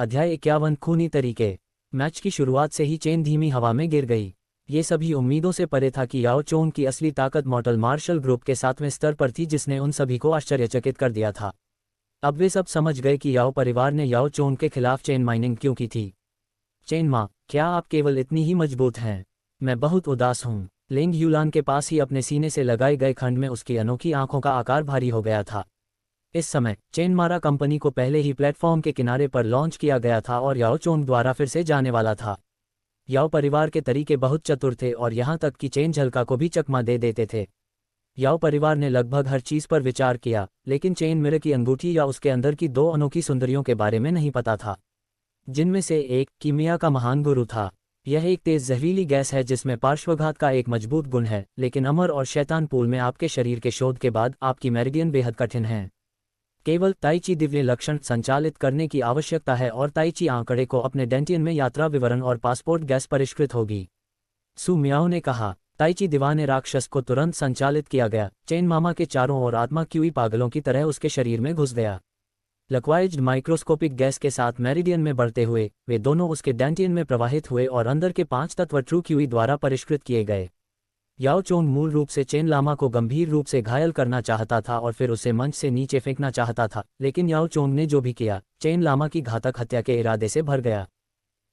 अध्याय 51 खूनी तरीके। मैच की शुरुआत से ही चेन धीमी हवा में गिर गई। ये सभी उम्मीदों से परे था कि याओ चोंग की असली ताकत मॉर्टल मार्शल ग्रुप के 7वें स्तर पर थी, जिसने उन सभी को आश्चर्यचकित कर दिया था। अब वे सब समझ गए कि याओ परिवार ने याओ चोंग के खिलाफ चेन माइनिंग क्यों की थी। चेन माँ, क्या आप केवल इतनी ही मजबूत हैं? मैं बहुत उदास हूँ। लिंग यूलान के पास ही अपने सीने से लगाए गए खंड में उसकी अनोखी आंखों का आकार भारी हो गया था। इस समय चेन मारा कंपनी को पहले ही प्लेटफॉर्म के किनारे पर लॉन्च किया गया था और याओ चोंग द्वारा फिर से जाने वाला था। याओ परिवार के तरीके बहुत चतुर थे और यहाँ तक कि चेन झलका को भी चकमा दे देते थे। याओ परिवार ने लगभग हर चीज पर विचार किया, लेकिन चेन मिरर की अंगूठी या उसके अंदर की 2 अनोखी सुंदरियों के बारे में नहीं पता था, जिनमें से एक कीमिया का महान गुरु था। यह एक तेज जहरीली गैस है जिसमें पार्श्वघात का एक मजबूत गुण है, लेकिन अमर और शैतान पूल में आपके शरीर के शोध के बाद आपकी मेरिडियन बेहद कठिन है। केवल ताइची दिव्य लक्षण संचालित करने की आवश्यकता है और ताइची आंकड़े को अपने डेंटियन में यात्रा विवरण और पासपोर्ट गैस परिष्कृत होगी। सु मियाओ ने कहा। ताइची दीवाने राक्षस को तुरंत संचालित किया गया। चेन मामा के चारों ओर आत्मा क्यूई पागलों की तरह उसके शरीर में घुस गया। लक्वाइज्ड माइक्रोस्कोपिक गैस के साथ मेरिडियन में बढ़ते हुए वे दोनों उसके डेंटियन में प्रवाहित हुए और अंदर के 5 तत्व ट्रू क्यूई द्वारा परिष्कृत किए गए। याओ चोंग मूल रूप से चेन लामा को गंभीर रूप से घायल करना चाहता था और फिर उसे मंच से नीचे फेंकना चाहता था, लेकिन याओ चोंग ने जो भी किया चेन लामा की घातक हत्या के इरादे से भर गया।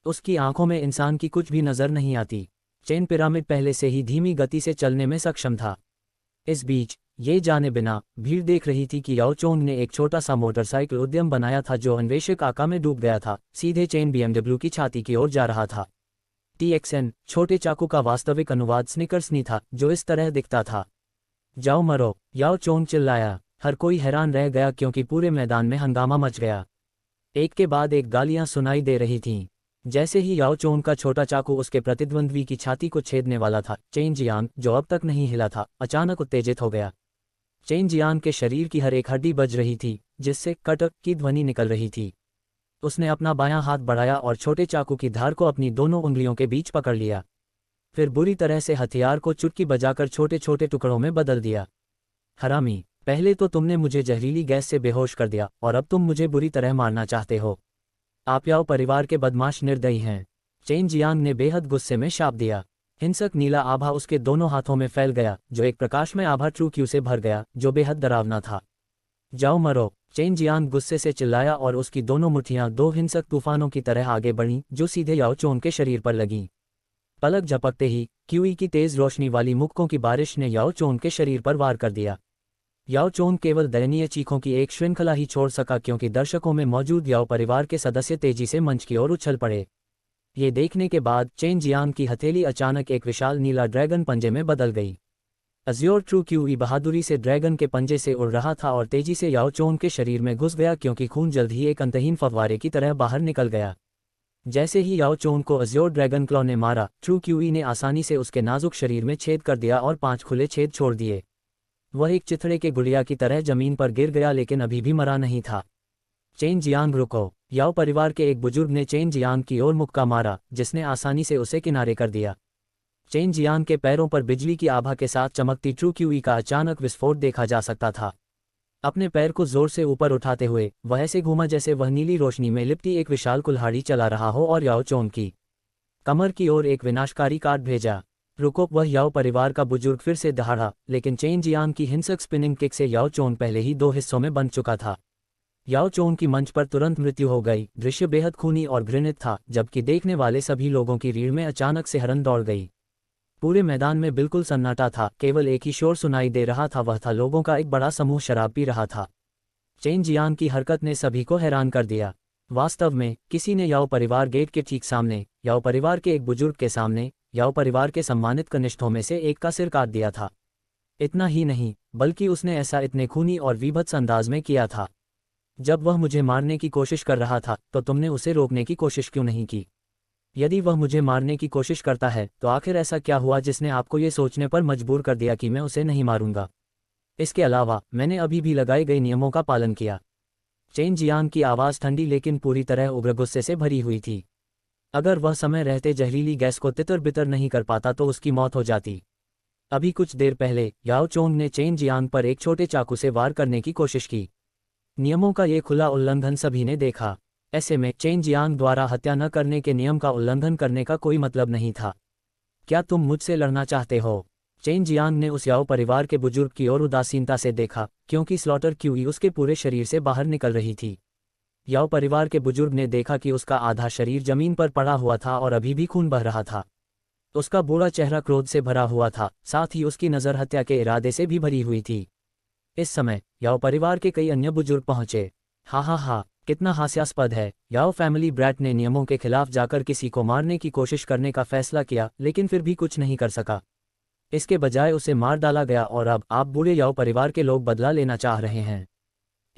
उसकी आंखों में इंसान की कुछ भी नजर नहीं आती। चेन पिरामिड पहले से ही धीमी गति से चलने में सक्षम था। इस बीच ये जाने बिना भीड़ देख रही थी कि याओ चोंग ने एक छोटा सा मोटरसाइकिल उद्यम बनाया था जो अन्वेषक आका में डूब गया था, सीधे चेन BMW की छाती की ओर जा रहा था। TXN छोटे चाकू का वास्तविक अनुवाद स्निकर्सनी था, जो इस तरह दिखता था। जाओ मरो, याओ चोंग चिल्लाया। हर कोई हैरान रह गया क्योंकि पूरे मैदान में हंगामा मच गया। एक के बाद एक गालियां सुनाई दे रही थीं। जैसे ही याओ चोंग का छोटा चाकू उसके प्रतिद्वंद्वी की छाती को छेदने वाला था, चेन जियांग, जो अब तक नहीं हिला था, अचानक उत्तेजित हो गया। चेन जियांग के शरीर की हर एक हड्डी बज रही थी, जिससे कटक की ध्वनि निकल रही थी। उसने अपना बायां हाथ बढ़ाया और छोटे चाकू की धार को अपनी दोनों उंगलियों के बीच पकड़ लिया। फिर बुरी तरह से हथियार को चुटकी बजाकर छोटे छोटे टुकड़ों में बदल दिया। हरामी, पहले तो तुमने मुझे जहरीली गैस से बेहोश कर दिया और अब तुम मुझे बुरी तरह मारना चाहते हो। आप याओ परिवार के बदमाश निर्दयी हैं। चेन जियांग ने बेहद गुस्से में शाप दिया। हिंसक नीला आभा उसके दोनों हाथों में फैल गया, जो एक प्रकाशमय आभा ट्रू क्यू से भर गया, जो बेहद डरावना था। जाओ मरो, चेन जियांग गुस्से से चिल्लाया और उसकी दोनों मुट्ठियां 2 हिंसक तूफानों की तरह आगे बढ़ीं, जो सीधे याओ चोंग के शरीर पर लगीं। पलक झपकते ही क्यूई की तेज रोशनी वाली मुक्कों की बारिश ने याओ चोंग के शरीर पर वार कर दिया। याओ चोंग केवल दयनीय चीखों की एक श्रृंखला ही छोड़ सका क्योंकि दर्शकों में मौजूद याओ परिवार के सदस्य तेजी से मंच की ओर उछल पड़े। ये देखने के बाद चेन जियांग की हथेली अचानक एक विशाल नीला ड्रैगन पंजे में बदल गई। अज्योर ट्रू क्यूई बहादुरी से ड्रैगन के पंजे से उड़ रहा था और तेजी से याओ चोंग के शरीर में घुस गया क्योंकि खून जल्द ही एक अंतहीन फव्वारे की तरह बाहर निकल गया। जैसे ही याओ चोंग को अज्योर ड्रैगन क्लॉ ने मारा, ट्रू क्यूई ने आसानी से उसके नाजुक शरीर में छेद कर दिया और 5 खुले छेद छोड़ दिए। वह एक चिथड़े के गुड़िया की तरह जमीन पर गिर गया, लेकिन अभी भी मरा नहीं था। चेन जियांग रुको, याओ परिवार के एक बुजुर्ग ने चेन जियांग की ओर मुक्का मारा, जिसने आसानी से उसे किनारे कर दिया। चेन जियांग के पैरों पर बिजली की आभा के साथ चमकती ट्रू क्यूई का अचानक विस्फोट देखा जा सकता था। अपने पैर को जोर से ऊपर उठाते हुए वह ऐसे घूमा जैसे वह नीली रोशनी में लिपटी एक विशाल कुल्हाड़ी चला रहा हो और याओ चोंग की कमर की ओर एक विनाशकारी काट भेजा। रुको, वह याओ परिवार का बुजुर्ग फिर से दहाड़ा, लेकिन चेन जियांग की हिंसक स्पिनिंग किक से याओ चोंग पहले ही 2 हिस्सों में बन चुका था। याओ चोंग की मंच पर तुरंत मृत्यु हो गई। दृश्य बेहद खूनी और घृणित था, जबकि देखने वाले सभी लोगों की रीढ़ में अचानक से हरन दौड़ गई। पूरे मैदान में बिल्कुल सन्नाटा था। केवल एक ही शोर सुनाई दे रहा था, वह था लोगों का एक बड़ा समूह शराब पी रहा था। चेन जियांग की हरकत ने सभी को हैरान कर दिया। वास्तव में किसी ने याओ परिवार गेट के ठीक सामने, याओ परिवार के एक बुजुर्ग के सामने, याओ परिवार के सम्मानित कनिष्ठों में से एक का सिर काट दिया था। इतना ही नहीं, बल्कि उसने ऐसा इतने खूनी और वीभत्स अंदाज में किया था। जब वह मुझे मारने की कोशिश कर रहा था तो तुमने उसे रोकने की कोशिश क्यों नहीं की? यदि वह मुझे मारने की कोशिश करता है तो आखिर ऐसा क्या हुआ जिसने आपको ये सोचने पर मजबूर कर दिया कि मैं उसे नहीं मारूंगा? इसके अलावा मैंने अभी भी लगाए गए नियमों का पालन किया। चेन जियांग की आवाज़ ठंडी लेकिन पूरी तरह उग्र गुस्से से भरी हुई थी। अगर वह समय रहते जहरीली गैस को तितर बितर नहीं कर पाता तो उसकी मौत हो जाती। अभी कुछ देर पहले याओ चोंग ने चेन जियांग पर एक छोटे चाकू से वार करने की कोशिश की। नियमों का ये खुला उल्लंघन सभी ने देखा। ऐसे में चेन जियांग द्वारा हत्या न करने के नियम का उल्लंघन करने का कोई मतलब नहीं था। क्या तुम मुझसे लड़ना चाहते हो? चेन जियांग ने उस याओ परिवार के बुजुर्ग की ओर उदासीनता से देखा, क्योंकि स्लॉटर क्यूई उसके पूरे शरीर से बाहर निकल रही थी। याओ परिवार के बुजुर्ग ने देखा कि उसका आधा शरीर जमीन पर पड़ा हुआ था और अभी भी खून बह रहा था। उसका बूढ़ा चेहरा क्रोध से भरा हुआ था, साथ ही उसकी नज़र हत्या के इरादे से भी भरी हुई थी। इस समय याओ परिवार के कई अन्य बुजुर्ग पहुंचे। हा, कितना हास्यास्पद है। याओ फैमिली ब्रैट ने नियमों के खिलाफ जाकर किसी को मारने की कोशिश करने का फैसला किया, लेकिन फिर भी कुछ नहीं कर सका। इसके बजाय उसे मार डाला गया और अब आप बूढ़े याओ परिवार के लोग बदला लेना चाह रहे हैं।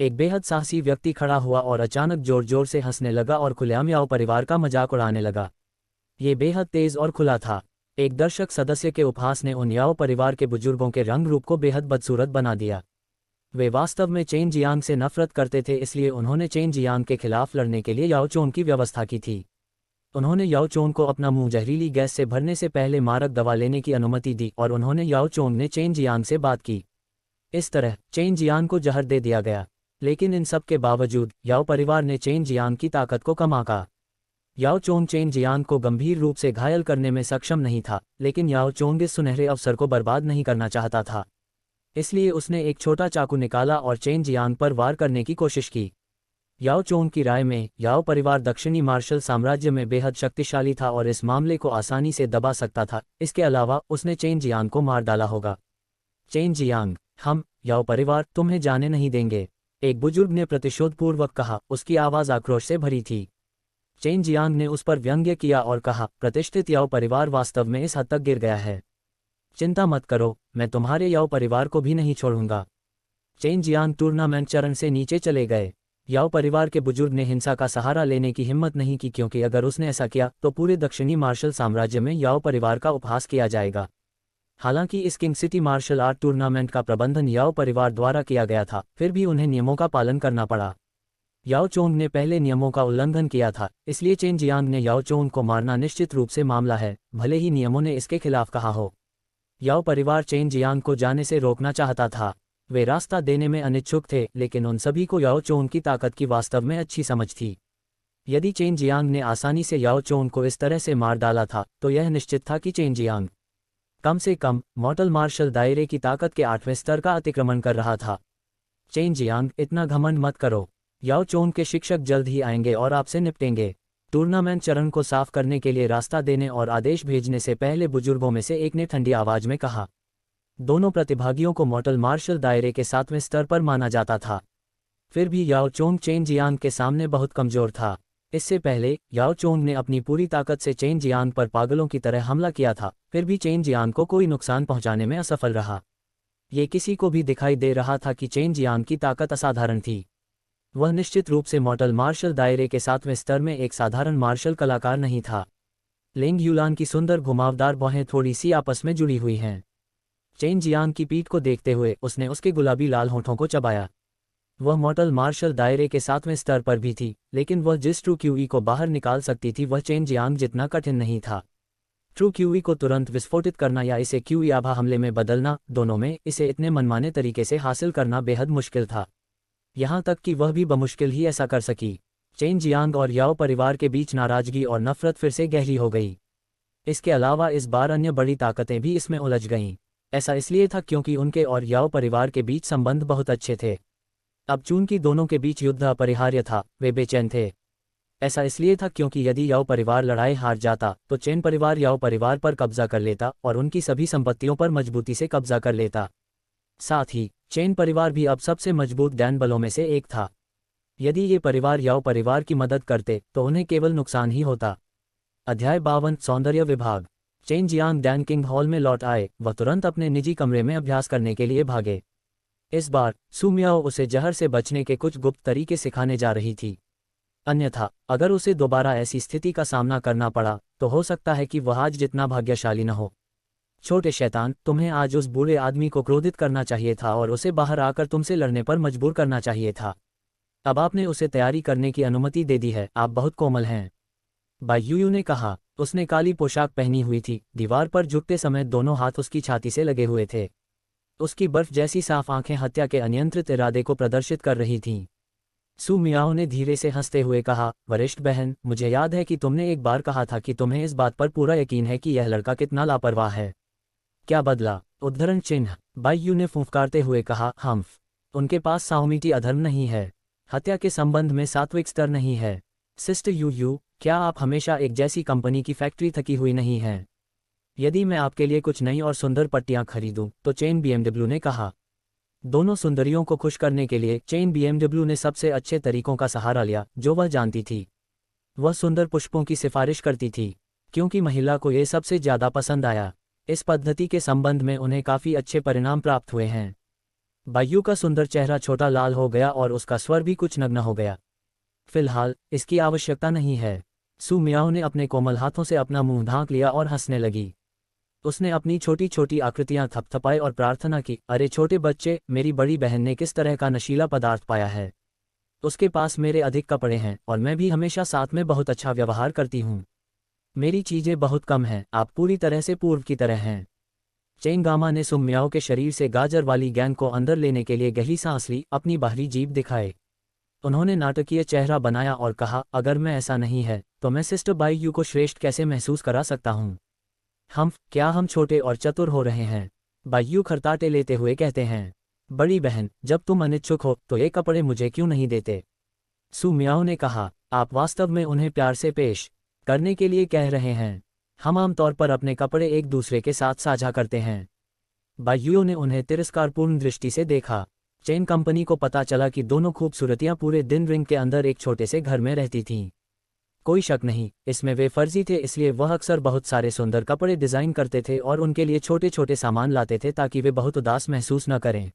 एक बेहद साहसी व्यक्ति खड़ा हुआ और अचानक जोर जोर से हंसने लगा और खुलेआम याओ परिवार का मजाक उड़ाने लगा। ये बेहद तेज और खुला था। एक दर्शक सदस्य के उपहास ने उन याओ परिवार के बुजुर्गों के रंग रूप को बेहद बदसूरत बना दिया। वे वास्तव में चेन जियांग से नफरत करते थे, इसलिए उन्होंने चेन जियांग के खिलाफ लड़ने के लिए याओ चोन की व्यवस्था की थी। उन्होंने याओ चोन को अपना मुंह जहरीली गैस से भरने से पहले मारक दवा लेने की अनुमति दी और उन्होंने याओ चोन ने चेन जियांग से बात की। इस तरह चेन जियांग को जहर दे दिया गया। लेकिन इन सब के बावजूद याओ परिवार ने चेन जियांग की ताकत को कम आंका। याओ चोंग चेन जियांग को गंभीर रूप से घायल करने में सक्षम नहीं था, लेकिन याओ चोंग इस सुनहरे अवसर को बर्बाद नहीं करना चाहता था। इसलिए उसने एक छोटा चाकू निकाला और चेन जियांग पर वार करने की कोशिश की। याओ चोंग की राय में याओ परिवार दक्षिणी मार्शल साम्राज्य में बेहद शक्तिशाली था और इस मामले को आसानी से दबा सकता था। इसके अलावा उसने चेन जियांग को मार डाला होगा। चेन जियांग, हम याओ परिवार तुम्हें जाने नहीं देंगे, एक बुजुर्ग ने प्रतिशोधपूर्वक कहा। उसकी आवाज़ आक्रोश से भरी थी। चेन जियांग ने उस पर व्यंग्य किया और कहा, प्रतिष्ठित याओ परिवार वास्तव में इस हद तक गिर गया है। चिंता मत करो, मैं तुम्हारे याओ परिवार को भी नहीं छोड़ूंगा। चेन जियांग टूर्नामेंट चरण से नीचे चले गए। याओ परिवार के बुजुर्ग ने हिंसा का सहारा लेने की हिम्मत नहीं की, क्योंकि अगर उसने ऐसा किया तो पूरे दक्षिणी मार्शल साम्राज्य में याओ परिवार का उपहास किया जाएगा। हालांकि इस king city martial art tournament का प्रबंधन याओ परिवार द्वारा किया गया था, फिर भी उन्हें नियमों का पालन करना पड़ा। याओ चोंग ने पहले नियमों का उल्लंघन किया था, इसलिए चेन जियांग ने याओ चोंग को मारना निश्चित रूप से मामला है, भले ही नियमों ने इसके खिलाफ कहा हो। याओ परिवार चेन जियांग को जाने से रोकना चाहता था। वे रास्ता देने में अनिच्छुक थे, लेकिन उन सभी को याओ चोंग की ताकत की वास्तव में अच्छी समझ थी। यदि चेन जियांग ने आसानी से याओ चोंग को इस तरह से मार डाला था, तो यह निश्चित था कि चेन जियांग कम से कम मॉर्टल मार्शल दायरे की ताकत के 8वें स्तर का अतिक्रमण कर रहा था। चेन जियांग, इतना घमंड मत करो। याओ चोंग के शिक्षक जल्द ही आएंगे और आपसे निपटेंगे। टूर्नामेंट चरण को साफ करने के लिए रास्ता देने और आदेश भेजने से पहले बुजुर्गों में से एक ने ठंडी आवाज में कहा। दोनों प्रतिभागियों को मॉर्टल मार्शल दायरे के 7वें स्तर पर माना जाता था। फिर भी याओ चोंग चेन जियांग के सामने बहुत कमजोर था। इससे पहले याओ चोंग ने अपनी पूरी ताकत से चेन जियांग पर पागलों की तरह हमला किया था, फिर भी चेन जियांग को कोई नुकसान पहुंचाने में असफल रहा। ये किसी को भी दिखाई दे रहा था कि चेन जियांग की ताकत असाधारण थी। वह निश्चित रूप से मॉर्टल मार्शल दायरे के 7वें स्तर में एक साधारण मार्शल कलाकार नहीं था। लेंग यूलान की सुंदर घुमावदार बाहें थोड़ी सी आपस में जुड़ी हुई हैं। चेन जियांग की पीठ को देखते हुए उसने उसके गुलाबी लाल होठों को चबाया। वह मॉर्टल मार्शल दायरे के 7वें स्तर पर भी थी, लेकिन वह जिस ट्रू क्यूई को बाहर निकाल सकती थी वह चेन जियांग जितना कठिन नहीं था। ट्रू क्यूई को तुरंत विस्फोटित करना या इसे क्यूई आभा हमले में बदलना, दोनों में इसे इतने मनमाने तरीके से हासिल करना बेहद मुश्किल था। यहाँ तक कि वह भी बमुश्किल ही ऐसा कर सकी। चेन जियांग और याओ परिवार के बीच नाराजगी और नफरत फिर से गहरी हो गई। इसके अलावा इस बार अन्य बड़ी ताकतें भी इसमें उलझ गईं। ऐसा इसलिए था क्योंकि उनके और याओ परिवार के बीच संबंध बहुत अच्छे थे। अब चूंकि दोनों के बीच युद्ध अपरिहार्य था, वे बेचैन थे। ऐसा इसलिए था क्योंकि यदि याओ परिवार लड़ाई हार जाता तो चेन परिवार याओ परिवार पर कब्जा कर लेता और उनकी सभी संपत्तियों पर मजबूती से कब्जा कर लेता। साथ ही चेन परिवार भी अब सबसे मजबूत डैन बलों में से एक था। यदि ये परिवार याओ परिवार की मदद करते तो उन्हें केवल नुकसान ही होता। अध्याय 52 सौंदर्य विभाग। Chain Jiang Dan king hall में लौट आए। वह तुरंत अपने निजी कमरे में अभ्यास करने के लिए भागे। इस बार सु मियाओ उसे जहर से बचने के कुछ गुप्त तरीके सिखाने जा रही थी। अन्यथा अगर उसे दोबारा ऐसी स्थिति का सामना करना पड़ा तो हो सकता है कि वह आज जितना भाग्यशाली न हो। छोटे शैतान, तुम्हें आज उस बूढ़े आदमी को क्रोधित करना चाहिए था और उसे बाहर आकर तुमसे लड़ने पर मजबूर करना चाहिए था। अब आपने उसे तैयारी करने की अनुमति दे दी है। आप बहुत कोमल हैं, बाई यूयू ने कहा। उसने काली पोशाक पहनी हुई थी। दीवार पर झुकते समय दोनों हाथ उसकी छाती से लगे हुए थे। उसकी बर्फ जैसी साफ आंखें हत्या के अनियंत्रित इरादे को प्रदर्शित कर रही थीं। सू मियाओ ने धीरे से हंसते हुए कहा, वरिष्ठ बहन, मुझे याद है कि तुमने एक बार कहा था कि तुम्हें इस बात पर पूरा यकीन है कि यह लड़का कितना लापरवाह है। क्या बदला? उद्धरण चिन्ह। बाईयू ने फुंफकारते हुए कहा, हम्फ। उनके पास साहूमिटी अधर्म नहीं है। हत्या के संबंध में सात्विक स्तर नहीं है। सिस्टर यू, क्या आप हमेशा एक जैसी कंपनी की फैक्ट्री थकी हुई नहीं हैं? यदि मैं आपके लिए कुछ नई और सुंदर पट्टियां खरीदूं, तो चेन बीएमडब्ल्यू ने कहा। दोनों सुंदरियों को खुश करने के लिए चेन बीएमडब्ल्यू ने सबसे अच्छे तरीकों का सहारा लिया जो वह जानती थी। वह सुंदर पुष्पों की सिफारिश करती थी, क्योंकि महिला को ये सबसे ज़्यादा पसंद आया। इस पद्धति के संबंध में उन्हें काफ़ी अच्छे परिणाम प्राप्त हुए हैं। बायू का सुंदर चेहरा छोटा लाल हो गया और उसका स्वर भी कुछ नग्न हो गया। फिलहाल इसकी आवश्यकता नहीं है। सू मियाओ ने अपने कोमल हाथों से अपना मुंह ढांक लिया और हंसने लगी। उसने अपनी छोटी छोटी आकृतियां थपथपाई और प्रार्थना की, अरे छोटे बच्चे, मेरी बड़ी बहन ने किस तरह का नशीला पदार्थ पाया है। उसके पास मेरे अधिक कपड़े हैं और मैं भी हमेशा साथ में बहुत अच्छा व्यवहार करती हूँ। मेरी चीज़ें बहुत कम हैं, आप पूरी तरह से पूर्व की तरह हैं। चेन गामा ने सुम मियाओ के शरीर से गाजर वाली गैंग को अंदर लेने के लिए गहरी सांस ली, अपनी बाहरी जीभ दिखाए। उन्होंने नाटकीय चेहरा बनाया और कहा, अगर मैं ऐसा नहीं है तो मैं सिस्टर बाईयू को श्रेष्ठ कैसे महसूस करा सकता हूँ। क्या हम छोटे और चतुर हो रहे हैं? बाईयू खरताटे लेते हुए कहते हैं। बड़ी बहन, जब तुम अनिच्छुक हो तो ये कपड़े मुझे क्यों नहीं देते? सू मियाओ ने कहा, आप वास्तव में उन्हें प्यार से पेश करने के लिए कह रहे हैं। हम आमतौर पर अपने कपड़े एक दूसरे के साथ साझा करते हैं। बाईयू ने उन्हें तिरस्कारपूर्ण दृष्टि से देखा। चेन कंपनी को पता चला कि दोनों खूबसूरतियां पूरे दिन रिंग के अंदर एक छोटे से घर में रहती थीं। कोई शक नहीं, इसमें वे फर्जी थे, इसलिए वह अक्सर बहुत सारे सुंदर कपड़े डिज़ाइन करते थे और उनके लिए छोटे छोटे सामान लाते थे ताकि वे बहुत उदास महसूस न करें।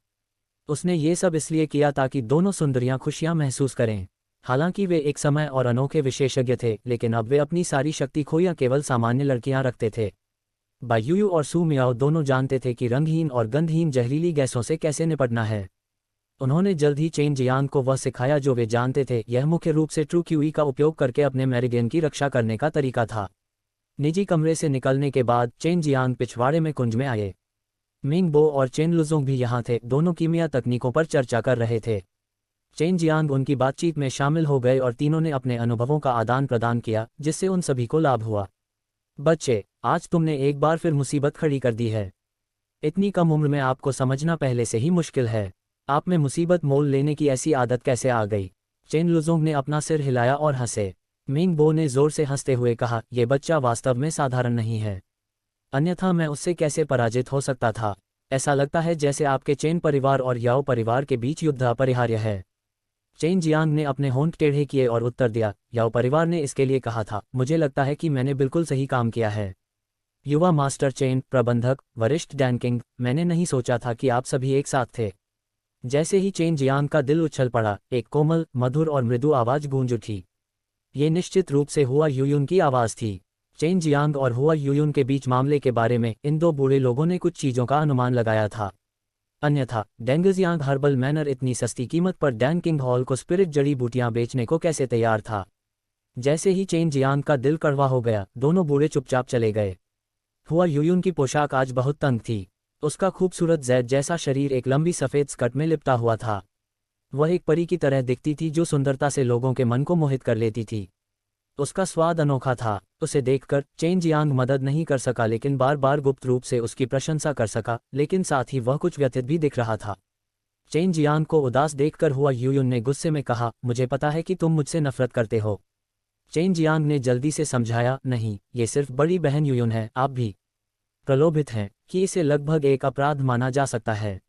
उसने ये सब इसलिए किया ताकि दोनों सुंदरियां खुशियां महसूस करें। हालांकि वे एक समय और अनोखे विशेषज्ञ थे, लेकिन अब वे अपनी सारी शक्ति खोया केवल सामान्य लड़कियां रखते थे। बाईयू और सू मियाओ दोनों जानते थे कि रंगहीन और गंधहीन जहरीली गैसों से कैसे निपटना है। उन्होंने जल्द ही चेन जियांग को वह सिखाया जो वे जानते थे, यह मुख्य रूप से ट्रू क्यूई का उपयोग करके अपने मेरिडियन की रक्षा करने का तरीका था। निजी कमरे से निकलने के बाद चेन जियांग पिछवाड़े में कुंज में आए। मिंग बो और चेन लुजोंग भी यहाँ थे, दोनों कीमिया तकनीकों पर चर्चा कर रहे थे। चेन जियांग उनकी बातचीत में शामिल हो गए और तीनों ने अपने अनुभवों का आदान प्रदान किया, जिससे उन सभी को लाभ हुआ। बच्चे, आज तुमने एक बार फिर मुसीबत खड़ी कर दी है। इतनी कम उम्र में आपको समझना पहले से ही मुश्किल है। आप में मुसीबत मोल लेने की ऐसी आदत कैसे आ गई? चेन लुजोंग ने अपना सिर हिलाया और हंसे। मिंग बो ने जोर से हंसते हुए कहा, यह बच्चा वास्तव में साधारण नहीं है, अन्यथा मैं उससे कैसे पराजित हो सकता था? ऐसा लगता है जैसे आपके चेन परिवार और याओ परिवार के बीच युद्ध अपरिहार्य है। चेन जियांग ने अपने होंठ टेढ़े किए और उत्तर दिया, याओ परिवार ने इसके लिए कहा था, मुझे लगता है कि मैंने बिल्कुल सही काम किया है। युवा मास्टर चेन प्रबंधक वरिष्ठ डैनकिंग, मैंने नहीं सोचा था कि आप सभी एक साथ थे। जैसे ही चेन जियांग का दिल उछल पड़ा, एक कोमल, मधुर और मृदु आवाज गूंज उठी। ये निश्चित रूप से हुआ यूयुन की आवाज़ थी। चेन जियांग और हुआ यूयुन के बीच मामले के बारे में इन दो बूढ़े लोगों ने कुछ चीज़ों का अनुमान लगाया था। अन्यथा डेंगजियांग हर्बल मैनर इतनी सस्ती कीमत पर डैन किंग हॉल को स्पिरिट जड़ी बूटियां बेचने को कैसे तैयार था? जैसे ही चेन जियांग का दिल कड़वा हो गया, दोनों बूढ़े चुपचाप चले गए। हुआ यूयुन की पोशाक आज बहुत तंग थी। उसका खूबसूरत जैद जैसा शरीर एक लंबी सफ़ेद स्कर्ट में लिपटा हुआ था। वह एक परी की तरह दिखती थी जो सुंदरता से लोगों के मन को मोहित कर लेती थी। उसका स्वाद अनोखा था। उसे देखकर चेन जियांग मदद नहीं कर सका, लेकिन बार बार गुप्त रूप से उसकी प्रशंसा कर सका, लेकिन साथ ही वह कुछ व्यथित भी दिख रहा था। चेन जियांग को उदास देखकर हुआ यूयुन ने गुस्से में कहा, मुझे पता है कि तुम मुझसे नफरत करते हो। चेन जियांग ने जल्दी से समझाया, नहीं, ये सिर्फ बड़ी बहन यूयुन है, आप भी प्रलोभित हैं कि इसे लगभग एक अपराध माना जा सकता है।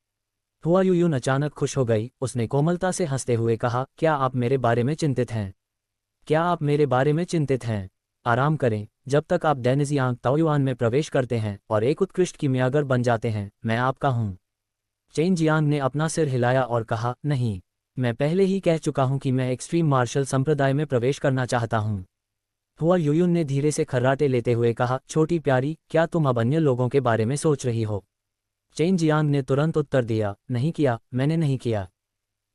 हुआ यूयुन अचानक खुश हो गई। उसने कोमलता से हंसते हुए कहा, क्या आप मेरे बारे में चिंतित हैं? क्या आप मेरे बारे में चिंतित हैं? आराम करें, जब तक आप डेनिजियांग ताओयुआन में प्रवेश करते हैं और एक उत्कृष्ट कीमियागर बन जाते हैं, मैं आपका हूँ। चेन जियांग ने अपना सिर हिलाया और कहा, नहीं, मैं पहले ही कह चुका हूँ कि मैं एक्सट्रीम मार्शल संप्रदाय में प्रवेश करना चाहता हूँ। हुआ यूयुन ने धीरे से खर्राटे लेते हुए कहा, छोटी प्यारी, क्या तुम अब अन्य लोगों के बारे में सोच रही हो? चेन जियांग ने तुरंत उत्तर दिया, नहीं किया, मैंने नहीं किया।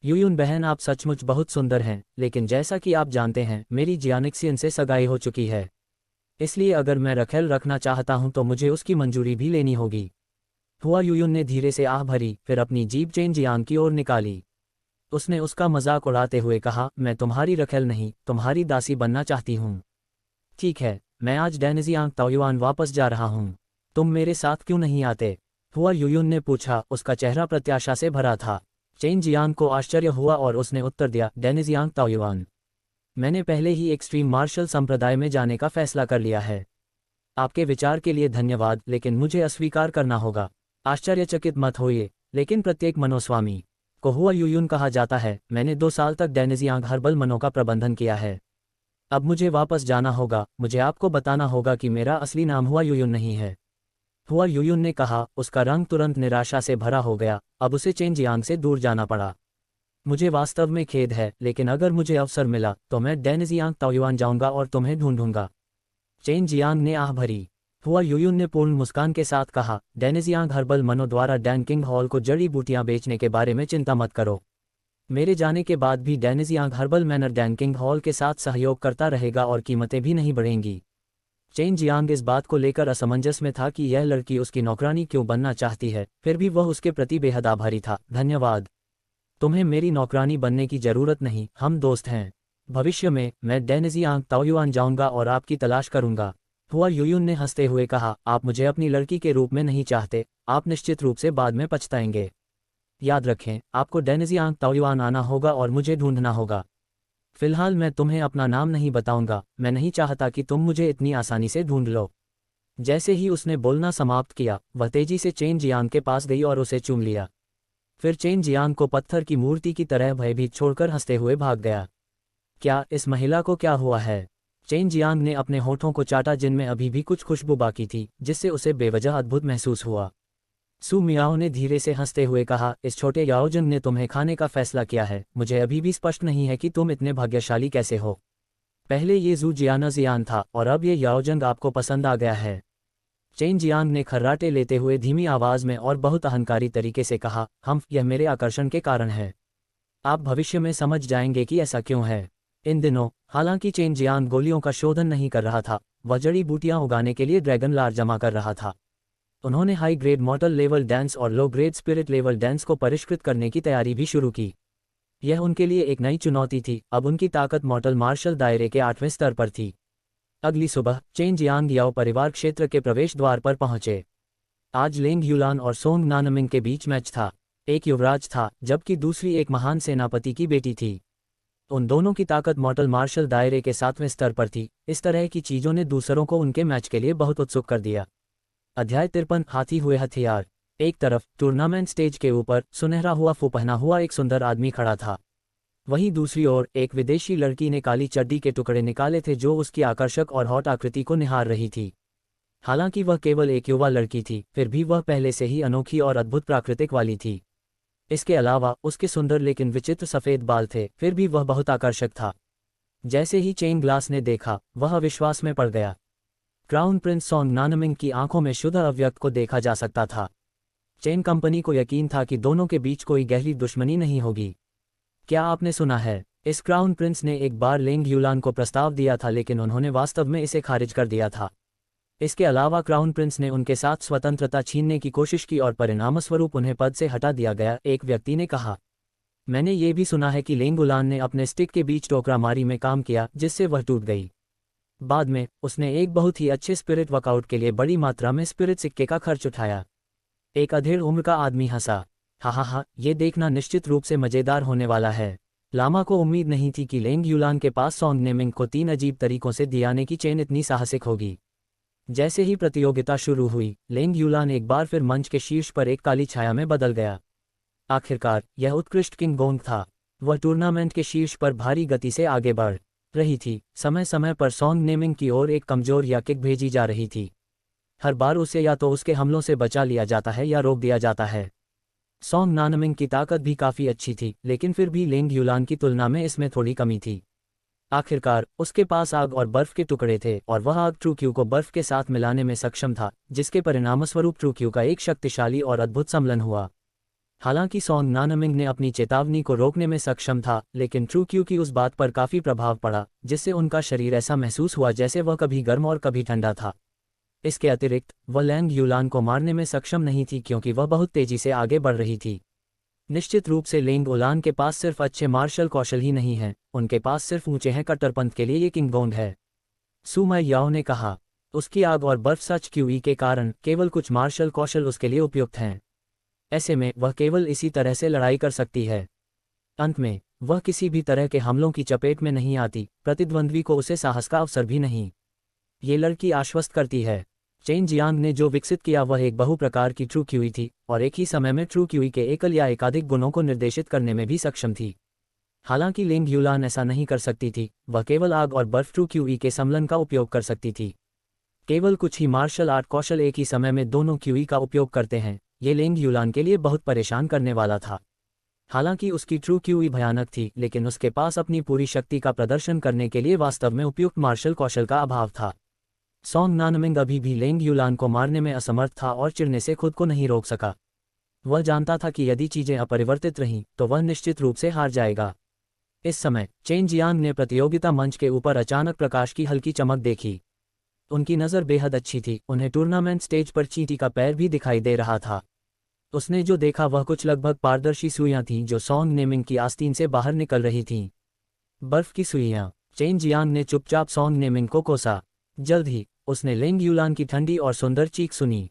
यूयुन बहन, आप सचमुच बहुत सुंदर हैं, लेकिन जैसा कि आप जानते हैं, मेरी जियानिक्सियन से सगाई हो चुकी है। इसलिए अगर मैं रखेल रखना चाहता हूं तो मुझे उसकी मंजूरी भी लेनी होगी। हुआ यूयुन ने धीरे से आह भरी, फिर अपनी जीभ चेन जियांग की ओर निकाली। उसने उसका मजाक उड़ाते हुए कहा, मैं तुम्हारी रखेल नहीं, तुम्हारी दासी बनना चाहती हूँ। ठीक है, मैं आज डेनिजियांग ताओयुआन वापस जा रहा हूँ। तुम मेरे साथ क्यों नहीं आते? हुआ यूयुन ने पूछा, उसका चेहरा प्रत्याशा से भरा था। चेन जियांग को आश्चर्य हुआ और उसने उत्तर दिया, डेनिजियांग ताओयुआन, मैंने पहले ही एक्सट्रीम मार्शल संप्रदाय में जाने का फैसला कर लिया है। आपके विचार के लिए धन्यवाद, लेकिन मुझे अस्वीकार करना होगा। आश्चर्यचकित मत होइए, लेकिन प्रत्येक मनोस्वामी को हुआ यूयुन कहा जाता है। मैंने 2 साल तक डेनिजियांग हर्बल मनों का प्रबंधन किया है। अब मुझे वापस जाना होगा। मुझे आपको बताना होगा कि मेरा असली नाम हुआ यूयुन नहीं है। हुआ यूयुन ने कहा। उसका रंग तुरंत निराशा से भरा हो गया। अब उसे चेन जियांग से दूर जाना पड़ा। मुझे वास्तव में खेद है, लेकिन अगर मुझे अवसर मिला तो मैं डेनिजियांग ताओयुआन जाऊंगा और तुम्हें ढूंढूंगा। चेन जियांग ने आह भरी। हुआ यूयुन ने पूर्ण मुस्कान के साथ कहा, डेनिजियांग हर्बल मनो द्वारा डैनकिंग हॉल को जड़ी बूटियां बेचने के बारे में चिंता मत करो। मेरे जाने के बाद भी डेनिजियांग हर्बल मैनर डैनकिंग हॉल के साथ सहयोग करता रहेगा और कीमतें भी नहीं बढ़ेंगी। चेन जियांग इस बात को लेकर असमंजस में था कि यह लड़की उसकी नौकरानी क्यों बनना चाहती है, फिर भी वह उसके प्रति बेहद आभारी था। धन्यवाद, तुम्हें मेरी नौकरानी बनने की जरूरत नहीं, हम दोस्त हैं। भविष्य में मैं डेनिजियांग ताओयुआन जाऊंगा और आपकी तलाश करूंगा। हुआ यूयुन ने हंसते हुए कहा, आप मुझे अपनी लड़की के रूप में नहीं चाहते, आप निश्चित रूप से बाद में पछताएंगे। याद रखें, आपको डेनिजियांग ताओयुआन आना होगा और मुझे ढूंढना होगा। फिलहाल मैं तुम्हें अपना नाम नहीं बताऊंगा, मैं नहीं चाहता कि तुम मुझे इतनी आसानी से ढूंढ लो। जैसे ही उसने बोलना समाप्त किया, वह तेजी से चेन जियांग के पास गई और उसे चूम लिया। फिर चेन जियांग को पत्थर की मूर्ति की तरह भयभीत छोड़कर हंसते हुए भाग गया। क्या इस महिला को क्या हुआ है? चेन जियांग ने अपने होठों को चाटा, जिनमें अभी भी कुछ खुशबू बाकी थी, जिससे उसे बेवजह अद्भुत महसूस हुआ। सू मियाओ ने धीरे से हंसते हुए कहा, इस छोटे याओजंग ने तुम्हें खाने का फैसला किया है। मुझे अभी भी स्पष्ट नहीं है कि तुम इतने भाग्यशाली कैसे हो। पहले ये जू जियाना जियान था और अब ये याओजंग आपको पसंद आ गया है। चेन जियांग ने खर्राटे लेते हुए धीमी आवाज में और बहुत अहंकारी तरीके से कहा, यह मेरे आकर्षण के कारण है। आप भविष्य में समझ जाएंगे कि ऐसा क्यों है। इन दिनों हालांकि चेन जियांग गोलियों का शोधन नहीं कर रहा था, वह जड़ी बूटियां उगाने के लिए ड्रैगन लार जमा कर रहा था। उन्होंने high grade mortal level dance और low grade spirit level dance को परिष्कृत करने की तैयारी भी शुरू की। यह उनके लिए एक नई चुनौती थी। अब उनकी ताकत मॉर्टल मार्शल दायरे के 8वें स्तर पर थी। अगली सुबह चेन जियांग याओ परिवार क्षेत्र के प्रवेश द्वार पर पहुंचे। आज लेंग ह्यूलान और सोंग नानमिंग के बीच मैच था। एक युवराज था, जबकि दूसरी एक महान सेनापति की बेटी थी। उन दोनों की ताकत मॉर्टल मार्शल दायरे के 7वें स्तर पर थी। इस तरह की चीजों ने दूसरों को उनके मैच के लिए बहुत उत्सुक कर दिया। अध्याय 53 हाथी हुए हथियार। एक तरफ टूर्नामेंट स्टेज के ऊपर सुनहरा हुआ फू पहना हुआ एक सुंदर आदमी खड़ा था। वहीं दूसरी ओर एक विदेशी लड़की ने काली चड्डी के टुकड़े निकाले थे, जो उसकी आकर्षक और हॉट आकृति को निहार रही थी। हालांकि वह केवल एक युवा लड़की थी, फिर भी वह पहले से ही अनोखी और अद्भुत प्राकृतिक वाली थी। इसके अलावा उसके सुंदर लेकिन विचित्र सफ़ेद बाल थे, फिर भी वह बहुत आकर्षक था। जैसे ही चेन ग्लास ने देखा, वह अविश्वास में पड़ गया। क्राउन प्रिंस सोंग नानमिंग की आंखों में शुद्ध अव्यक्त को देखा जा सकता था। चेन कंपनी को यकीन था कि दोनों के बीच कोई गहरी दुश्मनी नहीं होगी। क्या आपने सुना है? इस क्राउन प्रिंस ने एक बार लेंग ह्यूलान को प्रस्ताव दिया था, लेकिन उन्होंने वास्तव में इसे खारिज कर दिया था। इसके अलावा क्राउन प्रिंस ने उनके साथ स्वतंत्रता छीनने की कोशिश की और परिणामस्वरूप उन्हें पद से हटा दिया गया, एक व्यक्ति ने कहा। मैंने ये भी सुना है कि लेंग ह्यूलान ने अपने स्टिक के बीच टोकरामारी में काम किया, जिससे वह टूट गई। बाद में उसने एक बहुत ही अच्छे स्पिरिट वर्कआउट के लिए बड़ी मात्रा में स्पिरिट सिक्के का खर्च उठाया। एक अधेड़ उम्र का आदमी हंसा। हा, ये देखना निश्चित रूप से मजेदार होने वाला है। लामा को उम्मीद नहीं थी कि लेंग ह्यूलान के पास सोंग नेमिंग को 3 अजीब तरीकों से दियाने की चेन इतनी साहसिक होगी। जैसे ही प्रतियोगिता शुरू हुई, लेंग ह्यूलान एक बार फिर मंच के शीर्ष पर एक काली छाया में बदल गया। आखिरकार यह उत्कृष्ट किंग गोंग था। वह टूर्नामेंट के शीर्ष पर भारी गति से आगे बढ़ रही थी। समय समय पर सोंग नेमिंग की ओर एक कमजोर या किक भेजी जा रही थी। हर बार उसे या तो उसके हमलों से बचा लिया जाता है या रोक दिया जाता है। सोंग नानमिंग की ताकत भी काफ़ी अच्छी थी, लेकिन फिर भी लेंग ह्यूलान की तुलना में इसमें थोड़ी कमी थी। आखिरकार उसके पास आग और बर्फ के टुकड़े थे और वह आग ट्रूक्यू को बर्फ के साथ मिलाने में सक्षम था, जिसके परिणामस्वरूप ट्रूक्यू का एक शक्तिशाली और अद्भुत सम्मिलन हुआ। हालांकि सोंग नानमिंग ने अपनी चेतावनी को रोकने में सक्षम था, लेकिन ट्रूक्यू की उस बात पर काफ़ी प्रभाव पड़ा, जिससे उनका शरीर ऐसा महसूस हुआ जैसे वह कभी गर्म और कभी ठंडा था। इसके अतिरिक्त वह लेंग ह्यूलान को मारने में सक्षम नहीं थी, क्योंकि वह बहुत तेजी से आगे बढ़ रही थी। निश्चित रूप से लेंग ओलान के पास सिर्फ अच्छे मार्शल कौशल ही नहीं हैं, उनके पास सिर्फ ऊंचे हैं कट्टरपंथ के लिए ये किंग गोंग है। सू माई याओ ने कहा। उसकी आग और बर्फ सच क्यूई के कारण केवल कुछ मार्शल कौशल उसके लिए उपयुक्त हैं। ऐसे में वह केवल इसी तरह से लड़ाई कर सकती है। अंत में वह किसी भी तरह के हमलों की चपेट में नहीं आती, प्रतिद्वंद्वी को उसे साहस का अवसर भी नहीं। ये लड़की आश्वस्त करती है। चेन जियांग ने जो विकसित किया वह एक बहु प्रकार की ट्रू क्यूई थी और एक ही समय में ट्रू क्यूई के एकल या एकाधिक गुणों को निर्देशित करने में भी सक्षम थी। हालांकि लेंग यूलान ऐसा नहीं कर सकती थी, वह केवल आग और बर्फ ट्रू क्यूई के सम्मिलन का उपयोग कर सकती थी। केवल कुछ ही मार्शल आर्ट कौशल एक ही समय में दोनों क्यूई का उपयोग करते हैं, ये लेंग यूलान के लिए बहुत परेशान करने वाला था। हालांकि उसकी ट्रू क्यूई भयानक थी, लेकिन उसके पास अपनी पूरी शक्ति का प्रदर्शन करने के लिए वास्तव में उपयुक्त मार्शल कौशल का अभाव था। सॉन्ग नानमिंग अभी भी लेंग यूलान को मारने में असमर्थ था और चिढ़ने से खुद को नहीं रोक सका। वह जानता था कि यदि चीजें अपरिवर्तित रहीं तो वह निश्चित रूप से हार जाएगा। इस समय चेन जियांग ने प्रतियोगिता मंच के ऊपर अचानक प्रकाश की हल्की चमक देखी। उनकी नज़र बेहद अच्छी थी, उन्हें टूर्नामेंट स्टेज पर चींटी का पैर भी दिखाई दे रहा था। उसने जो देखा वह कुछ लगभग पारदर्शी सुइयां थीं जो सॉन्ग नेमिंग की आस्तीन से बाहर निकल रही थीं। बर्फ की सुइयां। चेन जियांग ने चुपचाप सॉन्ग नेमिंग को कोसा। जल्द ही उसने लेंग यूलान की ठंडी और सुंदर चीख सुनी।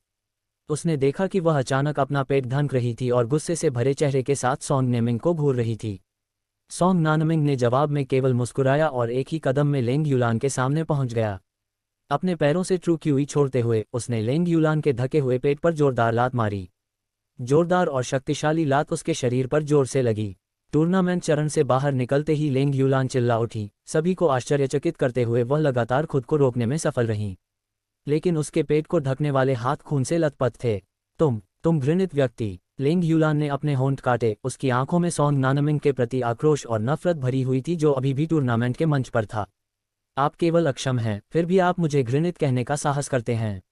उसने देखा कि वह अचानक अपना पेट ढंक रही थी और गुस्से से भरे चेहरे के साथ सॉन्ग नेमिंग को घूर रही थी। सॉन्ग नानमिंग ने जवाब में केवल मुस्कुराया और एक ही कदम में लेंग यूलान के सामने पहुंच गया। अपने पैरों से ट्रू क्यूई छोड़ते हुए उसने लेंग यूलान के ढके हुए पेट पर जोरदार लात मारी। जोरदार और शक्तिशाली लात उसके शरीर पर जोर से लगी। टूर्नामेंट चरण से बाहर निकलते ही लेंग यूलान चिल्ला उठी। सभी को आश्चर्यचकित करते हुए वह लगातार खुद को रोकने में सफल रही, लेकिन उसके पेट को ढकने वाले हाथ खून से लथपथ थे। तुम घृणित व्यक्ति। लेंग यूलान ने अपने होंठ काटे। उसकी आंखों में सॉन्ग नानमिंग के प्रति आक्रोश और नफरत भरी हुई थी जो अभी भी टूर्नामेंट के मंच पर था। आप केवल अक्षम हैं, फिर भी आप मुझे घृणित कहने का साहस करते हैं,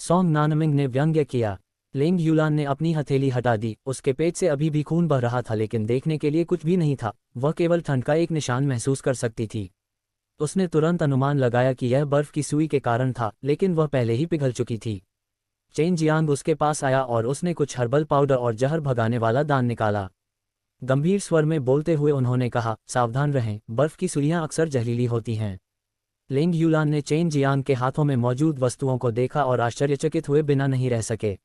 सॉन्ग नानमिंग ने व्यंग्य किया। लेंग यूलान ने अपनी हथेली हटा दी। उसके पेट से अभी भी खून बह रहा था, लेकिन देखने के लिए कुछ भी नहीं था। वह केवल ठंड का एक निशान महसूस कर सकती थी। उसने तुरंत अनुमान लगाया कि यह बर्फ की सुई के कारण था, लेकिन वह पहले ही पिघल चुकी थी। चेन जियांग उसके पास आया और उसने कुछ हर्बल पाउडर और जहर भगाने वाला दान निकाला। गंभीर स्वर में बोलते हुए उन्होंने कहा, सावधान रहें, बर्फ की सुइयां अक्सर जहरीली होती हैं। लेंग यूलान ने चेन जियांग के हाथों में मौजूद वस्तुओं को देखा और आश्चर्यचकित हुए बिना नहीं रह सके।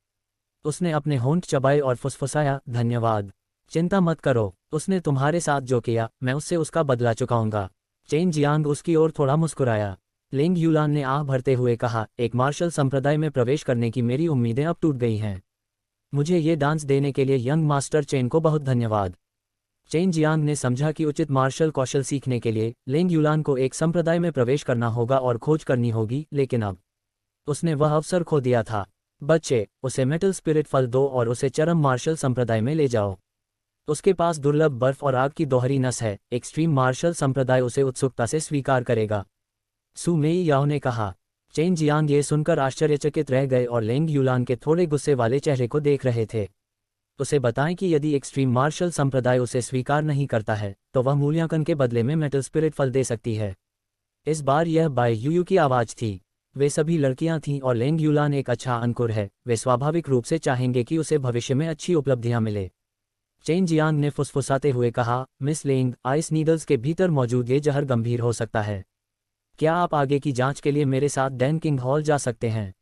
उसने अपने होंठ चबाए और फुसफुसाया, धन्यवाद। चिंता मत करो, उसने तुम्हारे साथ जो किया मैं उससे उसका बदला चुकाऊंगा। चेन जियांग उसकी ओर थोड़ा मुस्कुराया। लेंग यूलान ने आह भरते हुए कहा, एक मार्शल संप्रदाय में प्रवेश करने की मेरी उम्मीदें अब टूट गई हैं। मुझे ये डांस देने के लिए यंग मास्टर चेन को बहुत धन्यवाद। चेन जियांग ने समझा कि उचित मार्शल कौशल सीखने के लिए लेंग यूलान को एक संप्रदाय में प्रवेश करना होगा और खोज करनी होगी, लेकिन अब उसने वह अवसर खो दिया था। बच्चे, उसे मेटल स्पिरिट फल दो और उसे चरम मार्शल संप्रदाय में ले जाओ। उसके पास दुर्लभ बर्फ और आग की दोहरी नस है, एक्सट्रीम मार्शल संप्रदाय उसे उत्सुकता से स्वीकार करेगा, सू मेई याओ ने कहा। चेन जियांग ये सुनकर आश्चर्यचकित रह गए और लेंग यूलान के थोड़े गुस्से वाले चेहरे को देख रहे थे। उसे बताएं कि यदि एक्सट्रीम मार्शल संप्रदाय उसे स्वीकार नहीं करता है तो वह मूल्यांकन के बदले में मेटल स्पिरिट फल दे सकती है। इस बार यह बाय यूयू की आवाज़ थी। वे सभी लड़कियां थीं और लेंग यूलान एक अच्छा अंकुर है, वे स्वाभाविक रूप से चाहेंगे कि उसे भविष्य में अच्छी उपलब्धियां मिले। चेन जियांग ने फुसफुसाते हुए कहा, मिस लेंग, आइस नीडल्स के भीतर मौजूद ये जहर गंभीर हो सकता है। क्या आप आगे की जांच के लिए मेरे साथ डैन किंग हॉल जा सकते हैं?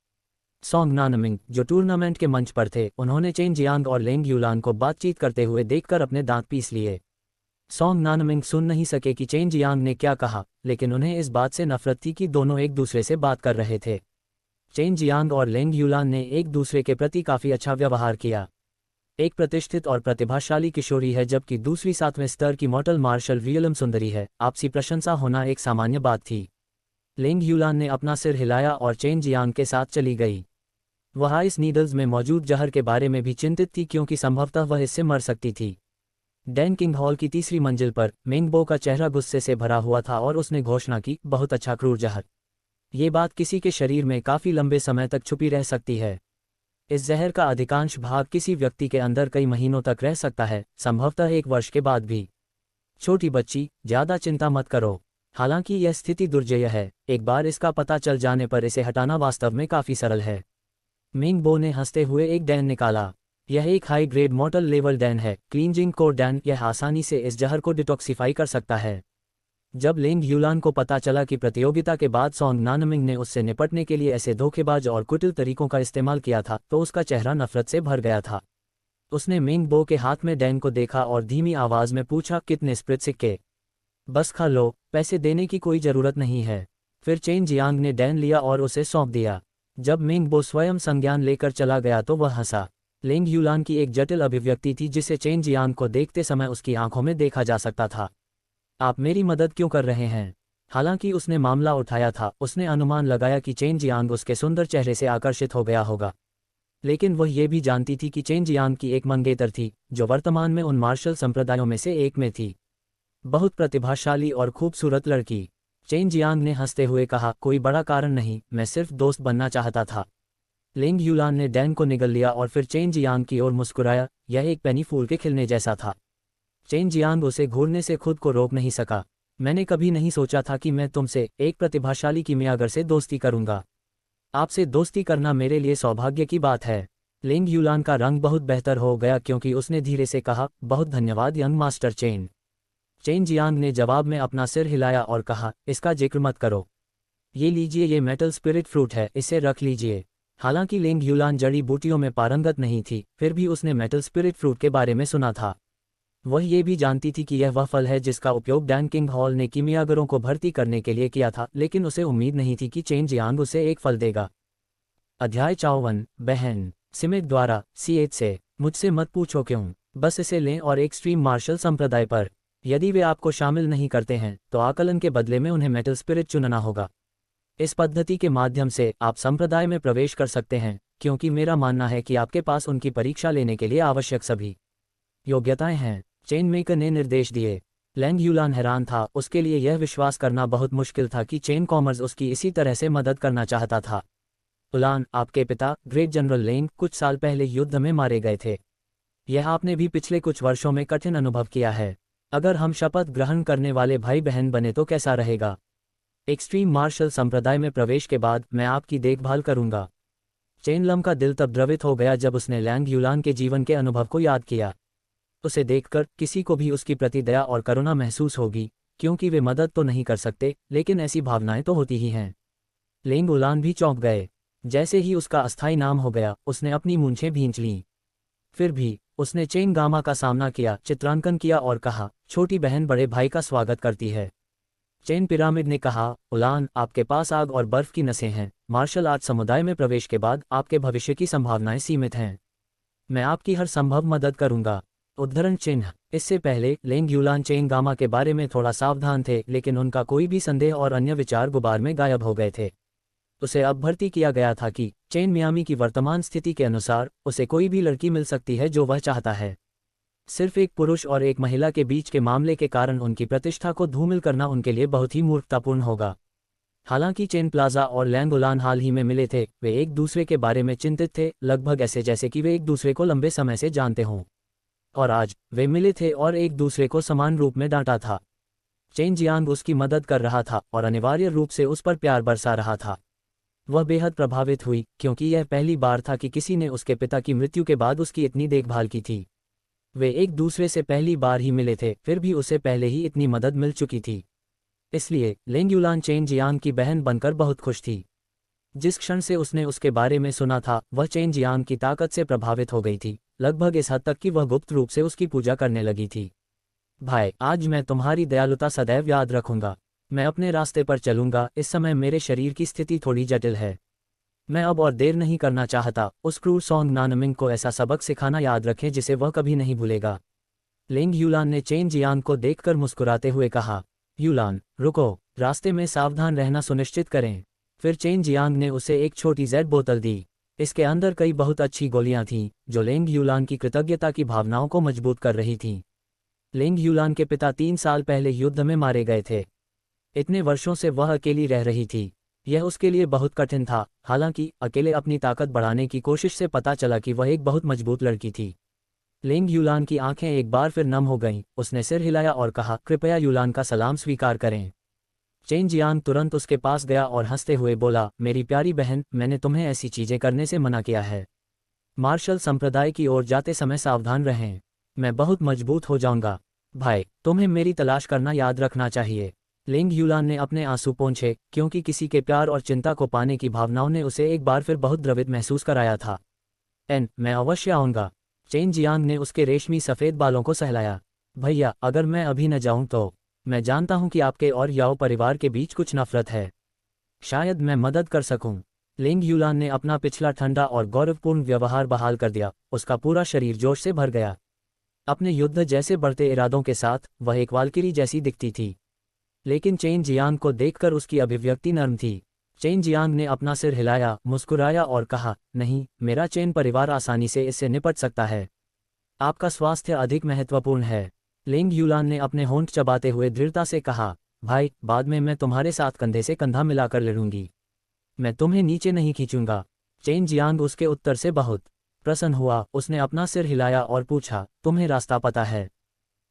सॉन्ग नानमिंग, जो टूर्नामेंट के मंच पर थे, उन्होंने चेन जियांग और लेंग यूलान को बातचीत करते हुए देखकर अपने दांत पीस लिए। सॉन्ग नानमिंग सुन नहीं सके कि चेन जियांग ने क्या कहा, लेकिन उन्हें इस बात से नफरत थी कि दोनों एक दूसरे से बात कर रहे थे। चेन जियांग और लेंग यूलान ने एक दूसरे के प्रति काफी अच्छा व्यवहार किया। एक प्रतिष्ठित और प्रतिभाशाली किशोरी है जबकि दूसरी 7वें स्तर की मॉर्टल मार्शल रियलम सुंदरी है। आपसी प्रशंसा होना एक सामान्य बात थी। लेंग यूलान ने अपना सिर हिलाया और चेन जियांग के साथ चली गई। वह आइस नीडल्स में मौजूद जहर के बारे में भी चिंतित थी क्योंकि संभवतः वह इससे मर सकती थी। डैन किंग हॉल की तीसरी मंजिल पर मेंगबो का चेहरा गुस्से से भरा हुआ था और उसने घोषणा की, बहुत अच्छा क्रूर जहर। ये बात किसी के शरीर में काफी लंबे समय तक छुपी रह सकती है। इस जहर का अधिकांश भाग किसी व्यक्ति के अंदर कई महीनों तक रह सकता है, संभवतः 1 वर्ष के बाद भी। छोटी बच्ची, ज्यादा चिंता मत करो। हालांकि यह स्थिति दुर्जय है, एक बार इसका पता चल जाने पर इसे हटाना वास्तव में काफी सरल है। मेंगबो ने हंसते हुए एक डैन निकाला। यह एक high grade mortal level Dan है, क्लींजिंग कोर डैन। यह आसानी से इस जहर को डिटॉक्सिफाई कर सकता है। जब लेंग यूलान को पता चला कि प्रतियोगिता के बाद सॉन्ग नानमिंग ने उससे निपटने के लिए ऐसे धोखेबाज और कुटिल तरीकों का इस्तेमाल किया था, तो उसका चेहरा नफरत से भर गया था। उसने मिंग बो के हाथ में डैन को देखा और धीमी आवाज में पूछा, कितने स्प्रिट सिक्के? बस खा लो, पैसे देने की कोई जरूरत नहीं है। फिर चेन जियांग ने डैन लिया और उसे सौंप दिया। जब मिंग बो स्वयं संज्ञान लेकर चला गया तो वह हंसा। लेंग यूलान की एक जटिल अभिव्यक्ति थी जिसे चेन जियांग को देखते समय उसकी आंखों में देखा जा सकता था। आप मेरी मदद क्यों कर रहे हैं? हालांकि उसने मामला उठाया था, उसने अनुमान लगाया कि चेन जियांग उसके सुंदर चेहरे से आकर्षित हो गया होगा। लेकिन वह ये भी जानती थी कि चेन जियांग की एक मंगेतर थी, जो वर्तमान में उन मार्शल संप्रदायों में से एक में थी। बहुत प्रतिभाशाली और खूबसूरत लड़की। चेन जियांग ने हंसते हुए कहा, कोई बड़ा कारण नहीं, मैं सिर्फ दोस्त बनना चाहता था। लेंग यूलान ने डैन को निगल लिया और फिर चेन जियांग की ओर मुस्कुराया। यह एक पेनी फूल के खिलने जैसा था। चेन जियांग उसे घूरने से खुद को रोक नहीं सका। मैंने कभी नहीं सोचा था कि मैं तुमसे, एक प्रतिभाशाली कीमियागर से दोस्ती करूंगा। आपसे दोस्ती करना मेरे लिए सौभाग्य की बात है। लेंग यूलान का रंग बहुत बेहतर हो गया क्योंकि उसने धीरे से कहा, बहुत धन्यवाद young master chain. Chain Jiang ने जवाब में अपना सिर हिलाया और कहा, इसका जिक्र मत करो। ये लीजिए, ये मेटल स्पिरिट फ्रूट है, इसे रख लीजिए। हालांकि लेंग यूलान जड़ी बूटियों में पारंगत नहीं थी, फिर भी उसने मेटल स्पिरिट फ्रूट के बारे में सुना था। वह ये भी जानती थी कि यह वह फल है जिसका उपयोग डैन किंग हॉल ने कीमियागरों को भर्ती करने के लिए किया था, लेकिन उसे उम्मीद नहीं थी कि चेन जियांग उसे एक फल देगा। अध्याय 54। बहन। सिमित द्वारा C8 से। मुझसे मत पूछो क्यों, बस इसे लें और एक्सट्रीम मार्शल संप्रदाय पर। यदि वे आपको शामिल नहीं करते हैं तो आकलन के बदले में उन्हें मेटल स्पिरिट चुनना होगा। इस पद्धति के माध्यम से आप संप्रदाय में प्रवेश कर सकते हैं, क्योंकि मेरा मानना है कि आपके पास उनकी परीक्षा लेने के लिए आवश्यक सभी योग्यताएं हैं। चेन मेकर ने निर्देश दिए। लेंग यूलान हैरान था, उसके लिए यह विश्वास करना बहुत मुश्किल था कि चेन कॉमर्स उसकी इसी तरह से मदद करना चाहता था। उलान, आपके पिता ग्रेट जनरल लेंग कुछ साल पहले युद्ध में मारे गए थे। यह आपने भी पिछले कुछ वर्षों में कठिन अनुभव किया है। अगर हम शपथ ग्रहण करने वाले भाई बहन बने तो कैसा रहेगा? एक्सट्रीम मार्शल संप्रदाय में प्रवेश के बाद मैं आपकी देखभाल करूंगा। चेन लम का दिल तब द्रवित हो गया जब उसने लेंग यूलान के जीवन के अनुभव को याद किया। उसे देखकर किसी को भी उसकी प्रति दया और करुणा महसूस होगी, क्योंकि वे मदद तो नहीं कर सकते, लेकिन ऐसी भावनाएं तो होती ही हैं। लेंग उलान भी चौंक गए। जैसे ही उसका अस्थायी नाम हो गया, उसने अपनी मूंछें भींच लीं। फिर भी उसने चेन गामा का सामना किया, चित्रांकन किया और कहा, छोटी बहन बड़े भाई का स्वागत करती है। चेन पिरामिड ने कहा, उलान, आपके पास आग और बर्फ की नसें हैं। मार्शल आर्ट समुदाय में प्रवेश के बाद आपके भविष्य की संभावनाएं सीमित हैं। मैं आपकी हर संभव मदद करूंगा। उद्धरण चिन्ह। इससे पहले लेंग यूलान चेन गामा के बारे में थोड़ा सावधान थे, लेकिन उनका कोई भी संदेह और अन्य विचार गुबार में गायब हो गए थे। उसे अब भर्ती किया गया था कि चेन मियामी की वर्तमान स्थिति के अनुसार उसे कोई भी लड़की मिल सकती है जो वह चाहता है। सिर्फ एक पुरुष और एक महिला के बीच के मामले के कारण उनकी प्रतिष्ठा को धूमिल करना उनके लिए बहुत ही मूर्खतापूर्ण होगा। हालांकि चेन प्लाजा और लेंग उलान हाल ही में मिले थे, वे एक दूसरे के बारे में चिंतित थे, लगभग ऐसे जैसे कि वे एक दूसरे को लंबे समय से जानते हों। और आज वे मिले थे और एक दूसरे को समान रूप में डांटा था। चेन जियांग उसकी मदद कर रहा था और अनिवार्य रूप से उस पर प्यार बरसा रहा था। वह बेहद प्रभावित हुई, क्योंकि यह पहली बार था कि किसी ने उसके पिता की मृत्यु के बाद उसकी इतनी देखभाल की थी। वे एक दूसरे से पहली बार ही मिले थे, फिर भी उसे पहले ही इतनी मदद मिल चुकी थी। इसलिए लेंग यूलान चेन जियांग की बहन बनकर बहुत खुश थी। जिस क्षण से उसने उसके बारे में सुना था, वह चेन जियांग की ताकत से प्रभावित हो गई थी, लगभग इस हद तक कि वह गुप्त रूप से उसकी पूजा करने लगी थी। भाई, आज मैं तुम्हारी दयालुता सदैव याद रखूंगा। मैं अपने रास्ते पर चलूंगा। इस समय मेरे शरीर की स्थिति थोड़ी जटिल है। मैं अब और देर नहीं करना चाहता। उस क्रूर सॉन्ग नानमिंग को ऐसा सबक सिखाना याद रखें जिसे वह कभी नहीं भूलेगा। लेंग यूलान ने चेन जियांग को देखकर मुस्कुराते हुए कहा, यूलान, रुको, रास्ते में सावधान रहना सुनिश्चित करें। फिर चेन जियांग ने उसे एक छोटी जेड बोतल दी। इसके अंदर कई बहुत अच्छी गोलियां थीं, जो लेंग यूलान की कृतज्ञता की भावनाओं को मजबूत कर रही थीं। लेंग यूलान के पिता 3 साल पहले युद्ध में मारे गए थे। इतने वर्षों से वह अकेली रह रही थी। यह उसके लिए बहुत कठिन था। हालांकि अकेले अपनी ताकत बढ़ाने की कोशिश से पता चला कि वह एक बहुत मजबूत लड़की थी। लेंग यूलान की आंखें एक बार फिर नम हो गईं। उसने सिर हिलाया और कहा, कृपया यूलान का सलाम स्वीकार करें। चेन जियांग तुरंत उसके पास गया और हंसते हुए बोला, मेरी प्यारी बहन, मैंने तुम्हें ऐसी चीजें करने से मना किया है। मार्शल संप्रदाय की ओर जाते समय सावधान रहें। मैं बहुत मजबूत हो जाऊंगा। भाई, तुम्हें मेरी तलाश करना याद रखना चाहिए। लिंग यूलान ने अपने आंसू पोंछे, क्योंकि किसी के प्यार और चिंता को पाने की भावनाओं ने उसे एक बार फिर बहुत द्रवित महसूस कराया था। मैं अवश्य आऊंगा। चेन जियांग ने उसके रेशमी सफ़ेद बालों को सहलाया। भैया, अगर मैं अभी न जाऊं तो। मैं जानता हूं कि आपके और याओ परिवार के बीच कुछ नफरत है। शायद मैं मदद कर सकूं। लिंग यूलान ने अपना पिछला ठंडा और गौरवपूर्ण व्यवहार बहाल कर दिया। उसका पूरा शरीर जोश से भर गया। अपने युद्ध जैसे बढ़ते इरादों के साथ वह एक वाल्किरी जैसी दिखती थी। लेकिन चेन जियांग को देखकर उसकी अभिव्यक्ति नर्म थी। चेन जियांग ने अपना सिर हिलाया, मुस्कुराया और कहा, नहीं, मेरा चेन परिवार आसानी से इससे निपट सकता है। आपका स्वास्थ्य अधिक महत्वपूर्ण है। लिंग यूलान ने अपने होंठ चबाते हुए दृढ़ता से कहा, भाई, बाद में मैं तुम्हारे साथ कंधे से कंधा मिलाकर लड़ूंगी। मैं तुम्हें नीचे नहीं खींचूंगा। चेन जियांग उसके उत्तर से बहुत प्रसन्न हुआ। उसने अपना सिर हिलाया और पूछा, तुम्हें रास्ता पता है?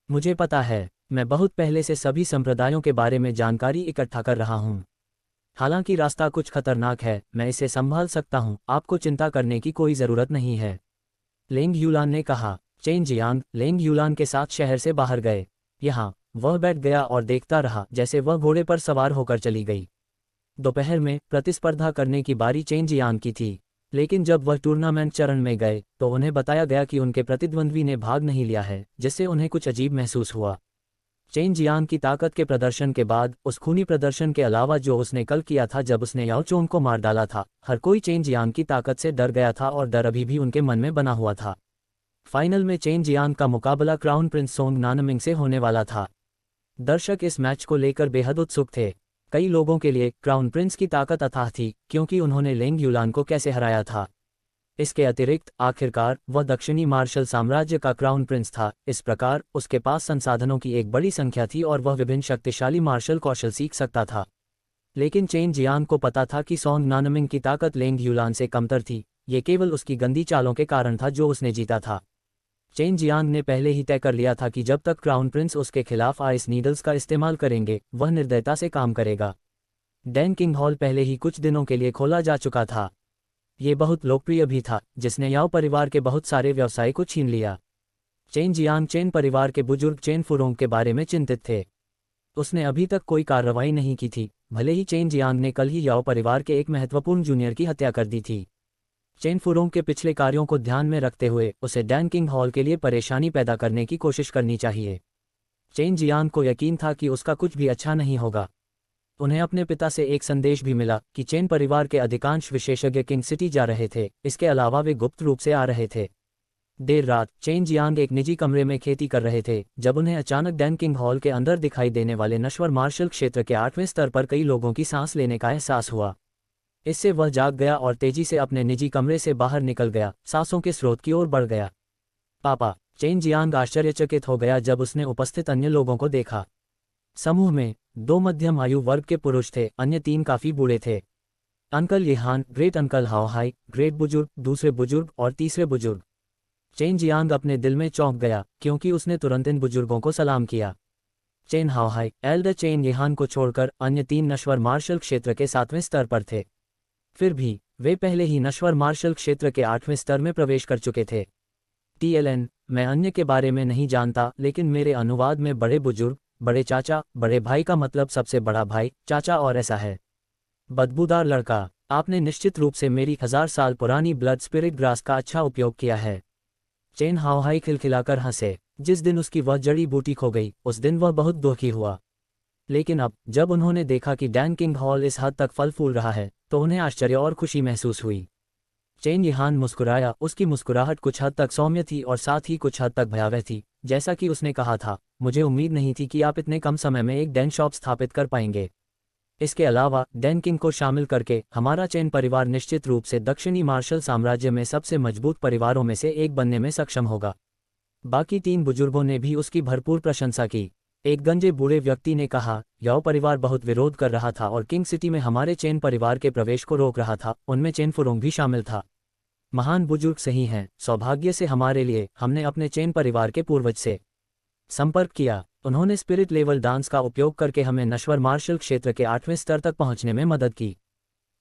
मुझे पता है। मैं बहुत पहले से सभी संप्रदायों के बारे में जानकारी इकट्ठा कर रहा हूँ। हालांकि रास्ता कुछ खतरनाक है, मैं इसे संभाल सकता हूँ। आपको चिंता करने की कोई ज़रूरत नहीं है। लिंग यूलान ने कहा। चेन जियांग लिंग यूलान के साथ शहर से बाहर गए। यहाँ वह बैठ गया और देखता रहा जैसे वह घोड़े पर सवार होकर चली गई। दोपहर में प्रतिस्पर्धा करने की बारी चेन जियांग की थी। लेकिन जब वह टूर्नामेंट चरण में गए तो उन्हें बताया गया कि उनके प्रतिद्वंद्वी ने भाग नहीं लिया है, जिससे उन्हें कुछ अजीब महसूस हुआ। चेन जियांग की ताकत के प्रदर्शन के बाद, उस खूनी प्रदर्शन के अलावा जो उसने कल किया था जब उसने याओ चोंग को मार डाला था, हर कोई चेन जियांग की ताकत से डर गया था और डर अभी भी उनके मन में बना हुआ था। फाइनल में चेन जियांग का मुकाबला क्राउन प्रिंस सोंग नानमिंग से होने वाला था। दर्शक इस मैच को लेकर बेहद उत्सुक थे। कई लोगों के लिए क्राउन प्रिंस की ताकत अथाह थी, क्योंकि उन्होंने लिंग यूलान को कैसे हराया था। इसके अतिरिक्त आखिरकार वह दक्षिणी मार्शल साम्राज्य का क्राउन प्रिंस था। इस प्रकार उसके पास संसाधनों की एक बड़ी संख्या थी और वह विभिन्न शक्तिशाली मार्शल कौशल सीख सकता था। लेकिन चेन जियांग को पता था कि सोंग नानमिंग की ताकत लिंग यूलान से कमतर थी। ये केवल उसकी गंदी चालों के कारण था जो उसने जीता था। चेन जियांग ने पहले ही तय कर लिया था कि जब तक क्राउन प्रिंस उसके खिलाफ आइस नीडल्स का इस्तेमाल करेंगे, वह निर्दयता से काम करेगा। डैन किंग हॉल पहले ही कुछ दिनों के लिए खोला जा चुका था। ये बहुत लोकप्रिय भी था, जिसने याओ परिवार के बहुत सारे व्यवसाय को छीन लिया। चेन जियांग चेन परिवार के बुजुर्ग चेन फुरोंग के बारे में चिंतित थे। उसने अभी तक कोई कार्रवाई नहीं की थी, भले ही चेन जियांग ने कल ही याओ परिवार के एक महत्वपूर्ण जूनियर की हत्या कर दी थी। चेन फुरोंग के पिछले कार्यों को ध्यान में रखते हुए उसे डैन किंग हॉल के लिए परेशानी पैदा करने की कोशिश करनी चाहिए। चेन जियांग को यकीन था कि उसका कुछ भी अच्छा नहीं होगा। उन्हें अपने पिता से एक संदेश भी मिला कि चेन परिवार के अधिकांश विशेषज्ञ किंग सिटी जा रहे थे। इसके अलावा वे गुप्त रूप से आ रहे थे। देर रात चेन जियांग एक निजी कमरे में खेती कर रहे थे जब उन्हें अचानक डैन किंग हॉल के अंदर दिखाई देने वाले नश्वर मार्शल क्षेत्र के 8वें स्तर पर कई लोगों की सांस लेने का एहसास हुआ। इससे वह जाग गया और तेजी से अपने निजी कमरे से बाहर निकल गया, सांसों के स्रोत की ओर बढ़ गया। पापा! चेन जियांग आश्चर्यचकित हो गया जब उसने उपस्थित अन्य लोगों को देखा। समूह में 2 मध्यम आयु वर्ग के पुरुष थे, अन्य 3 काफी बूढ़े थे। अंकल येहान, ग्रेट अंकल हाओहाई, ग्रेट बुजुर्ग, दूसरे बुजुर्ग और तीसरे बुजुर्ग। चेन जियांग अपने दिल में चौंक गया, क्योंकि उसने तुरंत इन बुजुर्गों को सलाम किया। चेन हाओहाई, एल्डर चेन येहान को छोड़कर अन्य 3 नश्वर मार्शल क्षेत्र के 7वें स्तर पर थे। फिर भी वे पहले ही नश्वर मार्शल क्षेत्र के 8वें स्तर में प्रवेश कर चुके थे। TLN, मैं अन्य के बारे में नहीं जानता, लेकिन मेरे अनुवाद में बड़े बुजुर्ग, बड़े चाचा, बड़े भाई का मतलब सबसे बड़ा भाई, चाचा और ऐसा है। बदबूदार लड़का, आपने निश्चित रूप से मेरी 1000 साल पुरानी ब्लड स्पिरिट ग्रास का अच्छा उपयोग किया है। चेन हाओहाई खिलखिलाकर हंसे। जिस दिन उसकी वह जड़ी बूटी खो गई, उस दिन वह बहुत दुखी हुआ। लेकिन अब जब उन्होंने देखा कि डैन किंग हॉल इस हद तक फल फूल रहा है, तो उन्हें आश्चर्य और खुशी महसूस हुई। चेन येहान मुस्कुराया। उसकी मुस्कुराहट कुछ हद तक सौम्य थी और साथ ही कुछ हद तक भयावह थी। जैसा कि उसने कहा था, मुझे उम्मीद नहीं थी कि आप इतने कम समय में एक डैन शॉप स्थापित कर पाएंगे। इसके अलावा डैन किंग को शामिल करके हमारा चेन परिवार निश्चित रूप से दक्षिणी मार्शल साम्राज्य में सबसे मजबूत परिवारों में से एक बनने में सक्षम होगा। बाकी 3 बुजुर्गों ने भी उसकी भरपूर प्रशंसा की। एक गंजे बूढ़े व्यक्ति ने कहा, याओ परिवार बहुत विरोध कर रहा था और किंग सिटी में हमारे चेन परिवार के प्रवेश को रोक रहा था। उनमें चेन फुरोंग भी शामिल था। महान बुजुर्ग सही हैं, सौभाग्य से हमारे लिए हमने अपने चेन परिवार के पूर्वज से संपर्क किया। उन्होंने स्पिरिट लेवल डांस का उपयोग करके हमें नश्वर मार्शल क्षेत्र के 8वें स्तर तक पहुंचने में मदद की।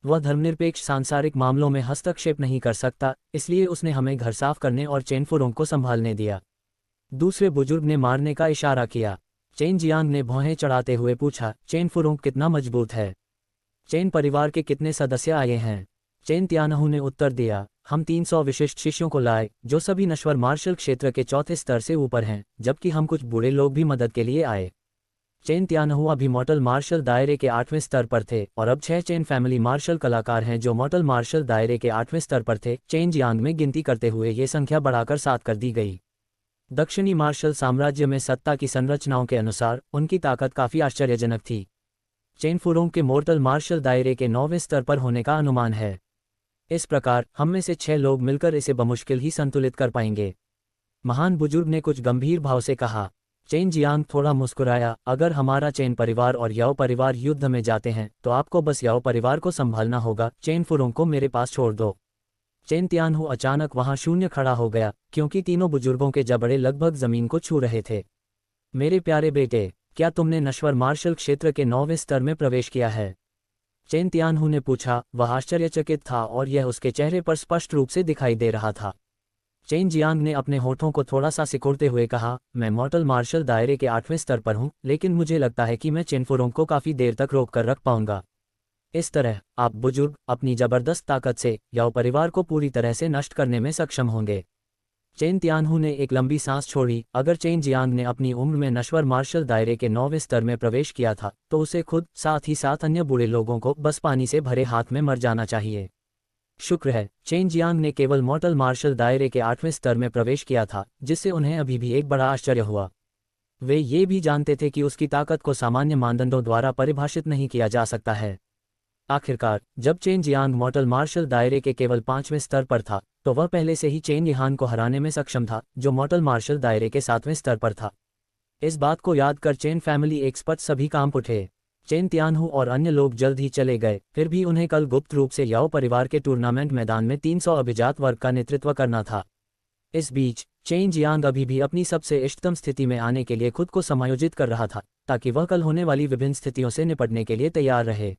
वह धर्मनिरपेक्ष सांसारिक मामलों में हस्तक्षेप नहीं कर सकता, इसलिए उसने हमें घर साफ करने और चेन फुरोंग को संभालने दिया। दूसरे बुजुर्ग ने मारने का इशारा किया। चेन जियांग ने भौहें चढ़ाते हुए पूछा, चेन फुरोंग कितना मजबूत है? चेन परिवार के कितने सदस्य आए हैं? चेन त्यानहू ने उत्तर दिया, हम 300 विशिष्ट शिष्यों को लाए, जो सभी नश्वर मार्शल क्षेत्र के चौथे स्तर से ऊपर हैं, जबकि हम कुछ बूढ़े लोग भी मदद के लिए आए। चेन त्यानहू अभी मॉर्टल मार्शल दायरे के 8वें स्तर पर थे और अब 6 चेन फैमिली मार्शल कलाकार हैं जो मॉर्टल मार्शल दायरे के 8वें स्तर पर थे। चेन जियांग में गिनती करते हुए ये संख्या बढ़ाकर 7 कर दी गई। दक्षिणी मार्शल साम्राज्य में सत्ता की संरचनाओं के अनुसार उनकी ताकत काफ़ी आश्चर्यजनक थी। चेन फुरोंग के मॉर्टल मार्शल दायरे के 9वें स्तर पर होने का अनुमान है। इस प्रकार हम में से 6 लोग मिलकर इसे बमुश्किल ही संतुलित कर पाएंगे। महान बुजुर्ग ने कुछ गंभीर भाव से कहा। चेन जियांग थोड़ा मुस्कुराया, अगर हमारा चेन परिवार और याओ परिवार युद्ध में जाते हैं तो आपको बस याओ परिवार को संभालना होगा, चेन फुरोंग को मेरे पास छोड़ दो। चेन त्यानहू अचानक वहां शून्य खड़ा हो गया, क्योंकि तीनों बुजुर्गों के जबड़े लगभग जमीन को छू रहे थे। मेरे प्यारे बेटे, क्या तुमने नश्वर मार्शल क्षेत्र के 9वें स्तर में प्रवेश किया है? चेन त्यानहू ने पूछा। वह आश्चर्यचकित था और यह उसके चेहरे पर स्पष्ट रूप से दिखाई दे रहा था। चेन जियांग ने अपने होठों को थोड़ा सा सिकुड़ते हुए कहा, मैं मॉर्टल मार्शल दायरे के 8वें स्तर पर हूं, लेकिन मुझे लगता है कि मैं चेन फुरोंग को काफ़ी देर तक रोक कर रख पाऊंगा। इस तरह आप बुजुर्ग अपनी जबरदस्त ताकत से याओ परिवार को पूरी तरह से नष्ट करने में सक्षम होंगे। चेन त्यानहू ने एक लंबी सांस छोड़ी। अगर चेन जियांग ने अपनी उम्र में नश्वर मार्शल दायरे के 9वें स्तर में प्रवेश किया था तो उसे खुद साथ ही साथ अन्य बूढ़े लोगों को बस पानी से भरे हाथ में मर जाना चाहिए। शुक्र है चेन जियांग ने केवल मॉर्टल मार्शल दायरे के 8वें स्तर में प्रवेश किया था, जिससे उन्हें अभी भी एक बड़ा आश्चर्य हुआ। वे ये भी जानते थे कि उसकी ताकत को सामान्य मानदंडों द्वारा परिभाषित नहीं किया जा सकता है। आखिरकार जब चेन जियांग मॉर्टल मार्शल दायरे के केवल 5वें स्तर पर था तो वह पहले से ही चेन यिहान को हराने में सक्षम था, जो मॉर्टल मार्शल दायरे के 7वें स्तर पर था। इस बात को याद कर चेन फैमिली एक्सपर्ट सभी कांप उठे। चेन त्यानहू और अन्य लोग जल्द ही चले गए, फिर भी उन्हें कल गुप्त रूप से याओ परिवार के टूर्नामेंट मैदान में 300 अभिजात वर्ग का नेतृत्व करना था। इस बीच चेन जियांग अभी भी अपनी सबसे इष्टतम स्थिति में आने के लिए खुद को समायोजित कर रहा था, ताकि वह कल होने वाली विभिन्न स्थितियों से निपटने के लिए तैयार रहे।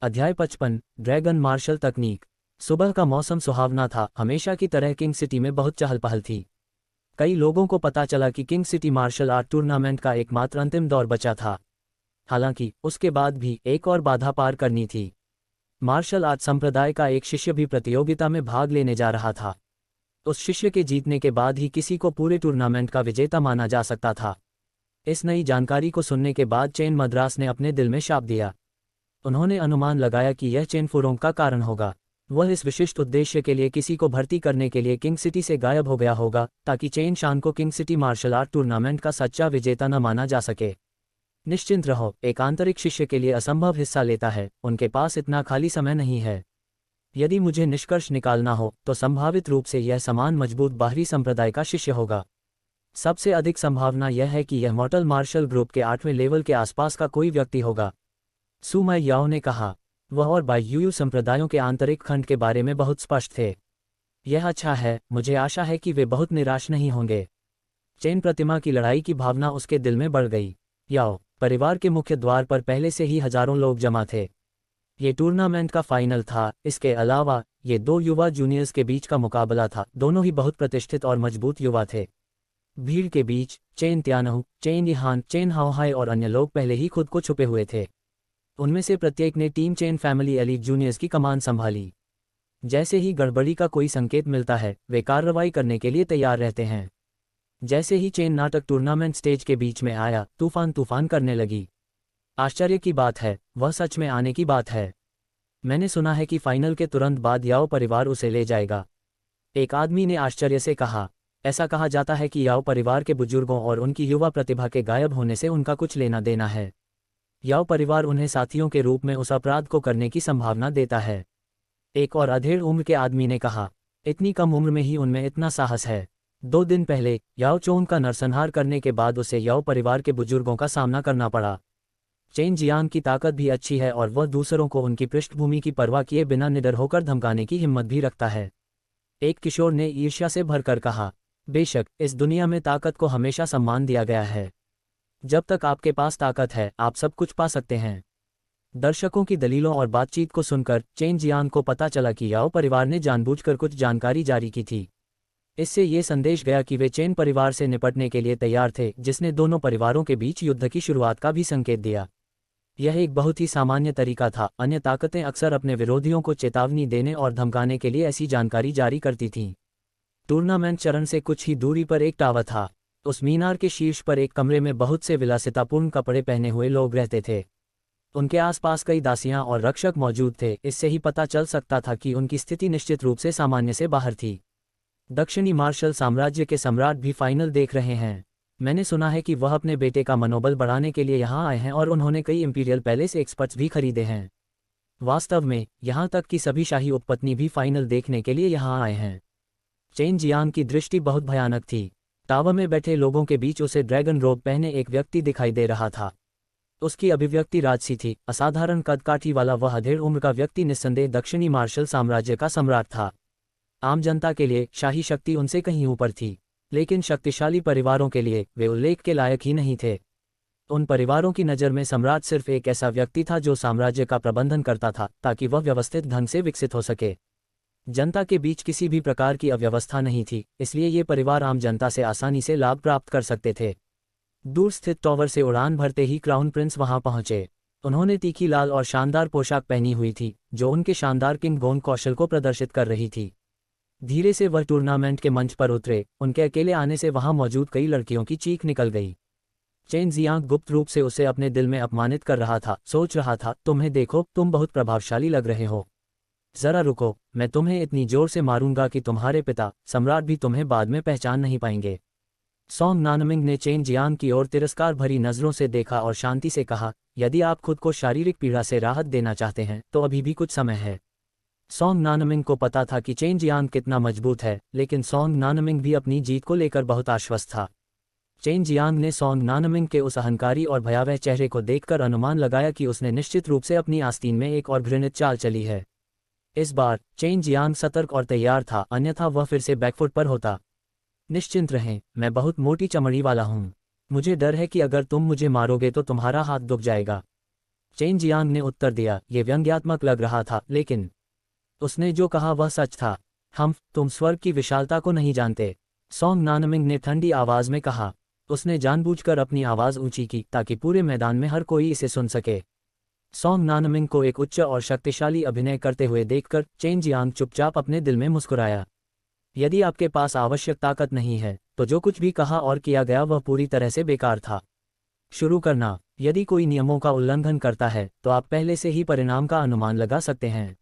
अध्याय 55 ड्रैगन मार्शल तकनीक। सुबह का मौसम सुहावना था। हमेशा की तरह किंग सिटी में बहुत चहल पहल थी। कई लोगों को पता चला कि king city martial art tournament का एकमात्र अंतिम दौर बचा था। हालांकि उसके बाद भी एक और बाधा पार करनी थी। मार्शल आर्ट संप्रदाय का एक शिष्य भी प्रतियोगिता में भाग लेने जा रहा था। उस शिष्य के जीतने के बाद ही किसी को पूरे टूर्नामेंट का विजेता माना जा सकता था। इस नई जानकारी को सुनने के बाद चेन मद्रास ने अपने दिल में शाप दिया। उन्होंने अनुमान लगाया कि यह चेन फुरोंग का कारण होगा। वह इस विशिष्ट उद्देश्य के लिए किसी को भर्ती करने के लिए किंग सिटी से गायब हो गया होगा, ताकि चेन शान को king city martial art tournament का सच्चा विजेता न माना जा सके। निश्चिंत रहो, एक आंतरिक शिष्य के लिए असंभव हिस्सा लेता है, उनके पास इतना खाली समय नहीं है। यदि मुझे निष्कर्ष निकालना हो तो संभावित रूप से यह समान मजबूत बाहरी संप्रदाय का शिष्य होगा। सबसे अधिक संभावना यह है कि यह मॉर्टल मार्शल ग्रुप के 8वें लेवल के आसपास का कोई व्यक्ति होगा। सु मै याओ ने कहा। वह और बाई यूयू संप्रदायों के आंतरिक खंड के बारे में बहुत स्पष्ट थे। यह अच्छा है, मुझे आशा है कि वे बहुत निराश नहीं होंगे। चेन प्रतिमा की लड़ाई की भावना उसके दिल में बढ़ गई। याओ परिवार के मुख्य द्वार पर पहले से ही हजारों लोग जमा थे। ये टूर्नामेंट का फाइनल था। इसके अलावा ये 2 युवा जूनियर्स के बीच का मुकाबला था। दोनों ही बहुत प्रतिष्ठित और मजबूत युवा थे। भीड़ के बीच चेन त्यानहू, चेन यिहान, चेन हाओहाई और अन्य लोग पहले ही खुद को छुपे हुए थे। उनमें से प्रत्येक ने team chain family elite juniors की कमान संभाली। जैसे ही गड़बड़ी का कोई संकेत मिलता है, वे कार्रवाई करने के लिए तैयार रहते हैं। जैसे ही चेन नाटक टूर्नामेंट स्टेज के बीच में आया, तूफान करने लगी। आश्चर्य की बात है, वह सच में आने की बात है। मैंने सुना है कि फाइनल के तुरंत बाद याओ परिवार उसे ले जाएगा। एक आदमी ने आश्चर्य से कहा। ऐसा कहा जाता है कि याओ परिवार के बुजुर्गों और उनकी युवा प्रतिभा के गायब होने से उनका कुछ लेना देना है। याओ परिवार उन्हें साथियों के रूप में उस अपराध को करने की संभावना देता है। एक और अधेड़ उम्र के आदमी ने कहा। इतनी कम उम्र में ही उनमें इतना साहस है। 2 दिन पहले याओ चोंग का नरसंहार करने के बाद उसे याओ परिवार के बुजुर्गों का सामना करना पड़ा। चेन जियांग की ताकत भी अच्छी है और वह दूसरों को उनकी पृष्ठभूमि की परवाह किए बिना निडर होकर धमकाने की हिम्मत भी रखता है। एक किशोर ने ईर्ष्या से भरकर कहा। बेशक इस दुनिया में ताकत को हमेशा सम्मान दिया गया है। जब तक आपके पास ताकत है, आप सब कुछ पा सकते हैं। दर्शकों की दलीलों और बातचीत को सुनकर चेन जियांग को पता चला कि याओ परिवार ने जानबूझकर कुछ जानकारी जारी की थी। इससे ये संदेश गया कि वे चेन परिवार से निपटने के लिए तैयार थे, जिसने दोनों परिवारों के बीच युद्ध की शुरुआत का भी संकेत दिया। यह एक बहुत ही सामान्य तरीका था। अन्य ताकतें अक्सर अपने विरोधियों को चेतावनी देने और धमकाने के लिए ऐसी जानकारी जारी करती थीं। टूर्नामेंट चरण से कुछ ही दूरी पर एक टावर था। उस मीनार के शीर्ष पर एक कमरे में बहुत से विलासितापूर्ण कपड़े पहने हुए लोग रहते थे। उनके आसपास कई दासियां और रक्षक मौजूद थे। इससे ही पता चल सकता था कि उनकी स्थिति निश्चित रूप से सामान्य से बाहर थी। दक्षिणी मार्शल साम्राज्य के सम्राट भी फाइनल देख रहे हैं। मैंने सुना है कि वह अपने बेटे का मनोबल बढ़ाने के लिए यहाँ आए हैं और उन्होंने कई इंपीरियल पैलेस एक्सपर्ट्स भी खरीदे हैं। वास्तव में यहाँ तक कि सभी शाही उपपत्नी भी फाइनल देखने के लिए यहाँ आए हैं। चेन जियांग की दृष्टि बहुत भयानक थी। टावर में बैठे लोगों के बीच उसे ड्रैगन रोब पहने एक व्यक्ति दिखाई दे रहा था। उसकी अभिव्यक्ति राजसी थी। असाधारण कदकाठी वाला वह अधेड़ उम्र का व्यक्ति निस्संदेह दक्षिणी मार्शल साम्राज्य का सम्राट था। आम जनता के लिए शाही शक्ति उनसे कहीं ऊपर थी, लेकिन शक्तिशाली परिवारों के लिए वे उल्लेख के लायक ही नहीं थे। उन परिवारों की नज़र में सम्राट सिर्फ एक ऐसा व्यक्ति था जो साम्राज्य का प्रबंधन करता था ताकि वह व्यवस्थित ढंग से विकसित हो सके। जनता के बीच किसी भी प्रकार की अव्यवस्था नहीं थी, इसलिए ये परिवार आम जनता से आसानी से लाभ प्राप्त कर सकते थे। दूर स्थित टॉवर से उड़ान भरते ही क्राउन प्रिंस वहां पहुंचे। उन्होंने तीखी लाल और शानदार पोशाक पहनी हुई थी, जो उनके शानदार किंग गोन कौशल को प्रदर्शित कर रही थी। धीरे से वह टूर्नामेंट के मंच पर उतरे। उनके अकेले आने से वहां मौजूद कई लड़कियों की चीख निकल गई। चेन जियांग गुप्त रूप से उसे अपने दिल में अपमानित कर रहा था। सोच रहा था, तुम्हें देखो, तुम बहुत प्रभावशाली लग रहे हो। जरा रुको, मैं तुम्हें इतनी जोर से मारूंगा कि तुम्हारे पिता सम्राट भी तुम्हें बाद में पहचान नहीं पाएंगे। सॉन्ग नानमिंग ने चेन जियांग की ओर तिरस्कार भरी नजरों से देखा और शांति से कहा, यदि आप खुद को शारीरिक पीड़ा से राहत देना चाहते हैं तो अभी भी कुछ समय है। सॉन्ग नानमिंग को पता था कि चेन जियांग कितना मजबूत है, लेकिन सॉन्ग नानमिंग भी अपनी जीत को लेकर बहुत आश्वस्त था। चेन जियांग ने सॉन्ग नानमिंग के उस अहंकारी और भयावह चेहरे को देखकर अनुमान लगाया कि उसने निश्चित रूप से अपनी आस्तीन में एक और घृणित चाल चली है। इस बार चेन जियांग सतर्क और तैयार था, अन्यथा वह फिर से बैकफुट पर होता। निश्चिंत रहें, मैं बहुत मोटी चमड़ी वाला हूँ। मुझे डर है कि अगर तुम मुझे मारोगे तो तुम्हारा हाथ दुख जाएगा। चेन जियांग ने उत्तर दिया। ये व्यंग्यात्मक लग रहा था, लेकिन उसने जो कहा वह सच था। तुम स्वर्ग की विशालता को नहीं जानते, सॉन्ग नानमिंग ने ठंडी आवाज में कहा। उसने जानबूझकर अपनी आवाज ऊंची की ताकि पूरे मैदान में हर कोई इसे सुन सके। सॉन्ग नानमिंग को एक उच्च और शक्तिशाली अभिनय करते हुए देखकर चेन जियांग चुपचाप अपने दिल में मुस्कुराया। यदि आपके पास आवश्यक ताकत नहीं है तो जो कुछ भी कहा और किया गया वह पूरी तरह से बेकार था। शुरू करना। यदि कोई नियमों का उल्लंघन करता है तो आप पहले से ही परिणाम का अनुमान लगा सकते हैं।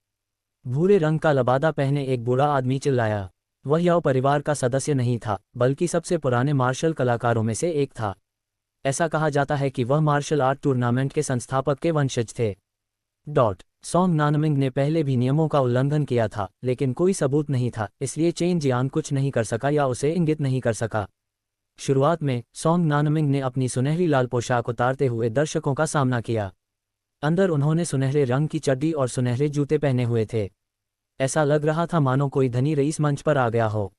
भूरे रंग का लबादा पहने एक बूढ़ा आदमी चिल्लाया। वह याओ परिवार का सदस्य नहीं था, बल्कि सबसे पुराने मार्शल कलाकारों में से एक था। ऐसा कहा जाता है कि वह मार्शल आर्ट टूर्नामेंट के संस्थापक के वंशज थे। सॉन्ग नानमिंग ने पहले भी नियमों का उल्लंघन किया था, लेकिन कोई सबूत नहीं था, इसलिए चेन जियांग कुछ नहीं कर सका या उसे इंगित नहीं कर सका। शुरुआत में सॉन्ग नानमिंग ने अपनी सुनहरी लाल पोशाक उतारते हुए दर्शकों का सामना किया। अंदर उन्होंने सुनहरे रंग की चड्डी और सुनहरे जूते पहने हुए थे। ऐसा लग रहा था मानो कोई धनी रईस मंच पर आ गया हो।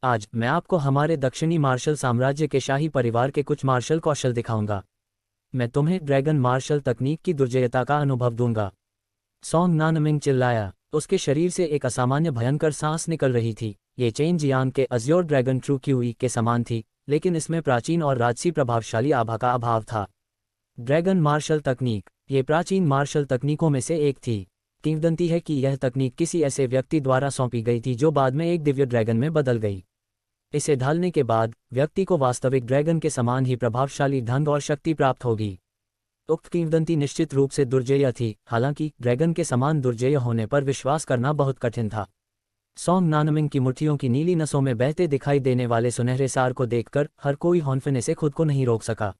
आज मैं आपको हमारे दक्षिणी मार्शल साम्राज्य के शाही परिवार के कुछ मार्शल कौशल दिखाऊंगा। मैं तुम्हें ड्रैगन मार्शल तकनीक की दुर्जयता का अनुभव दूंगा। सॉन्ग नानमिंग चिल्लाया। उसके शरीर से एक असामान्य भयंकर सांस निकल रही थी। ये चेन जियांग के अज्योर ड्रैगन ट्रू क्यूई के समान थी, लेकिन इसमें प्राचीन और राजसी प्रभावशाली आभा का अभाव था। ड्रैगन मार्शल तकनीक ये प्राचीन मार्शल तकनीकों में से एक थी। किंवदंती है कि यह तकनीक किसी ऐसे व्यक्ति द्वारा सौंपी गई थी जो बाद में एक दिव्य ड्रैगन में बदल गई। इसे ढालने के बाद व्यक्ति को वास्तविक ड्रैगन के समान ही प्रभावशाली ढंग और शक्ति प्राप्त होगी। उक्त किंवदंती निश्चित रूप से दुर्जेय थी, हालांकि ड्रैगन के समान दुर्जेय होने पर विश्वास करना बहुत कठिन था। सॉन्ग नानमिंग की मुट्ठियों की नीली नसों में बहते दिखाई देने वाले सुनहरे सार को देखकर हर कोई हौंफने से खुद को नहीं रोक सका।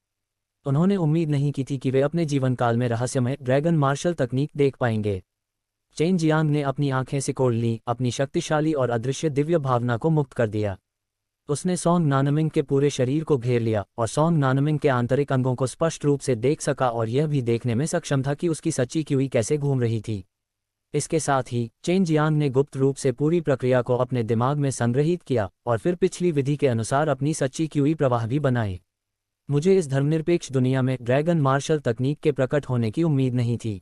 उन्होंने उम्मीद नहीं की थी कि वे अपने जीवन काल में रहस्यमय ड्रैगन मार्शल तकनीक देख पाएंगे। चेन जियांग ने अपनी आंखें सिकोड़ लीं, अपनी शक्तिशाली और अदृश्य दिव्य भावना को मुक्त कर दिया। उसने सॉन्ग नानमिंग के पूरे शरीर को घेर लिया और सॉन्ग नानमिंग के आंतरिक अंगों को स्पष्ट रूप से देख सका और यह भी देखने में सक्षम था कि उसकी सच्ची क्यूई कैसे घूम रही थी। इसके साथ ही चेन जियांग ने गुप्त रूप से पूरी प्रक्रिया को अपने दिमाग में संग्रहित किया और फिर पिछली विधि के अनुसार अपनी सच्ची क्यूई प्रवाह भी बनाए। मुझे इस धर्मनिरपेक्ष दुनिया में ड्रैगन मार्शल तकनीक के प्रकट होने की उम्मीद नहीं थी।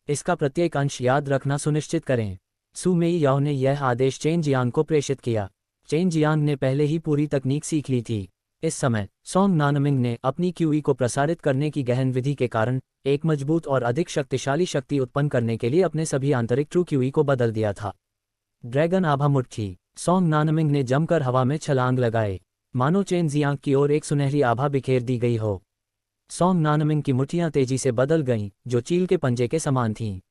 इसका प्रत्येक अंश याद रखना सुनिश्चित करें। सु मेई याओ ने यह आदेश चेन जियांग को प्रेषित किया। चेन जियांग ने पहले ही पूरी तकनीक सीख ली थी। इस समय सोंग नानमिंग ने अपनी क्यूई को प्रसारित करने की गहन विधि के कारण एक मजबूत और अधिक शक्तिशाली शक्ति उत्पन्न करने के लिए अपने सभी आंतरिक ट्रू क्यूई को बदल दिया था। ड्रैगन आभा मुट्ठी। सोंग नानमिंग ने जमकर हवा में छलांग लगाए, मानो चेन जियांग की ओर एक सुनहरी आभा बिखेर दी गई हो। सोंग नानमिंग की मुट्ठियां तेजी से बदल गईं, जो चील के पंजे के समान थीं।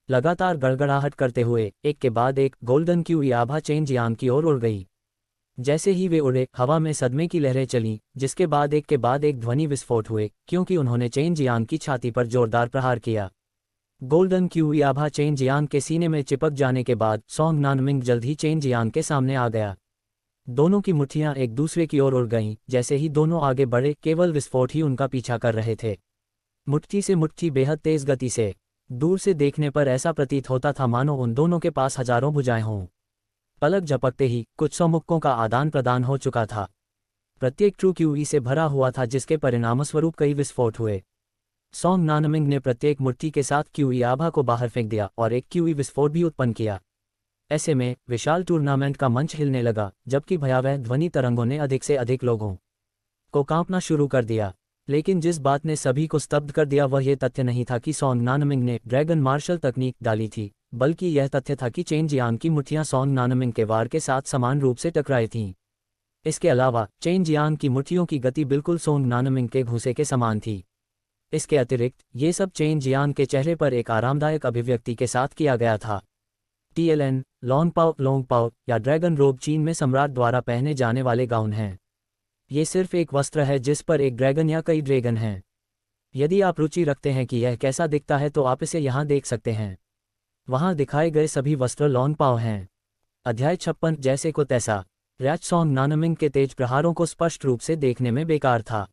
लगातार गड़गड़ाहट करते हुए एक के बाद एक गोल्डन क्यूई आभा चेन जियांग की ओर उड़ गई। जैसे ही वे उड़े, हवा में सदमे की लहरें चलीं, जिसके बाद एक ध्वनि विस्फोट हुए, क्योंकि उन्होंने चेन जियांग की छाती पर जोरदार प्रहार किया। गोल्डन क्यूई आभा चेन जियांग के सीने में चिपक जाने के बाद सोंग नानमिंग जल्द ही चेन जियांग के सामने आ गया। दोनों की मुट्ठियां एक दूसरे की ओर उड़ गईं। जैसे ही दोनों आगे बढ़े, केवल विस्फोट ही उनका पीछा कर रहे थे। मुट्ठी से मुट्ठी बेहद तेज गति से। दूर से देखने पर ऐसा प्रतीत होता था मानो उन दोनों के पास हजारों भुजाएं हों। पलक झपकते ही कुछ सौ मुक्कों का आदान प्रदान हो चुका था। प्रत्येक ट्रू क्यूई से भरा हुआ था, जिसके परिणामस्वरूप कई विस्फोट हुए। सोंग नानमिंग ने प्रत्येक मुट्ठी के साथ क्यूई आभा को बाहर फेंक दिया और एक क्यूई विस्फोट भी उत्पन्न किया। ऐसे में विशाल टूर्नामेंट का मंच हिलने लगा, जबकि भयावह ध्वनि तरंगों ने अधिक से अधिक लोगों को कांपना शुरू कर दिया। लेकिन जिस बात ने सभी को स्तब्ध कर दिया वह यह तथ्य नहीं था कि सोंग नानमिंग ने ड्रैगन मार्शल तकनीक डाली थी, बल्कि यह तथ्य था कि चेन जियांग की मुट्ठियां सोंग नानमिंग के वार के साथ समान रूप से टकराई थीं। इसके अलावा चेन जियांग की मुट्ठियों की गति बिल्कुल सोंग नानमिंग के घूंसे के समान थी। इसके अतिरिक्त ये सब चेन जियांग के चेहरे पर एक आरामदायक अभिव्यक्ति के साथ किया गया था। TLN, लोंग पाओ या ड्रैगन रोब चीन में सम्राट द्वारा पहने जाने वाले गाउन हैं। ये सिर्फ एक वस्त्र है जिस पर एक ड्रैगन या कई ड्रैगन हैं। यदि आप रुचि रखते हैं कि यह कैसा दिखता है तो आप इसे यहाँ देख सकते हैं। वहाँ दिखाए गए सभी वस्त्र लोंग पाओ हैं। अध्याय 56 जैसे को तैसा। रैच सोंग नानमिंग के तेज प्रहारों को स्पष्ट रूप से देखने में बेकार था।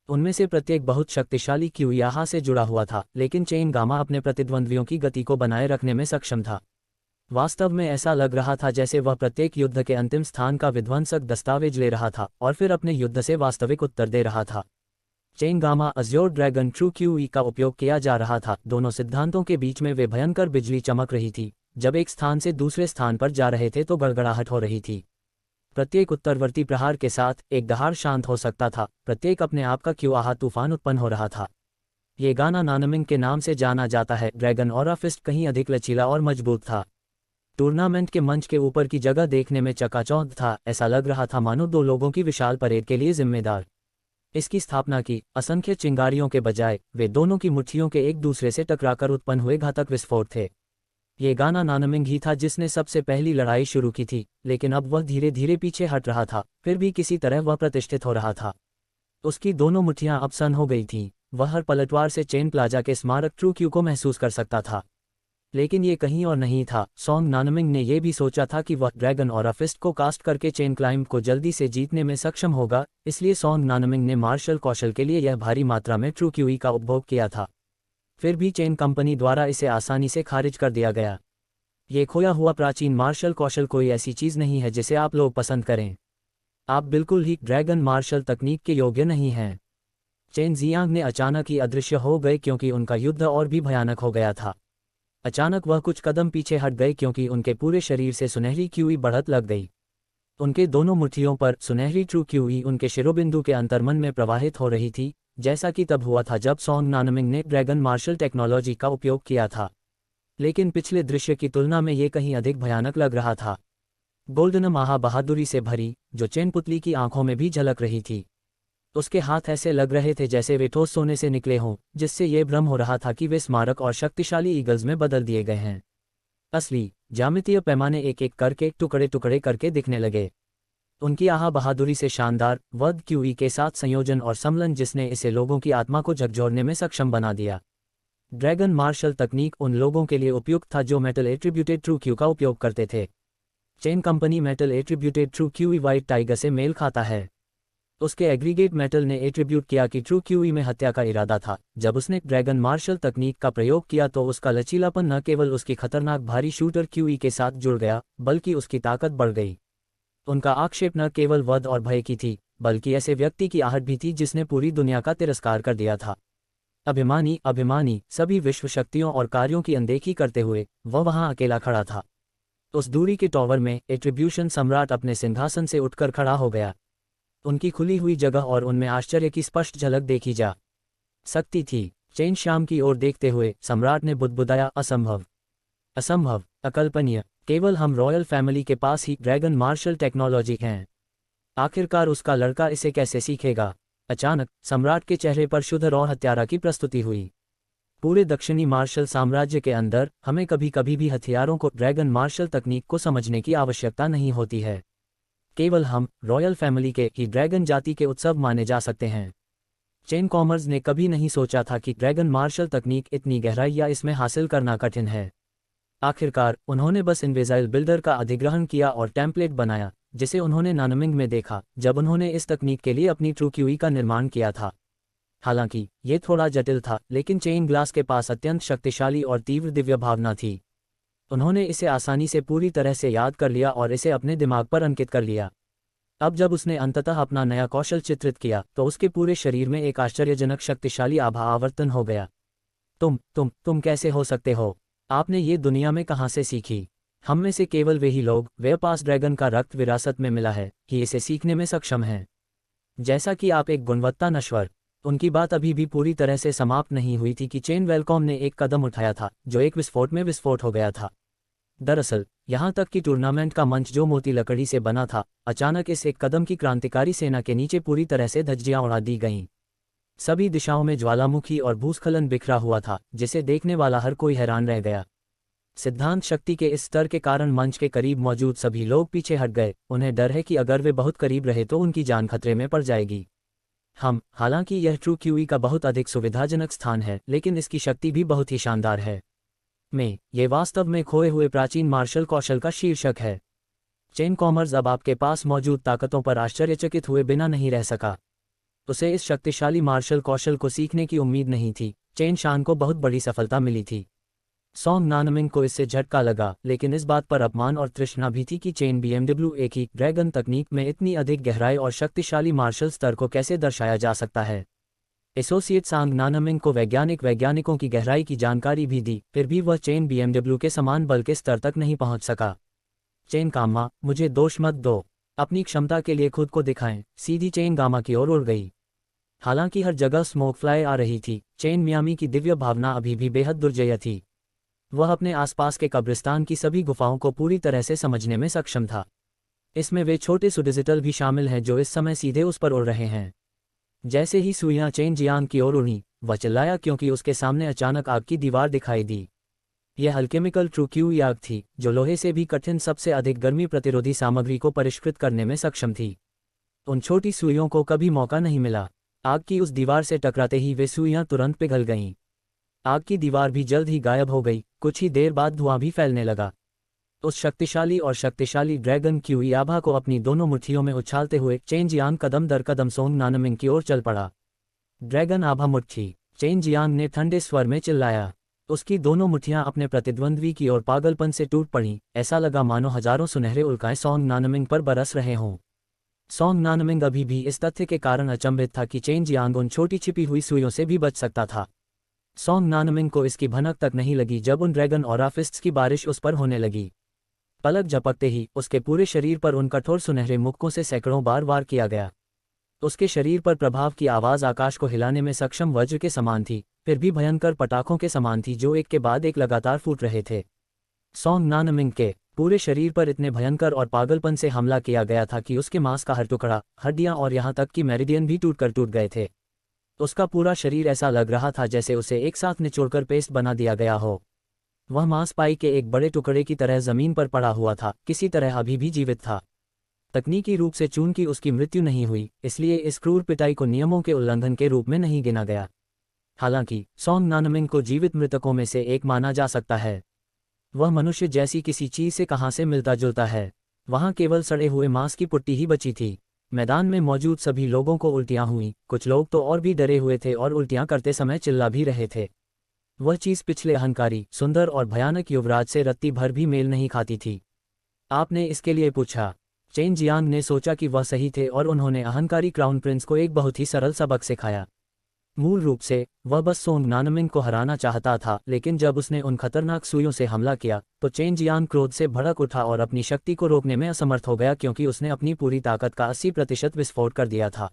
उनमें से प्रत्येक बहुत शक्तिशाली क्यूई आभा से जुड़ा हुआ था, लेकिन चेन गामा अपने प्रतिद्वंद्वियों की गति को बनाए रखने में सक्षम था। वास्तव में ऐसा लग रहा था जैसे वह प्रत्येक युद्ध के अंतिम स्थान का विध्वंसक दस्तावेज ले रहा था और फिर अपने युद्ध से वास्तविक उत्तर दे रहा था। Chain gamma Azure dragon true QE का उपयोग किया जा रहा था। दोनों सिद्धांतों के बीच में वे भयंकर बिजली चमक रही थी। जब एक स्थान से दूसरे स्थान पर जा रहे थे तो गड़गड़ाहट हो रही थी। प्रत्येक उत्तरवर्ती प्रहार के साथ एक दहाड़ शांत हो सकता था। प्रत्येक अपने आप का क्यू आहा तूफान उत्पन्न हो रहा था। ये गाना नानमिंग के नाम से जाना जाता है। ड्रैगन ऑरा फिस्ट कहीं अधिक लचीला और मजबूत था। टूर्नामेंट के मंच के ऊपर की जगह देखने में चकाचौंध था। ऐसा लग रहा था मानो दो लोगों की विशाल परेड के लिए जिम्मेदार इसकी स्थापना की असंख्य चिंगारियों के बजाय वे दोनों की मुट्ठियों के एक दूसरे से टकराकर उत्पन्न हुए घातक विस्फोट थे। ये गाना नानमिंग ही था जिसने सबसे पहली लड़ाई शुरू की थी, लेकिन अब वह धीरे धीरे पीछे हट रहा था। फिर भी किसी तरह वह प्रतिष्ठित हो रहा था। उसकी दोनों मुट्ठियां अब सन हो गई थीं। वह हर पलटवार से चेन प्लाजा के स्मारक ट्रू क्यू को महसूस कर सकता था। लेकिन ये कहीं और नहीं था। सोंग नानमिंग ने यह भी सोचा था कि वह ड्रैगन ऑरा फिस्ट को कास्ट करके चेन क्लाइंब को जल्दी से जीतने में सक्षम होगा, इसलिए सोंग नानमिंग ने मार्शल कौशल के लिए यह भारी मात्रा में ट्रू क्यूई का उपभोग किया था। फिर भी चेन कंपनी द्वारा इसे आसानी से खारिज कर दिया गया। ये खोया हुआ प्राचीन मार्शल कौशल कोई ऐसी चीज़ नहीं है जिसे आप लोग पसंद करें। आप बिल्कुल ही ड्रैगन मार्शल तकनीक के योग्य नहीं हैं। चेन जियांग ने अचानक ही अदृश्य हो गए क्योंकि उनका युद्ध और भी भयानक हो गया था। अचानक वह कुछ कदम पीछे हट गए क्योंकि उनके पूरे शरीर से सुनहरी क्यूई बढ़त लग गई। उनके दोनों मुट्ठियों पर सुनहरी ट्रू क्यूई उनके शिरोबिंदु के अंतर्मन में प्रवाहित हो रही थी, जैसा कि तब हुआ था जब सोंग नानमिंग ने ड्रैगन मार्शल टेक्नोलॉजी का उपयोग किया था। लेकिन पिछले दृश्य की तुलना में ये कहीं अधिक भयानक लग रहा था। गोल्डन महा बहादुरी से भरी, जो चेन पुतली की आंखों में भी झलक रही थी। उसके हाथ ऐसे लग रहे थे जैसे वे ठोस सोने से निकले हों, जिससे ये भ्रम हो रहा था कि वे स्मारक और शक्तिशाली ईगल्स में बदल दिए गए हैं। असली ज्यामितीय पैमाने एक एक करके टुकड़े टुकड़े करके दिखने लगे। उनकी आहा बहादुरी से शानदार वध क्यूई के साथ संयोजन और सम्मिलन जिसने इसे लोगों की आत्मा को झकझोरने में सक्षम बना दिया। ड्रैगन मार्शल तकनीक उन लोगों के लिए उपयुक्त था जो मेटल एट्रीब्यूटेड ट्रू क्यू का उपयोग करते थे। Chain company metal attributed true QE white tiger से मेल खाता है। उसके एग्रीगेट मेटल ने एट्रीब्यूट किया कि ट्रू क्यूई में हत्या का इरादा था। जब उसने ड्रैगन मार्शल तकनीक का प्रयोग किया तो उसका लचीलापन न केवल उसकी खतरनाक भारी शूटर क्यूई के साथ जुड़ गया, बल्कि उसकी ताकत बढ़ गई। उनका आक्षेप न केवल वध और भय की थी, बल्कि ऐसे व्यक्ति की आहट भी थी जिसने पूरी दुनिया का तिरस्कार कर दिया था। अभिमानी अभिमानी सभी विश्व शक्तियों और कार्यों की अनदेखी करते हुए वह वहां अकेला खड़ा था। उस दूरी के टॉवर में एट्रीब्यूशन सम्राट अपने सिंहासन से उठकर खड़ा हो गया। उनकी खुली हुई जगह और उनमें आश्चर्य की स्पष्ट झलक देखी जा सकती थी। चेन शाम की ओर देखते हुए सम्राट ने बुदबुदाया, असंभव, असंभव, अकल्पनीय। केवल हम रॉयल फैमिली के पास ही ड्रैगन मार्शल टेक्नोलॉजी हैं। आखिरकार उसका लड़का इसे कैसे सीखेगा? अचानक सम्राट के चेहरे पर शुद्ध और हत्यारा की प्रस्तुति हुई। पूरे दक्षिणी मार्शल साम्राज्य के अंदर हमें कभी कभी भी हथियारों को ड्रैगन मार्शल तकनीक को समझने की आवश्यकता नहीं होती है। केवल हम रॉयल फैमिली के ही ड्रैगन जाति के उत्सव माने जा सकते हैं। चेन कॉमर्स ने कभी नहीं सोचा था कि ड्रैगन मार्शल तकनीक इतनी गहराई या इसमें हासिल करना कठिन है। आखिरकार उन्होंने बस इनविजाइल बिल्डर का अधिग्रहण किया और टेम्पलेट बनाया, जिसे उन्होंने नानमिंग में देखा जब उन्होंने इस तकनीक के लिए अपनी ट्रू क्यूई का निर्माण किया था। हालांकि ये थोड़ा जटिल था, लेकिन चेन ग्लास के पास अत्यंत शक्तिशाली और तीव्र दिव्य भावना थी। उन्होंने इसे आसानी से पूरी तरह से याद कर लिया और इसे अपने दिमाग पर अंकित कर लिया। अब जब उसने अंततः अपना नया कौशल चित्रित किया तो उसके पूरे शरीर में एक आश्चर्यजनक शक्तिशाली आभा आवर्तन हो गया। तुम कैसे हो सकते हो? आपने ये दुनिया में कहाँ से सीखी? हम में से केवल वे ही लोग, वे पास ड्रैगन का रक्त विरासत में मिला है, कि इसे सीखने में सक्षम हैं। जैसा कि आप एक गुणवत्ता नश्वर। उनकी बात अभी भी पूरी तरह से समाप्त नहीं हुई थी कि चेन वेलकॉम ने एक कदम उठाया था जो एक विस्फोट में विस्फोट हो गया था। दरअसल यहाँ तक कि टूर्नामेंट का मंच जो मोती लकड़ी से बना था, अचानक इस एक कदम की क्रांतिकारी सेना के नीचे पूरी तरह से धज्जियां उड़ा दी गईं। सभी दिशाओं में ज्वालामुखी और भूस्खलन बिखरा हुआ था, जिसे देखने वाला हर कोई हैरान रह गया। सिद्धांत शक्ति के इस स्तर के कारण मंच के करीब मौजूद सभी लोग पीछे हट गए। उन्हें डर है कि अगर वे बहुत करीब रहे तो उनकी जान खतरे में पड़ जाएगी। हालांकि यह ट्रू क्यूई का बहुत अधिक सुविधाजनक स्थान है, लेकिन इसकी शक्ति भी बहुत ही शानदार है। ये वास्तव में खोए हुए प्राचीन मार्शल कौशल का शीर्षक है। चेन कॉमर्स अब आपके पास मौजूद ताकतों पर आश्चर्यचकित हुए बिना नहीं रह सका। उसे इस शक्तिशाली मार्शल कौशल को सीखने की उम्मीद नहीं थी। चेन शान को बहुत बड़ी सफलता मिली थी। सॉन्ग नानमिंग को इससे झटका लगा, लेकिन इस बात पर अपमान और तृष्णा भी थी कि चेन बीएमडब्ल्यू एक ही ड्रैगन तकनीक में इतनी अधिक गहराई और शक्तिशाली मार्शल स्तर को कैसे दर्शाया जा सकता है। एसोसिएट सांग नानमिंग को वैज्ञानिकों की गहराई की जानकारी भी दी, फिर भी वह चेन बीएमडब्ल्यू के समान बल के स्तर तक नहीं पहुंच सका। चेन गामा, मुझे दोष मत दो। अपनी क्षमता के लिए खुद को दिखाएं। सीधी चेन गामा की ओर उड़ गई। हालांकि हर जगह स्मोक फ्लाई आ रही थी, चेन मियामी की दिव्य भावना अभी भी बेहद दुर्जय थी। वह अपने आसपास के कब्रिस्तान की सभी गुफाओं को पूरी तरह से समझने में सक्षम था। इसमें वे छोटे सुडिजिटल भी शामिल हैं जो इस समय सीधे उस पर उड़ रहे हैं। जैसे ही सुइयां चेन जियांग की ओर उड़ी, वह चिल्लाया क्योंकि उसके सामने अचानक आग की दीवार दिखाई दी। यह अल्केमिकल ट्रू क्यूई आग थी, जो लोहे से भी कठिन सबसे अधिक गर्मी प्रतिरोधी सामग्री को परिष्कृत करने में सक्षम थी। उन छोटी सुइयों को कभी मौका नहीं मिला। आग की उस दीवार से टकराते ही वे सुइयां तुरंत पिघल गईं। आग की दीवार भी जल्द ही गायब हो गई। कुछ ही देर बाद धुआं भी फैलने लगा। उस शक्तिशाली ड्रैगन क्यूई आभा को अपनी दोनों मुट्ठियों में उछालते हुए चेन जियांग कदम दर कदम सोंग नानमिंग की ओर चल पड़ा। ड्रैगन आभा मुट्ठी, चेन जियांग ने ठंडे स्वर में चिल्लाया। उसकी दोनों मुट्ठियां अपने प्रतिद्वंद्वी की ओर पागलपन से टूट पड़ीं। ऐसा लगा मानो हजारों सुनहरे उल्काएं सोंग नानमिंग पर बरस रहे हों। सोंग नानमिंग अभी भी इस तथ्य के कारण अचंभित था कि चेन जियांग उन छोटी छिपी हुई सुइयों से भी बच सकता था। सोंग नानमिंग को इसकी भनक तक नहीं लगी जब उन ड्रैगन ऑरा फिस्ट्स की बारिश उस पर होने लगी। पलक झपकते ही उसके पूरे शरीर पर उन कठोर सुनहरे मुक्कों से सैकड़ों बार वार किया गया। उसके शरीर पर प्रभाव की आवाज़ आकाश को हिलाने में सक्षम वज्र के समान थी, फिर भी भयंकर पटाखों के समान थी जो एक के बाद एक लगातार फूट रहे थे। सोंग नानमिंग के पूरे शरीर पर इतने भयंकर और पागलपन से हमला किया गया था कि उसके मांस का हर टुकड़ा, हड्डियां और यहाँ तक कि मेरिडियन भी टूट गए थे। उसका पूरा शरीर ऐसा लग रहा था जैसे उसे एक साथ निचोड़कर पेस्ट बना दिया गया हो। वह मांस पाई के एक बड़े टुकड़े की तरह जमीन पर पड़ा हुआ था, किसी तरह अभी भी जीवित था। तकनीकी रूप से चून की उसकी मृत्यु नहीं हुई, इसलिए इस क्रूर पिटाई को नियमों के उल्लंघन के रूप में नहीं गिना गया। हालांकि सोंग नानमिंग को जीवित मृतकों में से एक माना जा सकता है। वह मनुष्य जैसी किसी चीज से कहां से मिलता जुलता है। वहां केवल सड़े हुए मांस की पुट्टी ही बची थी। मैदान में मौजूद सभी लोगों को उल्टियां हुईं। कुछ लोग तो और भी डरे हुए थे और उल्टियां करते समय चिल्ला भी रहे थे। वह चीज पिछले अहंकारी, सुंदर और भयानक युवराज से रत्ती भर भी मेल नहीं खाती थी। आपने इसके लिए पूछा? चेन जियांग ने सोचा कि वह सही थे और उन्होंने अहंकारी क्राउन प्रिंस को एक बहुत ही सरल सबक सिखाया। मूल रूप से वह बस सोंग नानमिंग को हराना चाहता था, लेकिन जब उसने उन खतरनाक सुइयों से हमला किया तो चेन जियान क्रोध से भड़क उठा और अपनी शक्ति को रोकने में असमर्थ हो गया, क्योंकि उसने अपनी पूरी ताकत का 80% विस्फोट कर दिया था।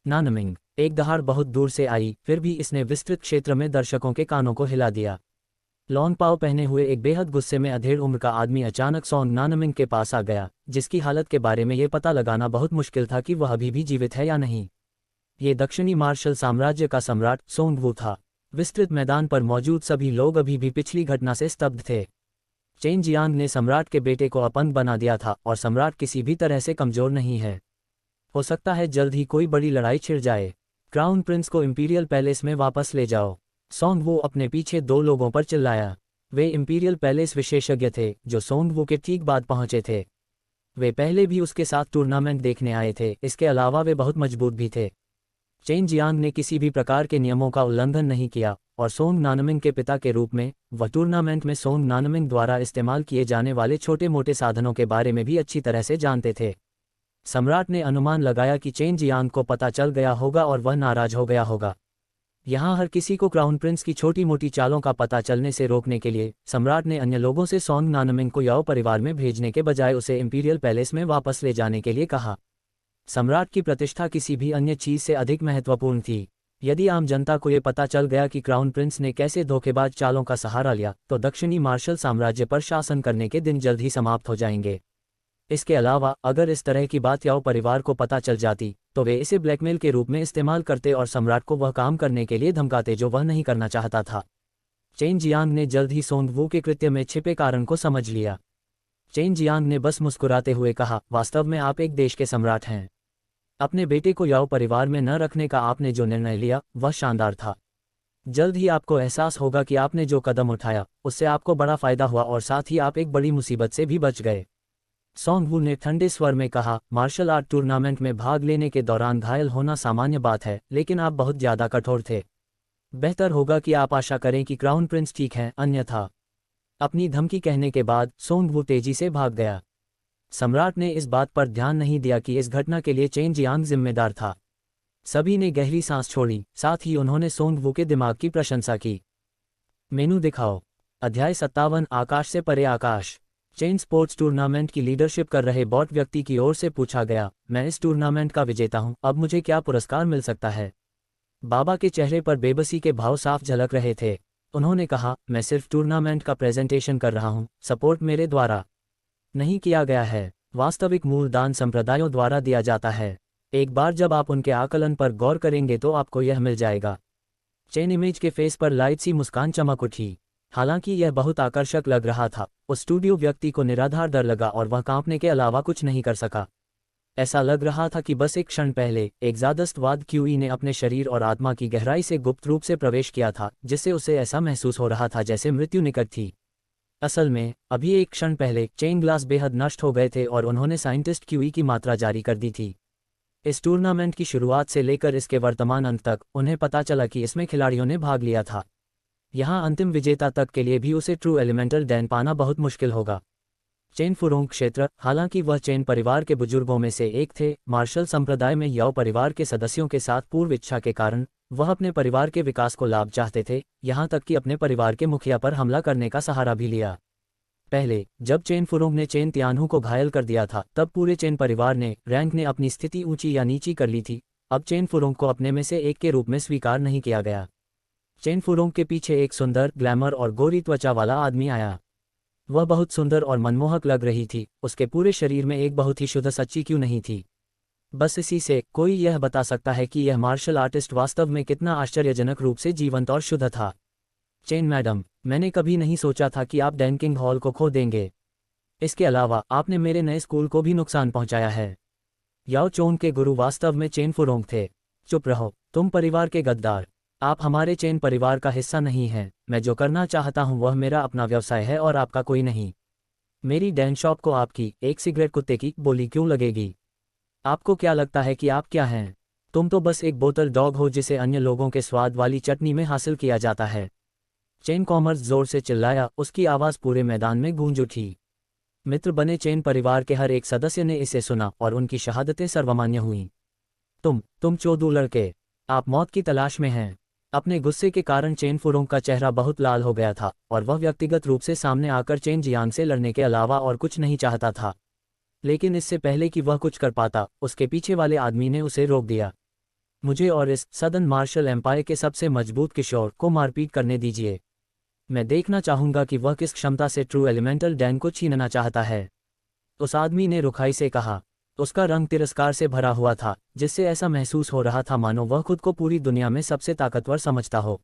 नानमिंग एक दहाड़ बहुत दूर से आई, फिर भी इसने विस्तृत क्षेत्र में दर्शकों के कानों को हिला दिया। लॉन्ग पाव पहने हुए एक बेहद गुस्से में अधेड़ उम्र का आदमी अचानक सोंग नानमिंग के पास आ गया, जिसकी हालत के बारे में ये पता लगाना बहुत मुश्किल था कि वह अभी भी जीवित है या नहीं। ये दक्षिणी मार्शल साम्राज्य का सम्राट सोंग वू था। विस्तृत मैदान पर मौजूद सभी लोग अभी भी पिछली घटना से स्तब्ध थे। चेन जियांग ने सम्राट के बेटे को अपंग बना दिया था, और सम्राट किसी भी तरह से कमजोर नहीं है। हो सकता है जल्द ही कोई बड़ी लड़ाई छिड़ जाए। क्राउन प्रिंस को इंपीरियल पैलेस में वापस ले जाओ। सोंग वू अपने पीछे दो लोगों पर चिल्लाया। वे इंपीरियल पैलेस विशेषज्ञ थे जो सोंग वू के ठीक बाद पहुंचे थे। वे पहले भी उसके साथ टूर्नामेंट देखने आए थे, इसके अलावा वे बहुत मजबूत भी थे। चेन जियांग ने किसी भी प्रकार के नियमों का उल्लंघन नहीं किया, और सोंग नानमिंग के पिता के रूप में वह टूर्नामेंट में सोंग नानमिंग द्वारा इस्तेमाल किए जाने वाले छोटे मोटे साधनों के बारे में भी अच्छी तरह से जानते थे। सम्राट ने अनुमान लगाया कि चेन जियांग को पता चल गया होगा और वह नाराज हो गया होगा। यहाँ हर किसी को क्राउन प्रिंस की छोटी मोटी चालों का पता चलने से रोकने के लिए सम्राट ने अन्य लोगों से सोंग नानमिंग को याओ परिवार में भेजने के बजाय उसे इंपीरियल पैलेस में वापस ले जाने के लिए कहा। सम्राट की प्रतिष्ठा किसी भी अन्य चीज से अधिक महत्वपूर्ण थी। यदि आम जनता को ये पता चल गया कि क्राउन प्रिंस ने कैसे धोखेबाज चालों का सहारा लिया, तो दक्षिणी मार्शल साम्राज्य पर शासन करने के दिन जल्द ही समाप्त हो जाएंगे। इसके अलावा अगर इस तरह की बात याओ परिवार को पता चल जाती, तो वे इसे ब्लैकमेल के रूप में इस्तेमाल करते और सम्राट को वह काम करने के लिए धमकाते जो वह नहीं करना चाहता था। चेन जियांग ने जल्द ही सोंग वू के कृत्य में छिपे कारण को समझ लिया। चेन जियांग ने बस मुस्कुराते हुए कहा, वास्तव में आप एक देश के सम्राट हैं। अपने बेटे को याओ परिवार में न रखने का आपने जो निर्णय लिया वह शानदार था। जल्द ही आपको एहसास होगा कि आपने जो कदम उठाया उससे आपको बड़ा फायदा हुआ, और साथ ही आप एक बड़ी मुसीबत से भी बच गए। सोंग वू ने ठंडे स्वर में कहा, मार्शल आर्ट टूर्नामेंट में भाग लेने के दौरान घायल होना सामान्य बात है, लेकिन आप बहुत ज्यादा कठोर थे। बेहतर होगा कि आप आशा करें कि क्राउन प्रिंस ठीक हैं, अन्यथा। अपनी धमकी कहने के बाद सोंग वू तेजी से भाग गया। सम्राट ने इस बात पर ध्यान नहीं दिया कि इस घटना के लिए चेन जियांग जिम्मेदार था। सभी ने गहरी सांस छोड़ी, साथ ही उन्होंने सोंग वू के दिमाग की प्रशंसा की। मेनू दिखाओ। अध्याय 57 आकाश से परे आकाश। चेन स्पोर्ट्स टूर्नामेंट की लीडरशिप कर रहे बॉट व्यक्ति की ओर से पूछा गया, मैं इस टूर्नामेंट का विजेता हूं, अब मुझे क्या पुरस्कार मिल सकता है? बाबा के चेहरे पर बेबसी के भाव साफ झलक रहे थे। उन्होंने कहा, मैं सिर्फ टूर्नामेंट का प्रेजेंटेशन कर रहा हूं, सपोर्ट मेरे द्वारा नहीं किया गया है। वास्तविक मूल दान संप्रदायों द्वारा दिया जाता है। एक बार जब आप उनके आकलन पर गौर करेंगे तो आपको यह मिल जाएगा। चेन इमेज के फेस पर लाइट सी मुस्कान चमक उठी। हालांकि यह बहुत आकर्षक लग रहा था, उस स्टूडियो व्यक्ति को निराधार डर लगा और वह कांपने के अलावा कुछ नहीं कर सका। ऐसा लग रहा था कि बस एक क्षण पहले एक ज़बरदस्त क्यूई ने अपने शरीर और आत्मा की गहराई से गुप्त रूप से प्रवेश किया था, जिससे उसे ऐसा महसूस हो रहा था जैसे मृत्यु निकट थी। असल में अभी एक क्षण पहले चेन ग्लास बेहद नष्ट हो गए थे और उन्होंने साइंटिस्ट क्यूई की मात्रा जारी कर दी थी। इस टूर्नामेंट की शुरुआत से लेकर इसके वर्तमान अंत तक उन्हें पता चला कि इसमें खिलाड़ियों ने भाग लिया था। यहाँ अंतिम विजेता तक के लिए भी उसे ट्रू एलिमेंटल डैन पाना बहुत मुश्किल होगा। चेन फुरोंग क्षेत्र, हालांकि वह चेन परिवार के बुजुर्गों में से एक थे, मार्शल संप्रदाय में याओ परिवार के सदस्यों के साथ पूर्व इच्छा के कारण वह अपने परिवार के विकास को लाभ चाहते थे, यहाँ तक कि अपने परिवार के मुखिया पर हमला करने का सहारा भी लिया। पहले जब चेन फुरोंग ने चेन तियानहू को घायल कर दिया था, तब पूरे चेन परिवार ने रैंक ने अपनी स्थिति ऊंची या नीची कर ली थी। अब चेन फुरोंग को अपने में से एक के रूप में स्वीकार नहीं किया गया। चेन फुरोंग के पीछे एक सुंदर, ग्लैमर और गोरी त्वचा वाला आदमी आया। वह बहुत सुंदर और मनमोहक लग रही थी। उसके पूरे शरीर में एक बहुत ही शुद्ध सच्ची क्यों नहीं थी। बस इसी से कोई यह बता सकता है कि यह मार्शल आर्टिस्ट वास्तव में कितना आश्चर्यजनक रूप से जीवंत और शुद्ध था। चेन मैडम, मैंने कभी नहीं सोचा था कि आप डैनकिंग हॉल को खो देंगे। इसके अलावा आपने मेरे नए स्कूल को भी नुकसान पहुंचाया है। याओ चोन के गुरु वास्तव में चेन फुरोंग थे। चुप रहो, तुम परिवार के गद्दार। आप हमारे चेन परिवार का हिस्सा नहीं हैं। मैं जो करना चाहता हूं वह मेरा अपना व्यवसाय है और आपका कोई नहीं। मेरी डैन शॉप को आपकी एक सिगरेट कुत्ते की बोली क्यों लगेगी? आपको क्या लगता है कि आप क्या हैं? तुम तो बस एक बोतल डॉग हो जिसे अन्य लोगों के स्वाद वाली चटनी में हासिल किया जाता है। चेन कॉमर्स जोर से चिल्लाया, उसकी आवाज़ पूरे मैदान में गूंज उठी। मित्र बने चेन परिवार के हर एक सदस्य ने इसे सुना और उनकी शहादतें सर्वमान्य हुईं। तुम चोदू लड़के, आप मौत की तलाश में हैं। अपने गुस्से के कारण चेन फुरोंग का चेहरा बहुत लाल हो गया था और वह व्यक्तिगत रूप से सामने आकर चेन जियांग से लड़ने के अलावा और कुछ नहीं चाहता था। लेकिन इससे पहले कि वह कुछ कर पाता, उसके पीछे वाले आदमी ने उसे रोक दिया। मुझे और इस सदर्न मार्शल एम्पायर के सबसे मजबूत किशोर को मारपीट करने दीजिए। मैं देखना चाहूंगा कि वह किस क्षमता से ट्रू एलिमेंटल डैन को छीनना चाहता है। उस आदमी ने रुखाई से कहा। उसका रंग तिरस्कार से भरा हुआ था, जिससे ऐसा महसूस हो रहा था मानो वह खुद को पूरी दुनिया में सबसे ताकतवर समझता हो।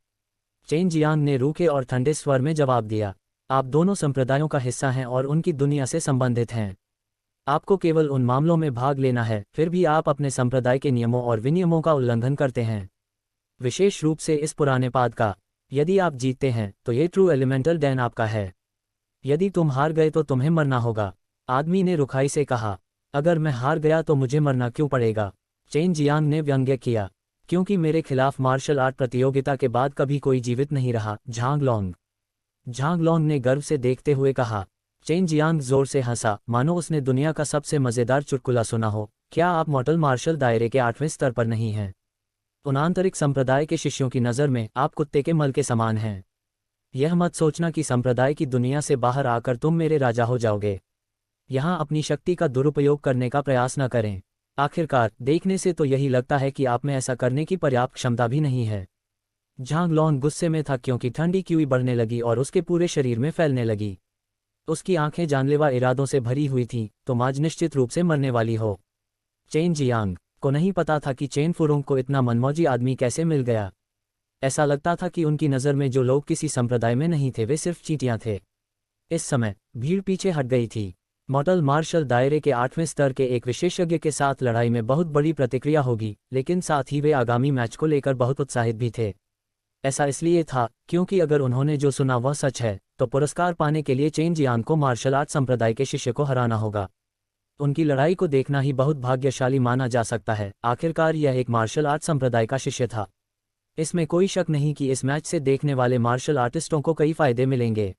चेन जियांग ने रूखे और ठंडे स्वर में जवाब दिया, आप दोनों संप्रदायों का हिस्सा हैं और उनकी दुनिया से संबंधित हैं। आपको केवल उन मामलों में भाग लेना है, फिर भी आप अपने संप्रदाय के नियमों और विनियमों का उल्लंघन करते हैं, विशेष रूप से इस पुराने पाद का। यदि आप जीतते हैं तो ये ट्रू एलिमेंटल डैन आपका है। यदि तुम हार गए तो तुम्हें मरना होगा। आदमी ने रुखाई से कहा। अगर मैं हार गया तो मुझे मरना क्यों पड़ेगा? चेन जियांग ने व्यंग्य किया। क्योंकि मेरे खिलाफ मार्शल आर्ट प्रतियोगिता के बाद कभी कोई जीवित नहीं रहा, झांग लॉन्ग। झांग लॉन्ग ने गर्व से देखते हुए कहा। चेन जियांग जोर से हंसा, मानो उसने दुनिया का सबसे मजेदार चुटकुला सुना हो। क्या आप मॉर्टल मार्शल दायरे के 8वें स्तर पर नहीं हैं? उन आंतरिक संप्रदाय के शिष्यों की नज़र में आप कुत्ते के मल के समान हैं। यह मत सोचना कि संप्रदाय की दुनिया से बाहर आकर तुम मेरे राजा हो जाओगे। यहाँ अपनी शक्ति का दुरुपयोग करने का प्रयास न करें। आखिरकार देखने से तो यही लगता है कि आप में ऐसा करने की पर्याप्त क्षमता भी नहीं है। झांग लॉन्ग गुस्से में था क्योंकि ठंडी क्यूई बढ़ने लगी और उसके पूरे शरीर में फैलने लगी। उसकी आंखें जानलेवा इरादों से भरी हुई थीं, तुम आज निश्चित रूप से मरने वाली हो। चेन जियांग को नहीं पता था कि चेन फुरोंग को इतना मनमौजी आदमी कैसे मिल गया। ऐसा लगता था कि उनकी नज़र में जो लोग किसी संप्रदाय में नहीं थे वे सिर्फ चींटियां थे। इस समय भीड़ पीछे हट गई थी। मॉर्टल मार्शल दायरे के 8वें स्तर के एक विशेषज्ञ के साथ लड़ाई में बहुत बड़ी प्रतिक्रिया होगी, लेकिन साथ ही वे आगामी मैच को लेकर बहुत उत्साहित भी थे। ऐसा इसलिए था क्योंकि अगर उन्होंने जो सुना वह सच है, तो पुरस्कार पाने के लिए चेन जियांग को मार्शल आर्ट संप्रदाय के शिष्य को हराना होगा। उनकी लड़ाई को देखना ही बहुत भाग्यशाली माना जा सकता है। आखिरकार यह एक मार्शल आर्ट संप्रदाय का शिष्य था। इसमें कोई शक नहीं कि इस मैच से देखने वाले मार्शल आर्टिस्टों को कई फायदे मिलेंगे।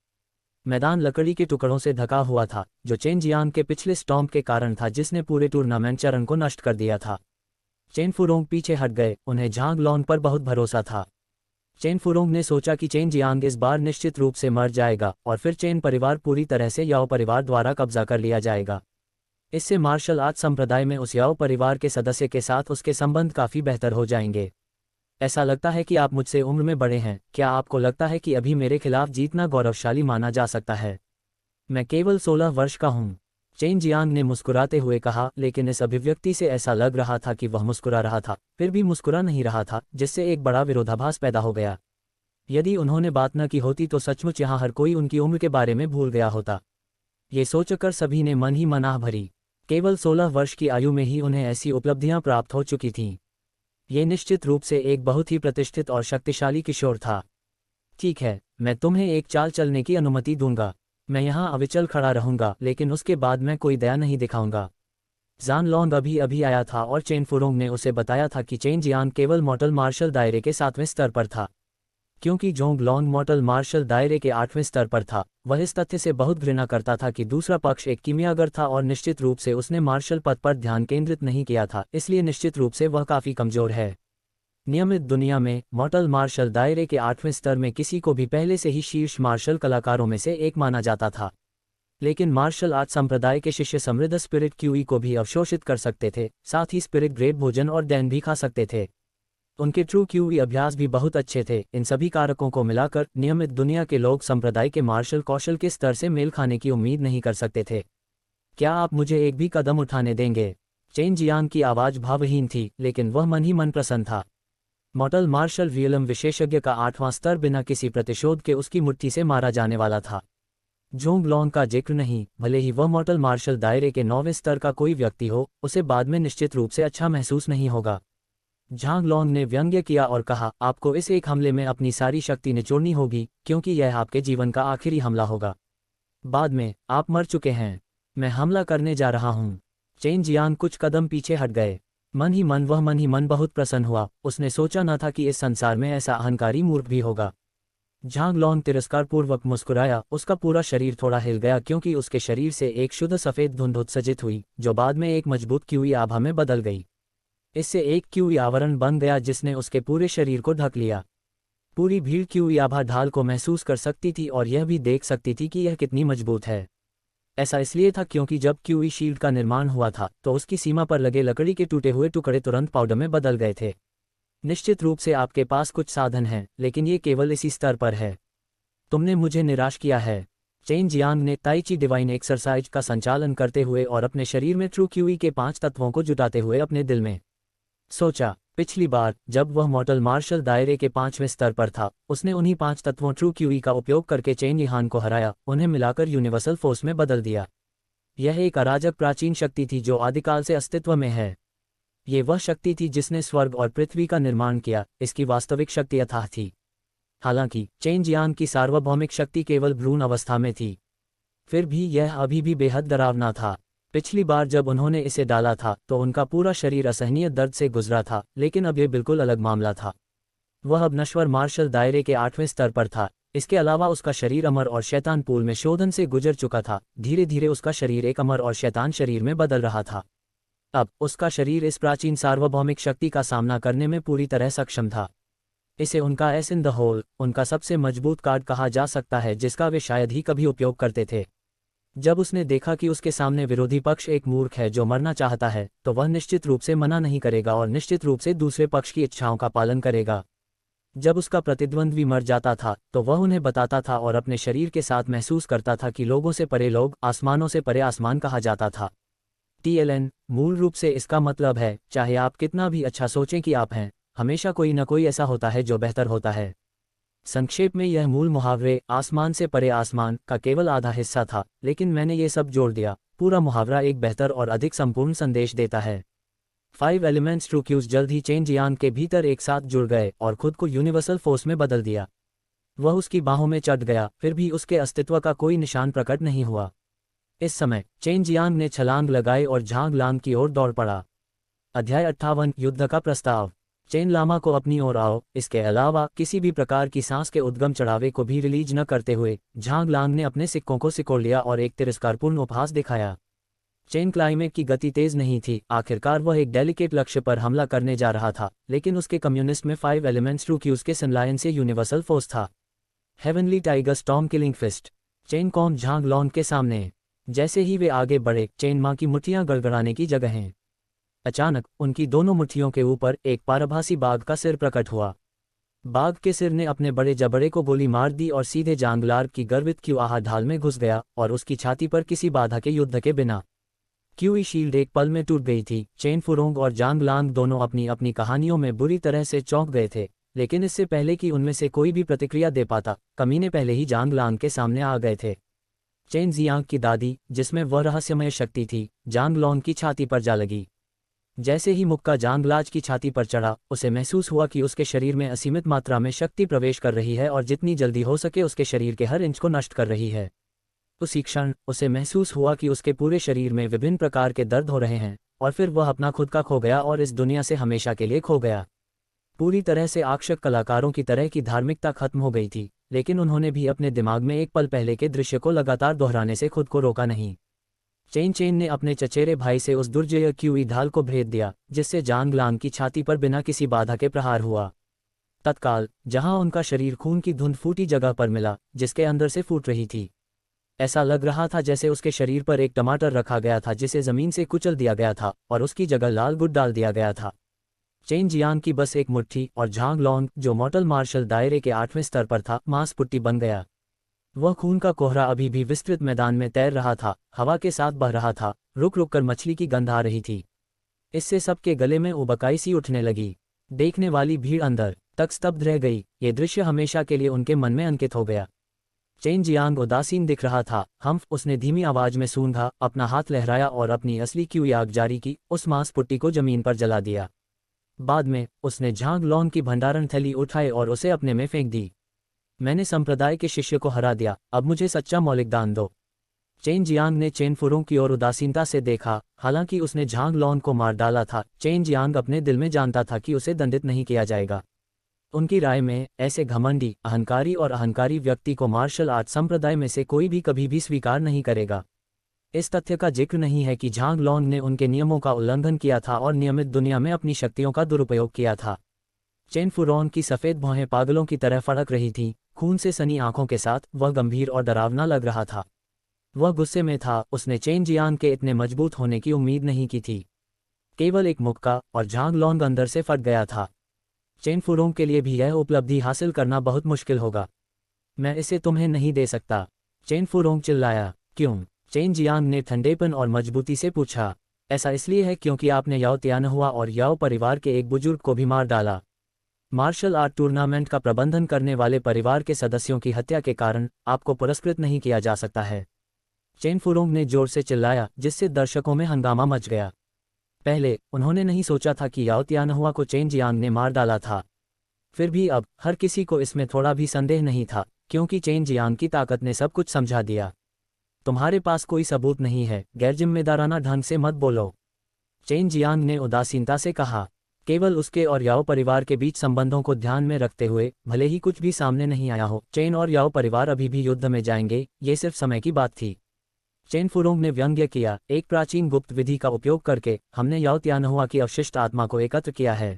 मैदान लकड़ी के टुकड़ों से ढका हुआ था, जो चेन जियांग के पिछले स्टॉम्प के कारण था जिसने पूरे टूर्नामेंट चरण को नष्ट कर दिया था। चेन फुरोंग पीछे हट गए, उन्हें झांग लॉन्ग पर बहुत भरोसा था। चेन फुरोंग ने सोचा कि चेन जियांग इस बार निश्चित रूप से मर जाएगा और फिर चेन परिवार पूरी तरह से याओ परिवार द्वारा कब्जा कर लिया जाएगा। इससे मार्शल आर्ट संप्रदाय में उस याओ परिवार के सदस्य के साथ उसके संबंध काफ़ी बेहतर हो जाएंगे। ऐसा लगता है कि आप मुझसे उम्र में बड़े हैं। क्या आपको लगता है कि अभी मेरे खिलाफ जीतना गौरवशाली माना जा सकता है? मैं केवल 16 वर्ष का हूँ, चेन जियांग ने मुस्कुराते हुए कहा, लेकिन इस अभिव्यक्ति से ऐसा लग रहा था कि वह मुस्कुरा रहा था, फिर भी मुस्कुरा नहीं रहा था, जिससे एक बड़ा विरोधाभास पैदा हो गया। यदि उन्होंने बात न की होती तो सचमुच यहाँ हर कोई उनकी उम्र के बारे में भूल गया होता। ये सोचकर सभी ने मन ही मन आह भरी। केवल 16 वर्ष की आयु में ही उन्हें ऐसी उपलब्धियां प्राप्त हो चुकी थीं। ये निश्चित रूप से एक बहुत ही प्रतिष्ठित और शक्तिशाली किशोर था। ठीक है, मैं तुम्हें एक चाल चलने की अनुमति दूंगा। मैं यहाँ अविचल खड़ा रहूंगा, लेकिन उसके बाद मैं कोई दया नहीं दिखाऊंगा। जान लॉन्ग अभी अभी आया था और चेन फुरोंग ने उसे बताया था कि चेन जियांग केवल मॉर्टल मार्शल दायरे के 7वें स्तर पर था। क्योंकि जोंग लॉन्ग मॉर्टल मार्शल दायरे के 8वें स्तर पर था, वह इस तथ्य से बहुत घृणा करता था कि दूसरा पक्ष एक कीमियागर था और निश्चित रूप से उसने मार्शल पद पर ध्यान केंद्रित नहीं किया था, इसलिए निश्चित रूप से वह काफ़ी कमज़ोर है। नियमित दुनिया में मॉर्टल मार्शल दायरे के 8वें स्तर में किसी को भी पहले से ही शीर्ष मार्शल कलाकारों में से एक माना जाता था। लेकिन मार्शल आर्ट संप्रदाय के शिष्य समृद्ध स्पिरिट क्यूई को भी अवशोषित कर सकते थे, साथ ही स्पिरिट ग्रेड भोजन और डैन भी खा सकते थे। उनके ट्रू क्यूई अभ्यास भी बहुत अच्छे थे। इन सभी कारकों को मिलाकर नियमित दुनिया के लोग संप्रदाय के मार्शल कौशल के स्तर से मेल खाने की उम्मीद नहीं कर सकते थे। क्या आप मुझे एक भी कदम उठाने देंगे? चेन जियांग की आवाज़ भावहीन थी, लेकिन वह मन ही मन प्रसन्न था। मॉर्टल मार्शल रियलम विशेषज्ञ का 8वां स्तर बिना किसी प्रतिशोध के उसकी मुट्ठी से मारा जाने वाला था। जोंग लॉन्ग का जिक्र नहीं, भले ही वह मॉर्टल मार्शल दायरे के 9वें स्तर का कोई व्यक्ति हो, उसे बाद में निश्चित रूप से अच्छा महसूस नहीं होगा। झांग लॉन्ग ने व्यंग्य किया और कहा, आपको इस एक हमले में अपनी सारी शक्ति निचोड़नी होगी, क्योंकि यह आपके जीवन का आखिरी हमला होगा। बाद में आप मर चुके हैं। मैं हमला करने जा रहा हूँ। चेन जियांग कुछ कदम पीछे हट गए। मन ही मन बहुत प्रसन्न हुआ। उसने सोचा न था कि इस संसार में ऐसा अहंकारी मूर्ख भी होगा। झांग लॉन्ग तिरस्कारपूर्वक मुस्कुराया। उसका पूरा शरीर थोड़ा हिल गया क्योंकि उसके शरीर से एक शुद्ध सफ़ेद धुंध उत्सर्जित हुई, जो बाद में एक मजबूत क्यूई आभा में बदल गई। इससे एक क्यूई आवरण बन गया जिसने उसके पूरे शरीर को ढक लिया। पूरी भीड़ क्यूई आभा ढाल को महसूस कर सकती थी और यह भी देख सकती थी कि यह कितनी मजबूत है। ऐसा इसलिए था क्योंकि जब क्यूई शील्ड का निर्माण हुआ था तो उसकी सीमा पर लगे लकड़ी के टूटे हुए टुकड़े तुरंत पाउडर में बदल गए थे। निश्चित रूप से आपके पास कुछ साधन हैं, लेकिन ये केवल इसी स्तर पर है। तुमने मुझे निराश किया है। चेन जियांग ने ताई ची डिवाइन एक्सरसाइज का संचालन करते हुए और अपने शरीर में ट्रू क्यूई के 5 तत्वों को जुटाते हुए अपने दिल में सोचा। पिछली बार जब वह मॉर्टल मार्शल दायरे के 5वें स्तर पर था, उसने उन्हीं 5 तत्वों ट्रू क्यूई का उपयोग करके चेन यिहान को हराया, उन्हें मिलाकर यूनिवर्सल फोर्स में बदल दिया। यह एक अराजक प्राचीन शक्ति थी जो आदिकाल से अस्तित्व में है। ये वह शक्ति थी जिसने स्वर्ग और पृथ्वी का निर्माण किया। इसकी वास्तविक शक्ति अथाह थी। हालांकि चेन जियांग की सार्वभौमिक शक्ति केवल भ्रूण अवस्था में थी, फिर भी यह अभी भी बेहद डरावना था। पिछली बार जब उन्होंने इसे डाला था तो उनका पूरा शरीर असहनीय दर्द से गुजरा था, लेकिन अब यह बिल्कुल अलग मामला था। वह अब नश्वर मार्शल दायरे के 8वें स्तर पर था। इसके अलावा उसका शरीर अमर और शैतान पूल में शोधन से गुजर चुका था। धीरे धीरे उसका शरीर एक अमर और शैतान शरीर में बदल रहा था। अब उसका शरीर इस प्राचीन सार्वभौमिक शक्ति का सामना करने में पूरी तरह सक्षम था। इसे उनका एस इन द होल, उनका सबसे मजबूत कार्ड कहा जा सकता है, जिसका वे शायद ही कभी उपयोग करते थे। जब उसने देखा कि उसके सामने विरोधी पक्ष एक मूर्ख है जो मरना चाहता है, तो वह निश्चित रूप से मना नहीं करेगा और निश्चित रूप से दूसरे पक्ष की इच्छाओं का पालन करेगा। जब उसका प्रतिद्वंद्वी मर जाता था तो वह उन्हें बताता था और अपने शरीर के साथ महसूस करता था कि लोगों से परे लोग, आसमानों से परे आसमान कहा जाता था। TLN मूल रूप से इसका मतलब है, चाहे आप कितना भी अच्छा सोचें कि आप हैं, हमेशा कोई न कोई ऐसा होता है जो बेहतर होता है। संक्षेप में यह मूल मुहावरे आसमान से परे आसमान का केवल आधा हिस्सा था, लेकिन मैंने ये सब जोड़ दिया। पूरा मुहावरा एक बेहतर और अधिक संपूर्ण संदेश देता है। 5 एलिमेंट्स ट्रू क्यूज जल्द ही चेन जियांग के भीतर एक साथ जुड़ गए और खुद को यूनिवर्सल फोर्स में बदल दिया। वह उसकी बाहों में चढ़ गया, फिर भी उसके अस्तित्व का कोई निशान प्रकट नहीं हुआ। इस समय चेन जियांग ने छलांग लगाई और झांग लांग की ओर दौड़ पड़ा। अध्याय 58 युद्ध का प्रस्ताव। चेन लामा को अपनी ओर आओ। इसके अलावा किसी भी प्रकार की सांस के उद्गम चढ़ावे को भी रिलीज न करते हुए झांग लांग ने अपने सिक्कों को सिकोड़ लिया और एक तिरस्कारपूर्ण उपहास दिखाया। चेन क्लाइमेक की गति तेज नहीं थी। आखिरकार वह एक डेलिकेट लक्ष्य पर हमला करने जा रहा था, लेकिन उसके कम्युनिस्ट में 5 एलिमेंट्स ट्रू क्यूज के संलायन से यूनिवर्सल फोर्स था। Heavenly tiger storm killing fist. Chen कॉम झांग लॉन्ग के सामने। जैसे ही वे आगे बढ़े, चेन मां की मुट्ठियां गड़गड़ाने की जगह हैं। अचानक उनकी दोनों मुट्ठियों के ऊपर एक पारभासी बाघ का सिर प्रकट हुआ। बाघ के सिर ने अपने बड़े जबड़े को गोली मार दी और सीधे जांगलार की गर्वित क्यूआहा ढाल में घुस गया और उसकी छाती पर किसी बाधा के युद्ध के बिना क्यूई शील्ड एक पल में टूट गई थी। चेन फुरोंग और जांग लांग दोनों अपनी अपनी कहानियों में बुरी तरह से चौंक गए थे, लेकिन इससे पहले कि उनमें से कोई भी प्रतिक्रिया दे पाता, कमीने पहले ही जांग लांग के सामने आ गए थे। चेन जियांग की दादी, जिसमें वह रहस्यमय शक्ति थी, जांग लॉन्ग की छाती पर जा लगी। जैसे ही मुक्का जांगलाज की छाती पर चढ़ा, उसे महसूस हुआ कि उसके शरीर में असीमित मात्रा में शक्ति प्रवेश कर रही है और जितनी जल्दी हो सके उसके शरीर के हर इंच को नष्ट कर रही है। उसी क्षण उसे महसूस हुआ कि उसके पूरे शरीर में विभिन्न प्रकार के दर्द हो रहे हैं, और फिर वह अपना खुद का खो गया और इस दुनिया से हमेशा के लिए खो गया। पूरी तरह से आक्षेप कलाकारों की तरह की धार्मिकता खत्म हो गई थी, लेकिन उन्होंने भी अपने दिमाग में एक पल पहले के दृश्य को लगातार दोहराने से खुद को रोका नहीं। चेन ने अपने चचेरे भाई से उस दुर्जय क्यूई ढाल को भेद दिया, जिससे जांग लांग की छाती पर बिना किसी बाधा के प्रहार हुआ। तत्काल जहां उनका शरीर खून की धुंध फूटी जगह पर मिला, जिसके अंदर से फूट रही थी। ऐसा लग रहा था जैसे उसके शरीर पर एक टमाटर रखा गया था जिसे जमीन से कुचल दिया गया था और उसकी जगह लाल गुड़ डाल दिया गया था। चेन जियांग की बस एक मुट्ठी और झांग लॉन्ग, जो मॉर्टल मार्शल दायरे के 8वें स्तर पर था, मांस पुट्टी बन गया। वह खून का कोहरा अभी भी विस्तृत मैदान में तैर रहा था, हवा के साथ बह रहा था, रुक रुक कर मछली की गंध आ रही थी। इससे सबके गले में उबकाई सी उठने लगी। देखने वाली भीड़ अंदर तक स्तब्ध रह गई। ये दृश्य हमेशा के लिए उनके मन में अंकित हो गया। चेन जियांग उदासीन दिख रहा था। उसने धीमी आवाज में सूंघा, अपना हाथ लहराया और अपनी असली क्यूई आग जारी की, उस मांस पुट्टी को जमीन पर जला दिया। बाद में उसने झांग लॉन्ग की भंडारण थैली उठाई और उसे अपने में फेंक दी। मैंने संप्रदाय के शिष्य को हरा दिया, अब मुझे सच्चा मौलिक दान दो। चेन जियांग ने चेन फुरों की ओर उदासीनता से देखा। हालांकि उसने झांग लॉन्ग को मार डाला था, चेन जियांग अपने दिल में जानता था कि उसे दंडित नहीं किया जाएगा। उनकी राय में ऐसे घमंडी, अहंकारी और अहंकारी व्यक्ति को मार्शल आर्ट संप्रदाय में से कोई भी कभी भी स्वीकार नहीं करेगा। इस तथ्य का जिक्र नहीं है कि झांग लॉन्ग ने उनके नियमों का उल्लंघन किया था और नियमित दुनिया में अपनी शक्तियों का दुरुपयोग किया था। चेन फुरॉन की सफ़ेद भौहें पागलों की तरह फड़क रही थीं, खून से सनी आंखों के साथ वह गंभीर और डरावना लग रहा था। वह गुस्से में था, उसने चेन जियान के इतने मजबूत होने की उम्मीद नहीं की थी। केवल एक मुक्का और झांग लॉन्ग अंदर से फट गया था। चेन फुरोंग के लिए भी यह उपलब्धि हासिल करना बहुत मुश्किल होगा। मैं इसे तुम्हें नहीं दे सकता, चेन फुरोंग चिल्लाया। क्यों? चेन जियांग ने ठंडेपन और मजबूती से पूछा। ऐसा इसलिए है क्योंकि आपने याओ त्यानहुआ और याओ परिवार के एक बुजुर्ग को भी मार डाला। मार्शल आर्ट टूर्नामेंट का प्रबंधन करने वाले परिवार के सदस्यों की हत्या के कारण आपको पुरस्कृत नहीं किया जा सकता है। चेन फुरोंग ने जोर से चिल्लाया, जिससे दर्शकों में हंगामा मच गया। पहले उन्होंने नहीं सोचा था कि याओ त्यानहुआ को चेन जियांग ने मार डाला था। फिर भी अब हर किसी को इसमें थोड़ा भी संदेह नहीं था, क्योंकि चेन जियांग की ताकत ने सब कुछ समझा दिया। तुम्हारे पास कोई सबूत नहीं है, गैरजिम्मेदाराना ढंग से मत बोलो, चेन जियांग ने उदासीनता से कहा। केवल उसके और याओ परिवार के बीच संबंधों को ध्यान में रखते हुए, भले ही कुछ भी सामने नहीं आया हो, चेन और याओ परिवार अभी भी युद्ध में जाएंगे, ये सिर्फ समय की बात थी। चेन फुरोंग ने व्यंग्य किया, एक प्राचीन गुप्त विधि का उपयोग करके हमने याओ त्यानहुआ की अवशिष्ट आत्मा को एकत्र किया है।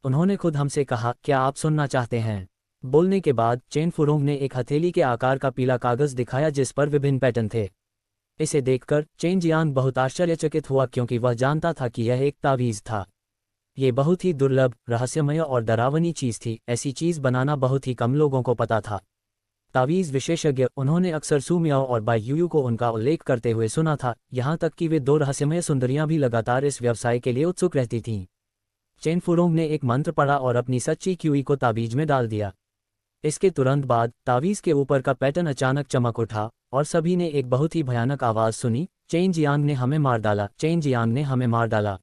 उन्होंने खुद हमसे कहा, क्या आप सुनना चाहते हैं? बोलने के बाद चेन फुरोंग ने एक हथेली के आकार का पीला कागज दिखाया जिस पर विभिन्न पैटर्न थे। इसे देखकर चेन जियांग बहुत आश्चर्यचकित हुआ, क्योंकि वह जानता था कि यह एक तावीज़ था। ये बहुत ही दुर्लभ, रहस्यमय और डरावनी चीज़ थी। ऐसी चीज़ बनाना बहुत ही कम लोगों को पता था। तावीज़ विशेषज्ञ, उन्होंने अक्सर सू मियाओ और बाई यूयू को उनका उल्लेख करते हुए सुना था, यहाँ तक कि वे दो रहस्यमय सुंदरियां भी लगातार इस व्यवसाय के लिए उत्सुक रहती थीं। चेन फुरोंग ने एक मंत्र पढ़ा और अपनी सच्ची क्यूई को तावीज में डाल दिया। इसके तुरंत बाद तावीज़ के ऊपर का पैटर्न अचानक चमक उठा और सभी ने एक बहुत ही भयानक आवाज़ सुनी, चेन जियांग ने हमें मार डाला, चेन जियांग ने हमें मार डाला।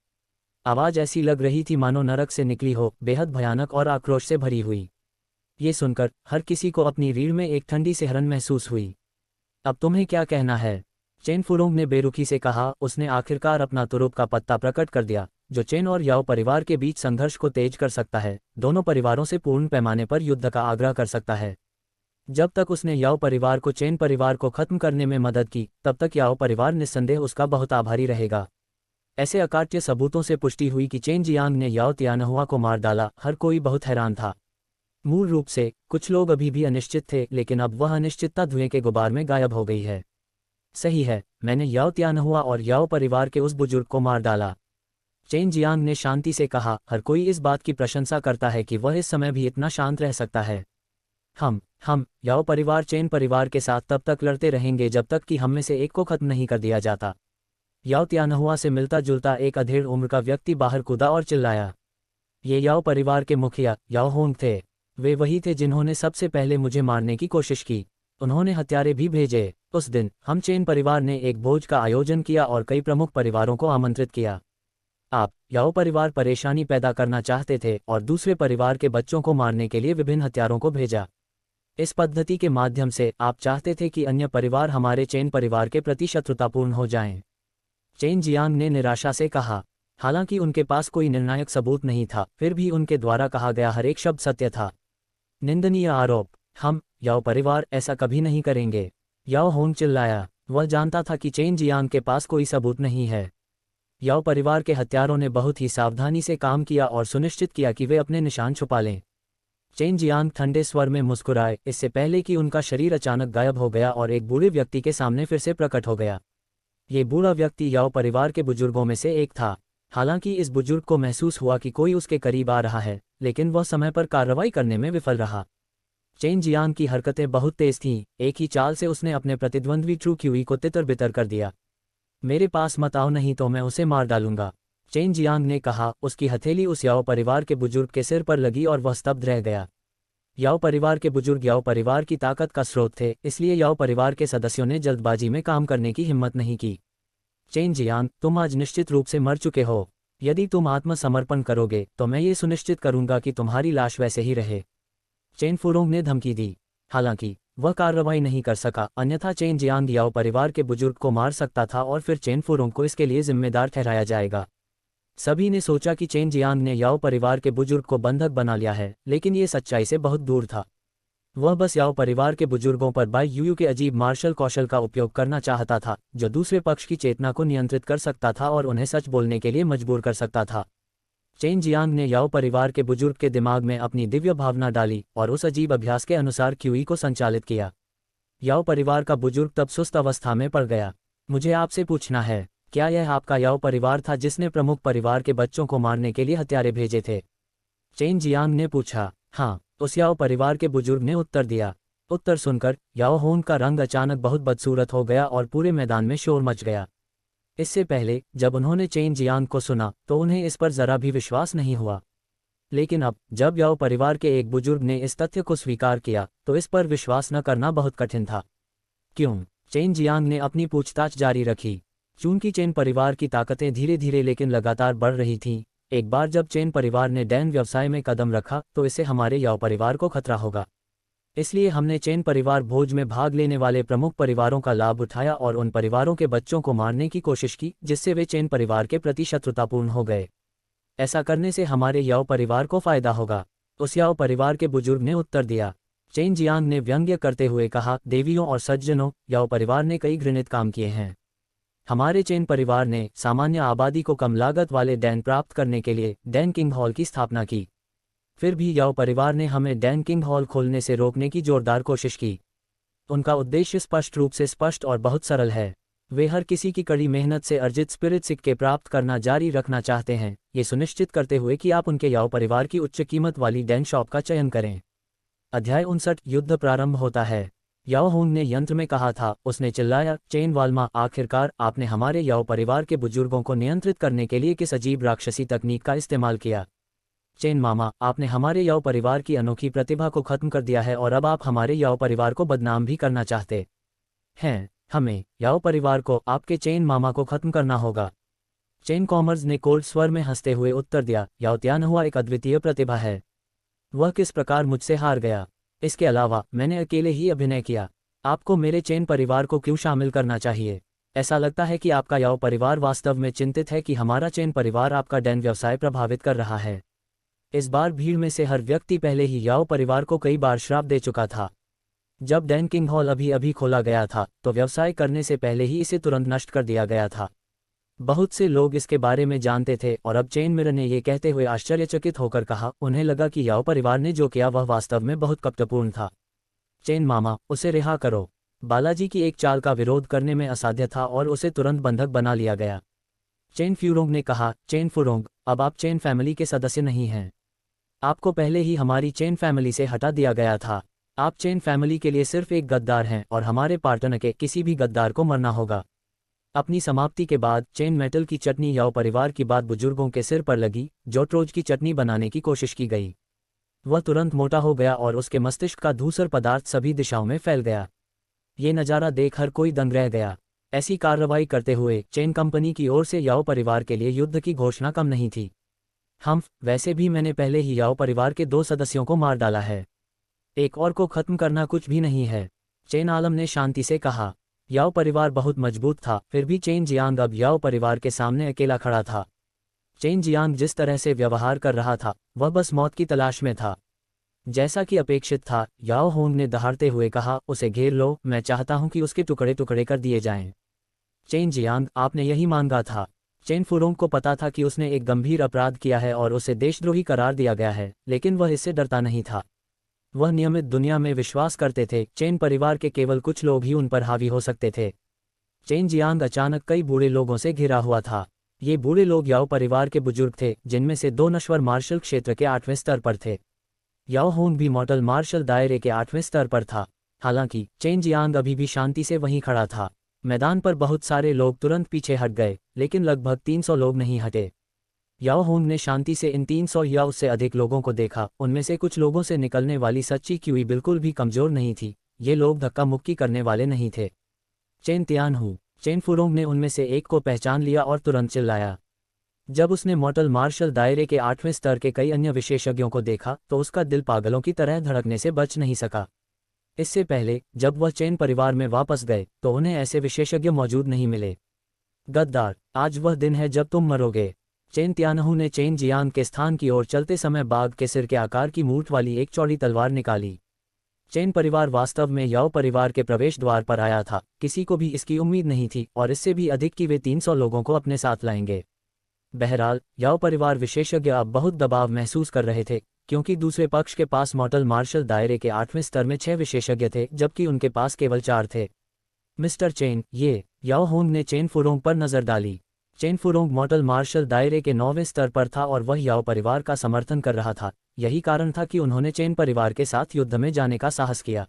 आवाज़ ऐसी लग रही थी मानो नरक से निकली हो, बेहद भयानक और आक्रोश से भरी हुई। ये सुनकर हर किसी को अपनी रीढ़ में एक ठंडी सिहरन महसूस हुई। अब तुम्हें क्या कहना है? चेन फुरोंग ने बेरुखी से कहा। उसने आखिरकार अपना तुरुप का पत्ता प्रकट कर दिया, जो चेन और याओ परिवार के बीच संघर्ष को तेज कर सकता है, दोनों परिवारों से पूर्ण पैमाने पर युद्ध का आग्रह कर सकता है। जब तक उसने याओ परिवार को चेन परिवार को खत्म करने में मदद की, तब तक याओ परिवार निस्संदेह उसका बहुत आभारी रहेगा। ऐसे अकाट्य सबूतों से पुष्टि हुई कि चेन जियांग ने याओ त्यानहुआ को मार डाला। हर कोई बहुत हैरान था। मूल रूप से कुछ लोग अभी भी अनिश्चित थे, लेकिन अब वह अनिश्चितता धुएं के गुबार में गायब हो गई है। सही है, मैंने याओ त्यानहुआ और याओ परिवार के उस बुजुर्ग को मार डाला, चेन जियांग ने शांति से कहा। हर कोई इस बात की प्रशंसा करता है कि वह इस समय भी इतना शांत रह सकता है। हम याओ परिवार चेन परिवार के साथ तब तक लड़ते रहेंगे जब तक कि हम में से एक को खत्म नहीं कर दिया जाता। याओ त्यानहुआ से मिलता जुलता एक अधेड़ उम्र का व्यक्ति बाहर कूदा और चिल्लाया। ये याओ परिवार के मुखिया याओ होंग थे। वे वही थे जिन्होंने सबसे पहले मुझे मारने की कोशिश की। उन्होंने हत्यारे भी भेजे। उस दिन हम चेन परिवार ने एक भोज का आयोजन किया और कई प्रमुख परिवारों को आमंत्रित किया। आप याओ परिवार परेशानी पैदा करना चाहते थे और दूसरे परिवार के बच्चों को मारने के लिए विभिन्न हथियारों को भेजा। इस पद्धति के माध्यम से आप चाहते थे कि अन्य परिवार हमारे चेन परिवार के प्रति शत्रुतापूर्ण हो जाएं। चेन जियांग ने निराशा से कहा। हालांकि उनके पास कोई निर्णायक सबूत नहीं था, फिर भी उनके द्वारा कहा गया हर एक शब्द सत्य था। निंदनीय आरोप। हम याओ परिवार ऐसा कभी नहीं करेंगे, याओ होंग चिल्लाया। वह जानता था कि चेन जियांग के पास कोई सबूत नहीं है। याओ परिवार के हत्यारों ने बहुत ही सावधानी से काम किया और सुनिश्चित किया कि वे अपने निशान छुपा लें। चेन जियांग ठंडे स्वर में मुस्कुराए, इससे पहले कि उनका शरीर अचानक गायब हो गया और एक बूढ़े व्यक्ति के सामने फिर से प्रकट हो गया। ये बूढ़ा व्यक्ति याओ परिवार के बुजुर्गों में से एक था। हालांकि इस बुजुर्ग को महसूस हुआ कि कोई उसके करीब आ रहा है, लेकिन वह समय पर कार्रवाई करने में विफल रहा। चेन जियांग की हरकतें बहुत तेज थीं। एक ही चाल से उसने अपने प्रतिद्वंद्वी ट्रू क्यूई को तितर-बितर कर दिया। मेरे पास मत आओ, नहीं तो मैं उसे मार डालूंगा, चेन जियांग ने कहा। उसकी हथेली उस याओ परिवार के बुजुर्ग के सिर पर लगी और वह स्तब्ध रह गया। याओ परिवार के बुजुर्ग याओ परिवार की ताकत का स्रोत थे, इसलिए याओ परिवार के सदस्यों ने जल्दबाजी में काम करने की हिम्मत नहीं की। चेन जियांग, तुम आज निश्चित रूप से मर चुके हो। यदि तुम आत्मसमर्पण करोगे तो मैं ये सुनिश्चित करूंगा कि तुम्हारी लाश वैसे ही रहे, चेन फुरोंग ने धमकी दी। हालांकि वह कार्रवाई नहीं कर सका, अन्यथा चेन जियांग याओ परिवार के बुजुर्ग को मार सकता था और फिर चेन फुरोंग को इसके लिए जिम्मेदार ठहराया जाएगा। सभी ने सोचा कि चेन जियांग ने याओ परिवार के बुजुर्ग को बंधक बना लिया है, लेकिन ये सच्चाई से बहुत दूर था। वह बस याओ परिवार के बुजुर्गों पर बाई यूयू के अजीब मार्शल कौशल का उपयोग करना चाहता था, जो दूसरे पक्ष की चेतना को नियंत्रित कर सकता था और उन्हें सच बोलने के लिए मजबूर कर सकता था। चेन जियांग ने याओ परिवार के बुजुर्ग के दिमाग में अपनी दिव्य भावना डाली और उस अजीब अभ्यास के अनुसार क्यूई को संचालित किया। याओ परिवार का बुजुर्ग तब सुस्त अवस्था में पड़ गया। मुझे आपसे पूछना है, क्या यह आपका याओ परिवार था जिसने प्रमुख परिवार के बच्चों को मारने के लिए हत्यारे भेजे थे? चेन जियांग ने पूछा। हाँ, उस याओ परिवार के बुजुर्ग ने उत्तर दिया। उत्तर सुनकर याओ होंग का रंग अचानक बहुत बदसूरत हो गया और पूरे मैदान में शोर मच गया। इससे पहले जब उन्होंने चेन जियांग को सुना तो उन्हें इस पर जरा भी विश्वास नहीं हुआ, लेकिन अब जब याओ परिवार के एक बुजुर्ग ने इस तथ्य को स्वीकार किया तो इस पर विश्वास न करना बहुत कठिन था। क्यों? चेन जियांग ने अपनी पूछताछ जारी रखी। चूंकि चेन परिवार की ताकतें धीरे धीरे लेकिन लगातार बढ़ रही थीं, एक बार जब चेन परिवार ने डैन व्यवसाय में कदम रखा तो इससे हमारे याओ परिवार को खतरा होगा। इसलिए हमने चेन परिवार भोज में भाग लेने वाले प्रमुख परिवारों का लाभ उठाया और उन परिवारों के बच्चों को मारने की कोशिश की जिससे वे चेन परिवार के प्रति शत्रुतापूर्ण हो गए। ऐसा करने से हमारे याओ परिवार को फायदा होगा, उस याओ परिवार के बुजुर्ग ने उत्तर दिया। चेन जियांग ने व्यंग्य करते हुए कहा, देवियों और सज्जनों, याओ परिवार ने कई घृणित काम किए हैं। हमारे चेन परिवार ने सामान्य आबादी को कम लागत वाले डैन प्राप्त करने के लिए डैन किंग हॉल की स्थापना की। फिर भी याओ परिवार ने हमें डैन किंग हॉल खोलने से रोकने की जोरदार कोशिश की। उनका उद्देश्य स्पष्ट रूप से स्पष्ट और बहुत सरल है। वे हर किसी की कड़ी मेहनत से अर्जित स्पिरिट सिक्के प्राप्त करना जारी रखना चाहते हैं, ये सुनिश्चित करते हुए कि आप उनके याओ परिवार की उच्च कीमत वाली डैन शॉप का चयन करें। अध्याय 59 युद्ध प्रारंभ होता है। याओ होंग ने यंत्र में कहा था। उसने चिल्लाया, चेन वालमा, आखिरकार आपने हमारे याओ परिवार के बुजुर्गों को नियंत्रित करने के लिए किस अजीब राक्षसी तकनीक का इस्तेमाल किया? चेन मामा, आपने हमारे याओ परिवार की अनोखी प्रतिभा को खत्म कर दिया है और अब आप हमारे याओ परिवार को बदनाम भी करना चाहते हैं। हमें याओ परिवार को आपके चेन मामा को खत्म करना होगा। चेन कॉमर्स ने कोल्ड स्वर में हंसते हुए उत्तर दिया, याओ त्यानहुआ एक अद्वितीय प्रतिभा है। वह किस प्रकार मुझसे हार गया? इसके अलावा मैंने अकेले ही अभिनय किया। आपको मेरे चेन परिवार को क्यों शामिल करना चाहिए? ऐसा लगता है कि आपका याओ परिवार वास्तव में चिंतित है कि हमारा चेन परिवार आपका डैन व्यवसाय प्रभावित कर रहा है। इस बार भीड़ में से हर व्यक्ति पहले ही याओ परिवार को कई बार श्राप दे चुका था। जब डैन किंग हॉल अभी अभी खोला गया था तो व्यवसाय करने से पहले ही इसे तुरंत नष्ट कर दिया गया था। बहुत से लोग इसके बारे में जानते थे और अब चेन मिरर ने यह कहते हुए आश्चर्यचकित होकर कहा, उन्हें लगा कि याओ परिवार ने जो किया वह वास्तव में बहुत कपटपूर्ण था। चेन मामा, उसे रिहा करो। बालाजी की एक चाल का विरोध करने में असाध्य था और उसे तुरंत बंधक बना लिया गया। चेन फ्यूरोंग ने कहा, चेन फुरोंग, अब आप चेन फैमिली के सदस्य नहीं हैं। आपको पहले ही हमारी चेन फैमिली से हटा दिया गया था। आप चेन फैमिली के लिए सिर्फ एक गद्दार हैं और हमारे पार्टनर के किसी भी गद्दार को मरना होगा। अपनी समाप्ति के बाद चेन मेटल की चटनी याओ परिवार की बात बुजुर्गों के सिर पर लगी। जोट्रोज की चटनी बनाने की कोशिश की गई। वह तुरंत मोटा हो गया और उसके मस्तिष्क का धूसर पदार्थ सभी दिशाओं में फैल गया। ये नज़ारा देख हर कोई दंग रह गया। ऐसी कार्रवाई करते हुए चेन कंपनी की ओर से याओ परिवार के लिए युद्ध की घोषणा कम नहीं थी। वैसे भी मैंने पहले ही याओ परिवार के 2 सदस्यों को मार डाला है। एक और को खत्म करना कुछ भी नहीं है। चेन आलम ने शांति से कहा। याओ परिवार बहुत मजबूत था, फिर भी चेन जियांग अब याओ परिवार के सामने अकेला खड़ा था। चेन जियांग जिस तरह से व्यवहार कर रहा था वह बस मौत की तलाश में था। जैसा कि अपेक्षित था, याओ होंग ने दहाड़ते हुए कहा, उसे घेर लो, मैं चाहता हूं कि उसके टुकड़े टुकड़े कर दिए जाएं। चेन जियांग, आपने यही मांगा था। चेन फुरोंग को पता था कि उसने एक गंभीर अपराध किया है और उसे देशद्रोही करार दिया गया है, लेकिन वह इससे डरता नहीं था। वह नियमित दुनिया में विश्वास करते थे चेन परिवार के केवल कुछ लोग ही उन पर हावी हो सकते थे। चेन जियांग अचानक कई बूढ़े लोगों से घिरा हुआ था। ये बूढ़े लोग याओ परिवार के बुजुर्ग थे, जिनमें से 2 नश्वर मार्शल क्षेत्र के 8वें स्तर पर थे। याओ होंग भी मॉडल मार्शल दायरे के 8वें स्तर पर था। हालांकि चेन जियांग अभी भी शांति से वहीं खड़ा था। मैदान पर बहुत सारे लोग तुरंत पीछे हट गए, लेकिन लगभग 300 लोग नहीं हटे। याओ होंग ने शांति से इन 300 या उससे अधिक लोगों को देखा। उनमें से कुछ लोगों से निकलने वाली सच्ची क्यूई बिल्कुल भी कमजोर नहीं थी। ये लोग धक्का मुक्की करने वाले नहीं थे। चेन तियानहू, चेन फुरोंग ने उनमें से एक को पहचान लिया और तुरंत चिल्लाया। जब उसने मॉडल मार्शल दायरे के 8वें स्तर के कई अन्य विशेषज्ञों को देखा तो उसका दिल पागलों की तरह धड़कने से बच नहीं सका। इससे पहले जब वह चेन परिवार में वापस गए तो उन्हें ऐसे विशेषज्ञ मौजूद नहीं मिले। गद्दार, आज वह दिन है जब तुम मरोगे। चेन तियानहू ने चेन जियांग के स्थान की ओर चलते समय बाघ के सिर के आकार की मूठ वाली एक चौड़ी तलवार निकाली। चेन परिवार वास्तव में याओ परिवार के प्रवेश द्वार पर आया था, किसी को भी इसकी उम्मीद नहीं थी और इससे भी अधिक कि वे 300 लोगों को अपने साथ लाएंगे। बहरहाल, याओ परिवार विशेषज्ञ अब बहुत दबाव महसूस कर रहे थे, क्योंकि दूसरे पक्ष के पास मॉडल मार्शल दायरे के 8वें स्तर में 6 विशेषज्ञ थे, जबकि उनके पास केवल 4 थे। मिस्टर चेन, ये याओ होंग ने चेन फुरोंग पर नजर डाली। चेन फुरोंग मॉडल मार्शल दायरे के 9वें स्तर पर था और वह याओ परिवार का समर्थन कर रहा था। यही कारण था कि उन्होंने चेन परिवार के साथ युद्ध में जाने का साहस किया।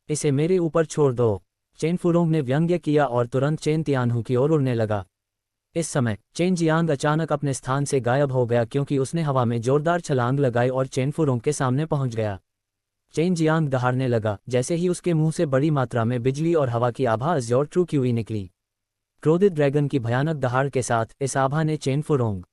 इसे मेरे ऊपर छोड़ दो, चेन फुरोंग ने व्यंग्य किया और तुरंत चेन तियानहू की ओर उड़ने लगा। इस समय चेन जियांग अचानक अपने स्थान से गायब हो गया, क्योंकि उसने हवा में जोरदार छलांग लगाई और चेन फुरोंग के सामने पहुंच गया। चेन जियांग दहाड़ने लगा जैसे ही उसके मुंह से बड़ी मात्रा में बिजली और हवा की आभा अज़्योर ट्रू क्यूई निकली। क्रोधित ड्रैगन की भयानक दहाड़ के साथ इस आभा ने चेन फुरोंग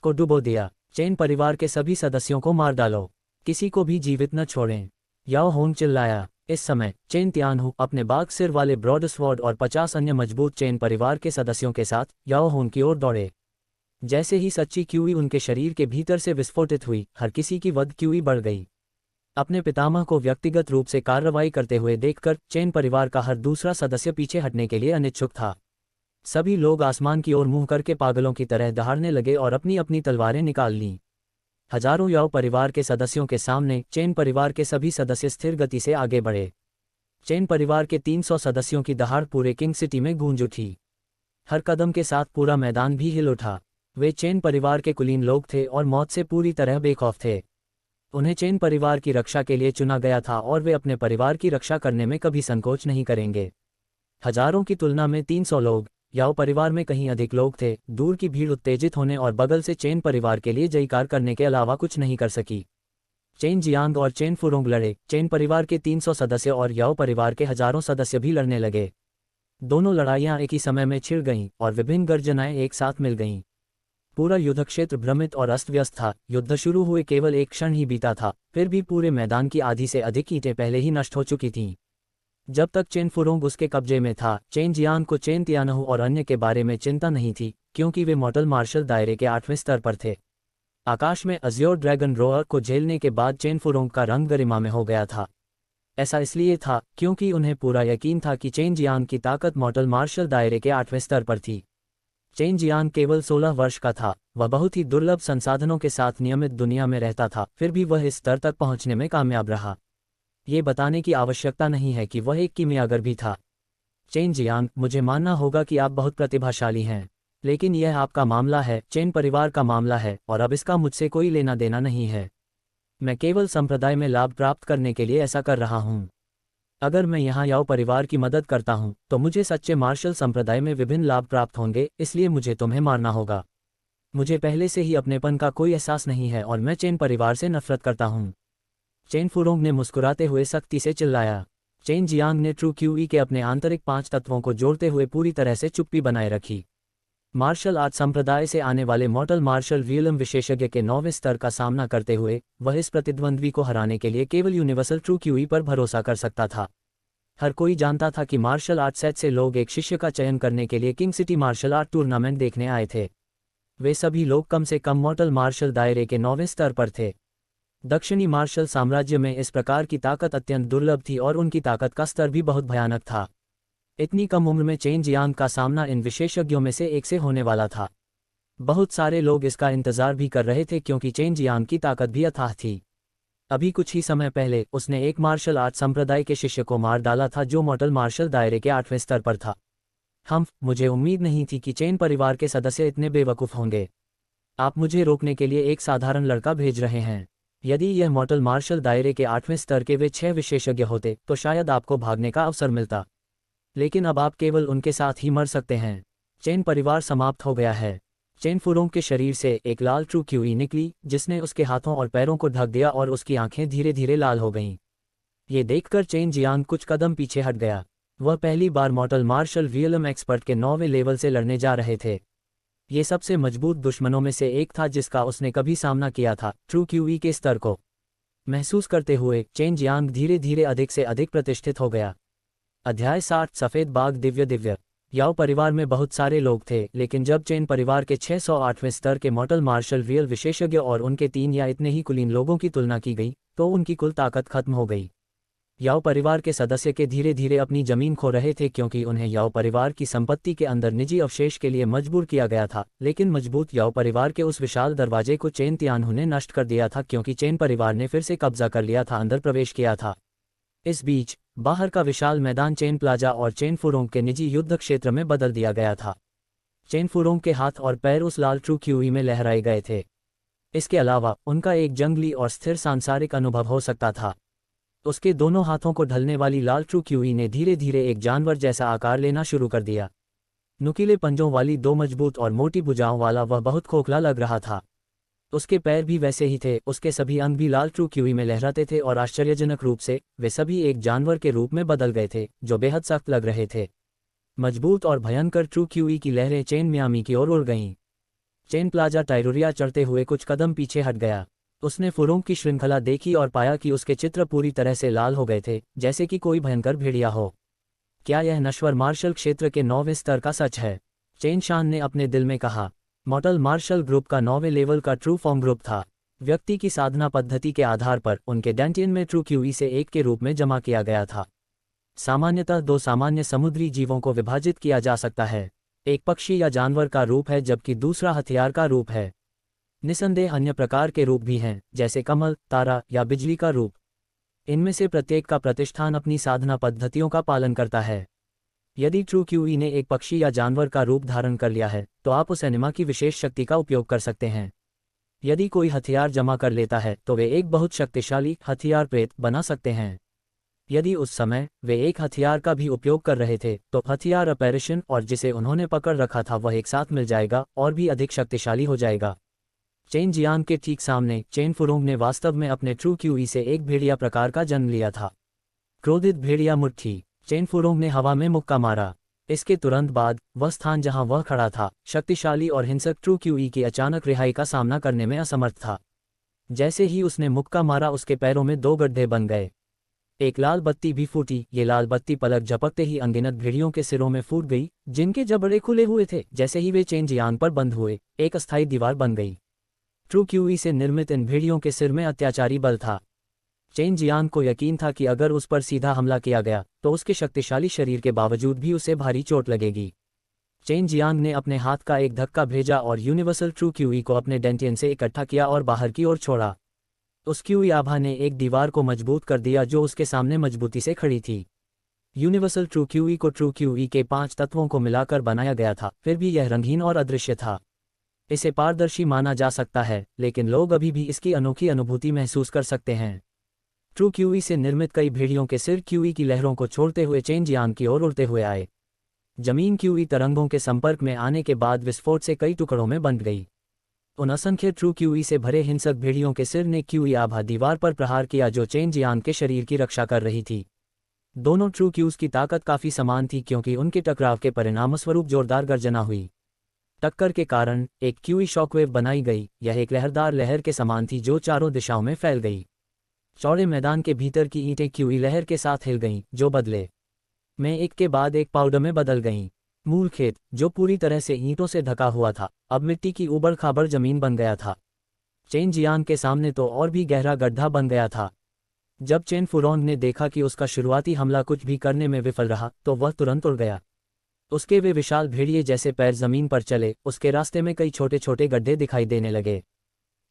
को डुबो दिया। चेन परिवार के सभी सदस्यों को मार डालो, किसी को भी जीवित न छोड़ें, याओ होंग चिल्लाया। इस समय चेन तियानहू अपने बाघ सिर वाले ब्रॉड स्वॉर्ड और 50 अन्य मजबूत चेन परिवार के सदस्यों के साथ याओ होंग की ओर दौड़े। जैसे ही सच्ची क्यूई उनके शरीर के भीतर से विस्फोटित हुई, हर किसी की वध क्यूई बढ़ गई। अपने पितामह को व्यक्तिगत रूप से कार्रवाई करते हुए देखकर चेन परिवार का हर दूसरा सदस्य पीछे हटने के लिए अनिच्छुक था। सभी लोग आसमान की ओर मुंह करके पागलों की तरह दहाड़ने लगे और अपनी अपनी तलवारें निकाल लीं। हजारों याओ परिवार के सदस्यों के सामने चेन परिवार के सभी सदस्य स्थिर गति से आगे बढ़े। चेन परिवार के 300 सदस्यों की दहाड़ पूरे किंग सिटी में गूंज उठी। हर कदम के साथ पूरा मैदान भी हिल उठा। वे चेन परिवार के कुलीन लोग थे और मौत से पूरी तरह बेखौफ थे। उन्हें चेन परिवार की रक्षा के लिए चुना गया था और वे अपने परिवार की रक्षा करने में कभी संकोच नहीं करेंगे। हजारों की तुलना में 300 लोग, याओ परिवार में कहीं अधिक लोग थे। दूर की भीड़ उत्तेजित होने और बगल से चेन परिवार के लिए जयकार करने के अलावा कुछ नहीं कर सकी। चेन जियांग और चेन फुरोंग लड़े। चेन परिवार के 300 सदस्य और याओ परिवार के हजारों सदस्य भी लड़ने लगे। दोनों लड़ाइयां एक ही समय में छिड़ गईं और विभिन्न गर्जनाएं एक साथ मिल गईं। पूरा युद्ध क्षेत्र भ्रमित और अस्त व्यस्त था। युद्ध शुरू हुए केवल एक क्षण ही बीता था, फिर भी पूरे मैदान की आधी से अधिक ईंटें पहले ही नष्ट हो चुकी थीं। जब तक चेन फुरोंग उसके कब्जे में था, चेन जियांग को चेन तियानहू और अन्य के बारे में चिंता नहीं थी, क्योंकि वे मॉडल मार्शल दायरे के 8वें स्तर पर थे। आकाश में अज़्योर ड्रैगन रोअर को झेलने के बाद चेन फुरोंग का रंग गरिमा में हो गया था। ऐसा इसलिए था क्योंकि उन्हें पूरा यकीन था कि चेन जियांग की ताकत मॉडल मार्शल दायरे के 8वें स्तर पर थी। चेन जियांग केवल 16 वर्ष का था। वह बहुत ही दुर्लभ संसाधनों के साथ नियमित दुनिया में रहता था, फिर भी वह इस स्तर तक पहुंचने में कामयाब रहा। ये बताने की आवश्यकता नहीं है कि वह एक कीमियागर भी था। चेन जियांग, मुझे मानना होगा कि आप बहुत प्रतिभाशाली हैं, लेकिन यह आपका मामला है, चेन परिवार का मामला है, और अब इसका मुझसे कोई लेना देना नहीं है। मैं केवल संप्रदाय में लाभ प्राप्त करने के लिए ऐसा कर रहा हूँ। अगर मैं यहाँ याओ परिवार की मदद करता हूँ तो मुझे सच्चे मार्शल संप्रदाय में विभिन्न लाभ प्राप्त होंगे, इसलिए मुझे तुम्हें मारना होगा। मुझे पहले से ही अपनेपन का कोई एहसास नहीं है और मैं चेन परिवार से नफरत करता हूँ। चेन फुरोंग ने मुस्कुराते हुए सख्ती से चिल्लाया। चेन जियांग ने ट्रू क्यूई के अपने आंतरिक 5 तत्वों को जोड़ते हुए पूरी तरह से चुप्पी बनाए रखी। मार्शल आर्ट संप्रदाय से आने वाले मॉडल मार्शल रियलम विशेषज्ञ के 9वें स्तर का सामना करते हुए वह इस प्रतिद्वंद्वी को हराने के लिए केवल यूनिवर्सल ट्रू क्यूई पर भरोसा कर सकता था। हर कोई जानता था कि मार्शल आर्ट सेट से लोग एक शिष्य का चयन करने के लिए king city martial art tournament देखने आए थे। वे सभी लोग कम से कम मॉडल मार्शल दायरे के 9वें स्तर पर थे। दक्षिणी मार्शल साम्राज्य में इस प्रकार की ताकत अत्यंत दुर्लभ थी और उनकी ताकत का स्तर भी बहुत भयानक था। इतनी कम उम्र में चेन जियांग का सामना इन विशेषज्ञों में से एक से होने वाला था। बहुत सारे लोग इसका इंतजार भी कर रहे थे क्योंकि चेन जियांग की ताकत भी अथाह थी। अभी कुछ ही समय पहले उसने एक मार्शल आर्ट संप्रदाय के शिष्य को मार डाला था जो मॉडल मार्शल दायरे के 8वें स्तर पर था। मुझे उम्मीद नहीं थी कि चेन परिवार के सदस्य इतने बेवकूफ़ होंगे। आप मुझे रोकने के लिए एक साधारण लड़का भेज रहे हैं। यदि यह मॉडल मार्शल दायरे के 8वें स्तर के वे 6 विशेषज्ञ होते तो शायद आपको भागने का अवसर मिलता, लेकिन अब आप केवल उनके साथ ही मर सकते हैं। चेन परिवार समाप्त हो गया है। चेन फुरोंग के शरीर से एक लाल ट्रू क्यूई निकली जिसने उसके हाथों और पैरों को ढक दिया और उसकी आंखें धीरे धीरे लाल हो गईं। ये देखकर चेन जियांग कुछ कदम पीछे हट गया। वह पहली बार मॉडल मार्शल रियलम एक्सपर्ट के 9वें लेवल से लड़ने जा रहे थे। ये सबसे मजबूत दुश्मनों में से एक था जिसका उसने कभी सामना किया था। ट्रू क्यूई के स्तर को महसूस करते हुए चेन जियांग धीरे धीरे अधिक से अधिक प्रतिष्ठित हो गया। अध्याय 60 सफ़ेद बाघ दिव्य। याओ परिवार में बहुत सारे लोग थे, लेकिन जब चेन परिवार के 608वें स्तर के मॉडल मार्शल रियल विशेषज्ञ और उनके 3 या इतने ही कुलीन लोगों की तुलना की गई तो उनकी कुल ताकत खत्म हो गई। याओ परिवार के सदस्य के धीरे धीरे अपनी जमीन खो रहे थे क्योंकि उन्हें याओ परिवार की संपत्ति के अंदर निजी अवशेष के लिए मजबूर किया गया था, लेकिन मजबूत याओ परिवार के उस विशाल दरवाजे को चेन तियानहू ने नष्ट कर दिया था क्योंकि चेन परिवार ने फिर से कब्जा कर लिया था, अंदर प्रवेश किया था। इस बीच बाहर का विशाल मैदान चेन प्लाजा और चेन फुरोंग के निजी युद्ध क्षेत्र में बदल दिया गया था। चेन फुरोंग के हाथ और पैर उस लाल ट्रू क्यूई में लहराए गए थे। इसके अलावा उनका एक जंगली और स्थिर सांसारिक अनुभव हो सकता था। उसके दोनों हाथों को ढलने वाली लाल ट्रू क्यूई ने धीरे धीरे एक जानवर जैसा आकार लेना शुरू कर दिया। नुकीले पंजों वाली दो मजबूत और मोटी भुजाओं वाला वह बहुत खोखला लग रहा था। उसके पैर भी वैसे ही थे, उसके सभी अंग भी लाल ट्रू क्यूई में लहराते थे और आश्चर्यजनक रूप से वे सभी एक जानवर के रूप में बदल गए थे जो बेहद सख्त लग रहे थे। मजबूत और भयंकर ट्रू क्यूई की लहरें चेन मियामी की ओर उड़ गईं। चेन प्लाजा टाइरोरिया चढ़ते हुए कुछ कदम पीछे हट गया। उसने फुरोंग की श्रृंखला देखी और पाया कि उसके चित्र पूरी तरह से लाल हो गए थे, जैसे कि कोई भयंकर भेड़िया हो। क्या यह नश्वर मार्शल क्षेत्र के 9वें स्तर का सच है? चेन शान ने अपने दिल में कहा। मॉर्टल मार्शल ग्रुप का 9वें लेवल का ट्रू फॉर्म ग्रुप था। व्यक्ति की साधना पद्धति के आधार पर उनके डेंटियन में ट्रू क्यूई से एक के रूप में जमा किया गया था। सामान्यतः 2 सामान्य समुद्री जीवों को विभाजित किया जा सकता है, एक पक्षी या जानवर का रूप है जबकि दूसरा हथियार का रूप है। निसंदेह अन्य प्रकार के रूप भी हैं, जैसे कमल, तारा या बिजली का रूप। इनमें से प्रत्येक का प्रतिष्ठान अपनी साधना पद्धतियों का पालन करता है। यदि ट्रू क्यूई ने एक पक्षी या जानवर का रूप धारण कर लिया है तो आप उस एनिमा की विशेष शक्ति का उपयोग कर सकते हैं। यदि कोई हथियार जमा कर लेता है तो वे एक बहुत शक्तिशाली हथियार प्रेत बना सकते हैं। यदि उस समय वे एक हथियार का भी उपयोग कर रहे थे तो हथियार अपैरेशन और जिसे उन्होंने पकड़ रखा था वह एक साथ मिल जाएगा और भी अधिक शक्तिशाली हो जाएगा। चेन जियांग के ठीक सामने चेन फुरोंग ने वास्तव में अपने ट्रू क्यूई से एक भेड़िया प्रकार का जन्म लिया था। क्रोधित भेड़िया मुट्ठी। चेन फुरोंग ने हवा में मुक्का मारा। इसके तुरंत बाद वह स्थान जहां वह खड़ा था शक्तिशाली और हिंसक ट्रू क्यूई की अचानक रिहाई का सामना करने में असमर्थ था। जैसे ही उसने मुक्का मारा उसके पैरों में 2 गड्ढे बन गए। एक लाल बत्ती भी फूटी। ये लाल बत्ती पलक झपकते ही अनगिनत भेड़ियों के सिरों में फूट गई, जिनके जबड़े खुले हुए थे। जैसे ही वे चेन जियांग पर बंद हुए एक अस्थायी दीवार बन गई। ट्रू क्यूई से निर्मित इन भेड़ियों के सिर में अत्याचारी बल था। चेन जियांग को यकीन था कि अगर उस पर सीधा हमला किया गया तो उसके शक्तिशाली शरीर के बावजूद भी उसे भारी चोट लगेगी। चेन जियांग ने अपने हाथ का एक धक्का भेजा और यूनिवर्सल ट्रू क्यूई को अपने डेंटियन से इकट्ठा किया और बाहर की ओर छोड़ा। उस क्यूई आभा ने एक दीवार को मजबूत कर दिया जो उसके सामने मजबूती से खड़ी थी। यूनिवर्सल ट्रू क्यूई को ट्रू क्यूई के 5 तत्वों को मिलाकर बनाया गया था, फिर भी यह रंगीन और अदृश्य था। इसे पारदर्शी माना जा सकता है, लेकिन लोग अभी भी इसकी अनोखी अनुभूति महसूस कर सकते हैं। ट्रू क्यूई से निर्मित कई भेड़ियों के सिर क्यूई की लहरों को छोड़ते हुए चेन जियांग की ओर उड़ते हुए आए। जमीन क्यूई तरंगों के संपर्क में आने के बाद विस्फोट से कई टुकड़ों में बंट गई। उन असंख्य ट्रू क्यूई से भरे हिंसक भेड़ियों के सिर ने क्यूई आभा दीवार पर प्रहार किया जो चेन जियांग के शरीर की रक्षा कर रही थी। दोनों ट्रू क्यूज की ताकत काफी समान थी क्योंकि उनके टकराव के परिणामस्वरूप जोरदार गर्जना हुई। टक्कर के कारण एक क्यूई शॉकवेव बनाई गई। यह एक लहरदार लहर के समान थी जो चारों दिशाओं में फैल गई। चौड़े मैदान के भीतर की ईंटें क्यूई लहर के साथ हिल गईं, जो बदले में एक के बाद एक पाउडर में बदल गईं। मूल खेत, जो पूरी तरह से ईंटों से ढका हुआ था, अब मिट्टी की उबड़ खाबड़ जमीन बन गया था। चेन जियांग के सामने तो और भी गहरा गड्ढा बन गया था। जब चेन फुरोंग ने देखा कि उसका शुरुआती हमला कुछ भी करने में विफल रहा तो वह तुरंत उड़ गया। उसके वे विशाल भेड़िए जैसे पैर जमीन पर चले। उसके रास्ते में कई छोटे छोटे गड्ढे दिखाई देने लगे।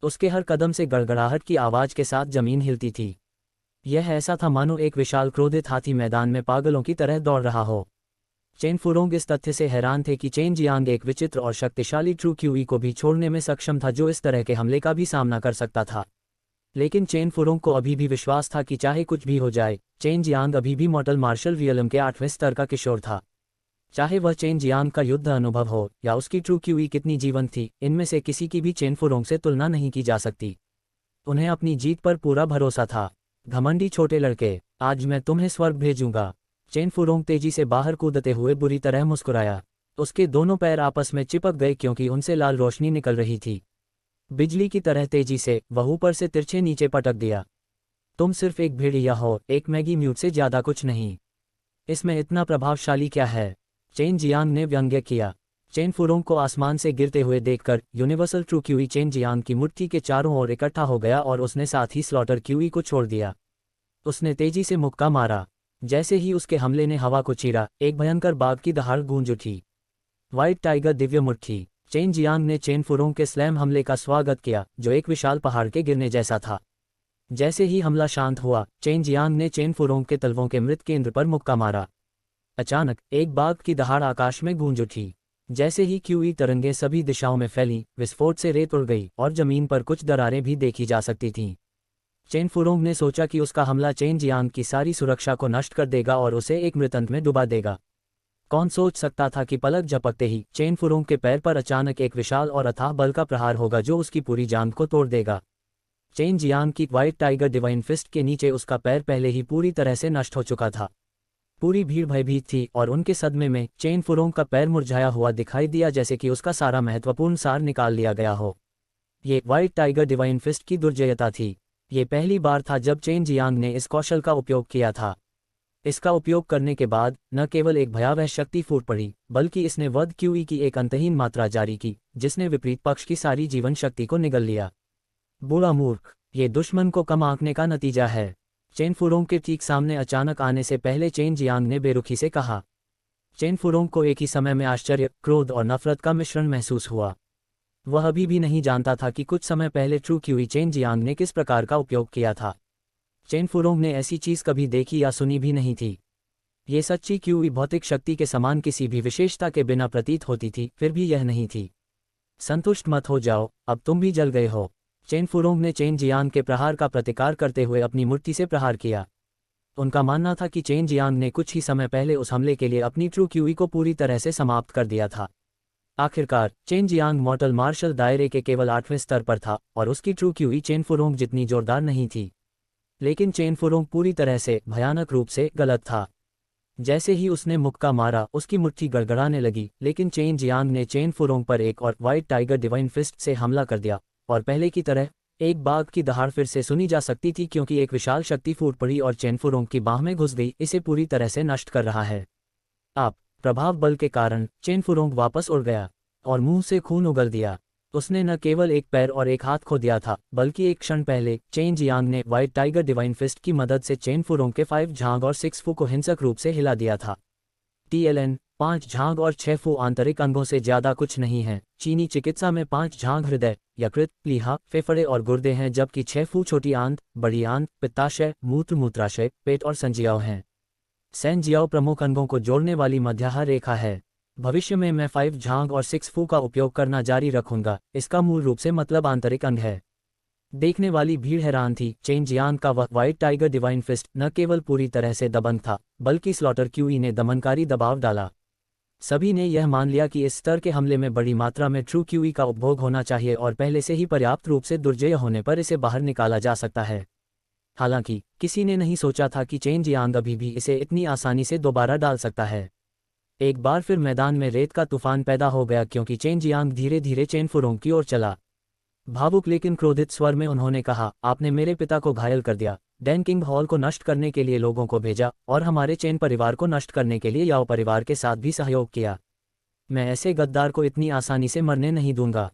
उसके हर कदम से गड़गड़ाहट की आवाज के साथ जमीन हिलती थी। यह ऐसा था मानो एक विशाल क्रोधित हाथी मैदान में पागलों की तरह दौड़ रहा हो। चेन फुरोंग इस तथ्य से हैरान थे कि चेन जियांग एक विचित्र और शक्तिशाली ट्रू क्यूई को भी छोड़ने में सक्षम था जो इस तरह के हमले का भी सामना कर सकता था। लेकिन चेन फुरोंग को अभी भी विश्वास था कि चाहे कुछ भी हो जाए, चेन जियांग अभी भी मॉर्टल मार्शल रियलम के 8वें स्तर का किशोर था। चाहे वह चेन जियांग का युद्ध अनुभव हो या उसकी ट्रू क्यूई कितनी जीवंत थी, इनमें से किसी की भी चेन फुरोंग से तुलना नहीं की जा सकती। उन्हें अपनी जीत पर पूरा भरोसा था। घमंडी छोटे लड़के, आज मैं तुम्हें स्वर्ग भेजूंगा। चेन फुरोंग तेजी से बाहर कूदते हुए बुरी तरह मुस्कुराया। उसके दोनों पैर आपस में चिपक गए क्योंकि उनसे लाल रोशनी निकल रही थी। बिजली की तरह तेजी से वह ऊपर से तिरछे नीचे पटक दिया। तुम सिर्फ एक भेड़िया हो, एक मैगी म्यूट से ज्यादा कुछ नहीं। इसमें इतना प्रभावशाली क्या है? चेन जियांग ने व्यंग्य किया। चेन फुरोंग को आसमान से गिरते हुए देखकर universal true QE chain Jiang की मुट्ठी के चारों ओर इकट्ठा हो गया और उसने साथ ही स्लॉटर क्यूई को छोड़ दिया। उसने तेजी से मुक्का मारा। जैसे ही उसके हमले ने हवा को चीरा, एक भयंकर बाघ की दहाड़ गूंज उठी। व्हाइट टाइगर दिव्य मुट्ठी। चेन जियांग ने चेन फुरोंग के स्लैम हमले का स्वागत किया, जो एक विशाल पहाड़ के गिरने जैसा था। जैसे ही हमला शांत हुआ, चेन जियांग ने चेन फुरोंग के तलवों के मृत केंद्र पर मुक्का मारा। अचानक एक बाघ की दहाड़ आकाश में गूंज उठी। जैसे ही क्यूई तरंगें सभी दिशाओं में फैलीं, विस्फोट से रेत उड़ गई और जमीन पर कुछ दरारें भी देखी जा सकती थीं। चेन फुरोंग ने सोचा कि उसका हमला चेन जियांग की सारी सुरक्षा को नष्ट कर देगा और उसे एक मृतंत में डुबा देगा। कौन सोच सकता था कि पलक झपकते ही चेन फुरोंग के पैर पर अचानक एक विशाल और अथाह बल का प्रहार होगा जो उसकी पूरी जान को तोड़ देगा। चेन जियांग की व्हाइट टाइगर डिवाइन फिस्ट के नीचे उसका पैर पहले ही पूरी तरह से नष्ट हो चुका था। पूरी भीड़ भयभीत थी और उनके सदमे में चेन फुरोंग का पैर मुरझाया हुआ दिखाई दिया, जैसे कि उसका सारा महत्वपूर्ण सार निकाल लिया गया हो। ये व्हाइट टाइगर डिवाइन फिस्ट की दुर्जयता थी। ये पहली बार था जब चेन जियांग ने इस कौशल का उपयोग किया था। इसका उपयोग करने के बाद न केवल एक भयावह शक्ति फूट पड़ी, बल्कि इसने वध क्यूई की एक अंतहीन मात्रा जारी की, जिसने विपरीत पक्ष की सारी जीवन शक्ति को निगल लिया। बुरा मूर्ख, ये दुश्मन को कम आंकने का नतीजा है। चेन फुरोंग के ठीक सामने अचानक आने से पहले चेन जियांग ने बेरुखी से कहा। चेन फुरोंग को एक ही समय में आश्चर्य, क्रोध और नफरत का मिश्रण महसूस हुआ। वह अभी भी नहीं जानता था कि कुछ समय पहले ट्रू क्यूई चेन जियांग ने किस प्रकार का उपयोग किया था। चेन फुरोंग ने ऐसी चीज कभी देखी या सुनी भी नहीं थी। ये सच्ची क्यूई भौतिक शक्ति के समान किसी भी विशेषता के बिना प्रतीत होती थी, फिर भी यह नहीं थी। संतुष्ट मत हो जाओ, अब तुम भी जल गए हो। चेन फुरोंग ने चेन जियांग के प्रहार का प्रतिकार करते हुए अपनी मुट्ठी से प्रहार किया। उनका मानना था कि चेन जियांग ने कुछ ही समय पहले उस हमले के लिए अपनी ट्रू क्यूई को पूरी तरह से समाप्त कर दिया था। आखिरकार चेन जियांग मॉर्टल मार्शल दायरे के केवल 8वें स्तर पर था और उसकी ट्रू क्यूई चेन फुरोंग जितनी जोरदार नहीं थी। लेकिन चेन फुरोंग पूरी तरह से भयानक रूप से गलत था। जैसे ही उसने मुक्का मारा, उसकी मुट्ठी गड़गड़ाने लगी, लेकिन चेन जियांग ने चेन फुरोंग पर एक और व्हाइट टाइगर डिवाइन फिस्ट से हमला कर दिया और पहले की तरह एक बाघ की दहाड़ फिर से सुनी जा सकती थी, क्योंकि एक विशाल शक्ति फूट पड़ी और चेन फुरोंग की बाह में घुस गई, इसे पूरी तरह से नष्ट कर रहा है। आप प्रभाव बल के कारण चेन फुरोंग वापस उड़ गया और मुंह से खून उगल दिया। उसने न केवल एक पैर और एक हाथ खो दिया था, बल्कि एक क्षण पहले चेन जियांग ने व्हाइट टाइगर डिवाइन फिस्ट की मदद से चेन फुरोंग के 5 झांग और 6 फू को हिंसक रूप से हिला दिया था। TLN 5 झांग और 6 फू आंतरिक अंगों से ज्यादा कुछ नहीं है। चीनी चिकित्सा में 5 झांग हृदय, यकृत, प्लीहा, फेफड़े और गुर्दे हैं, जबकि 6 फू छोटी आंत, बड़ी आंत, पित्ताशय, मूत्राशय, पेट और संजियाव हैं। संजियाव प्रमुख अंगों को जोड़ने वाली मध्याह्न रेखा है। भविष्य में मैं 5 झांग और 6 फू का उपयोग करना जारी रखूंगा। इसका मूल रूप से मतलब आंतरिक अंग है। देखने वाली भीड़ हैरान थी। चेन जियांग का वह व्हाइट टाइगर डिवाइन फिस्ट न केवल पूरी तरह से दबंग था, बल्कि स्लॉटर क्यूई ने दमनकारी दबाव डाला। सभी ने यह मान लिया कि इस स्तर के हमले में बड़ी मात्रा में ट्रू क्यूई का उपभोग होना चाहिए और पहले से ही पर्याप्त रूप से दुर्जय होने पर इसे बाहर निकाला जा सकता है। हालांकि किसी ने नहीं सोचा था कि चेन जियांग अभी भी इसे इतनी आसानी से दोबारा डाल सकता है। एक बार फिर मैदान में रेत का तूफान पैदा हो गया, क्योंकि चेन जियांग धीरे धीरे चेन फुरोंग की ओर चला। भावुक लेकिन क्रोधित स्वर में उन्होंने कहा, आपने मेरे पिता को घायल कर दिया, डैन किंग हॉल को नष्ट करने के लिए लोगों को भेजा और हमारे चेन परिवार को नष्ट करने के लिए याओ परिवार के साथ भी सहयोग किया। मैं ऐसे गद्दार को इतनी आसानी से मरने नहीं दूंगा।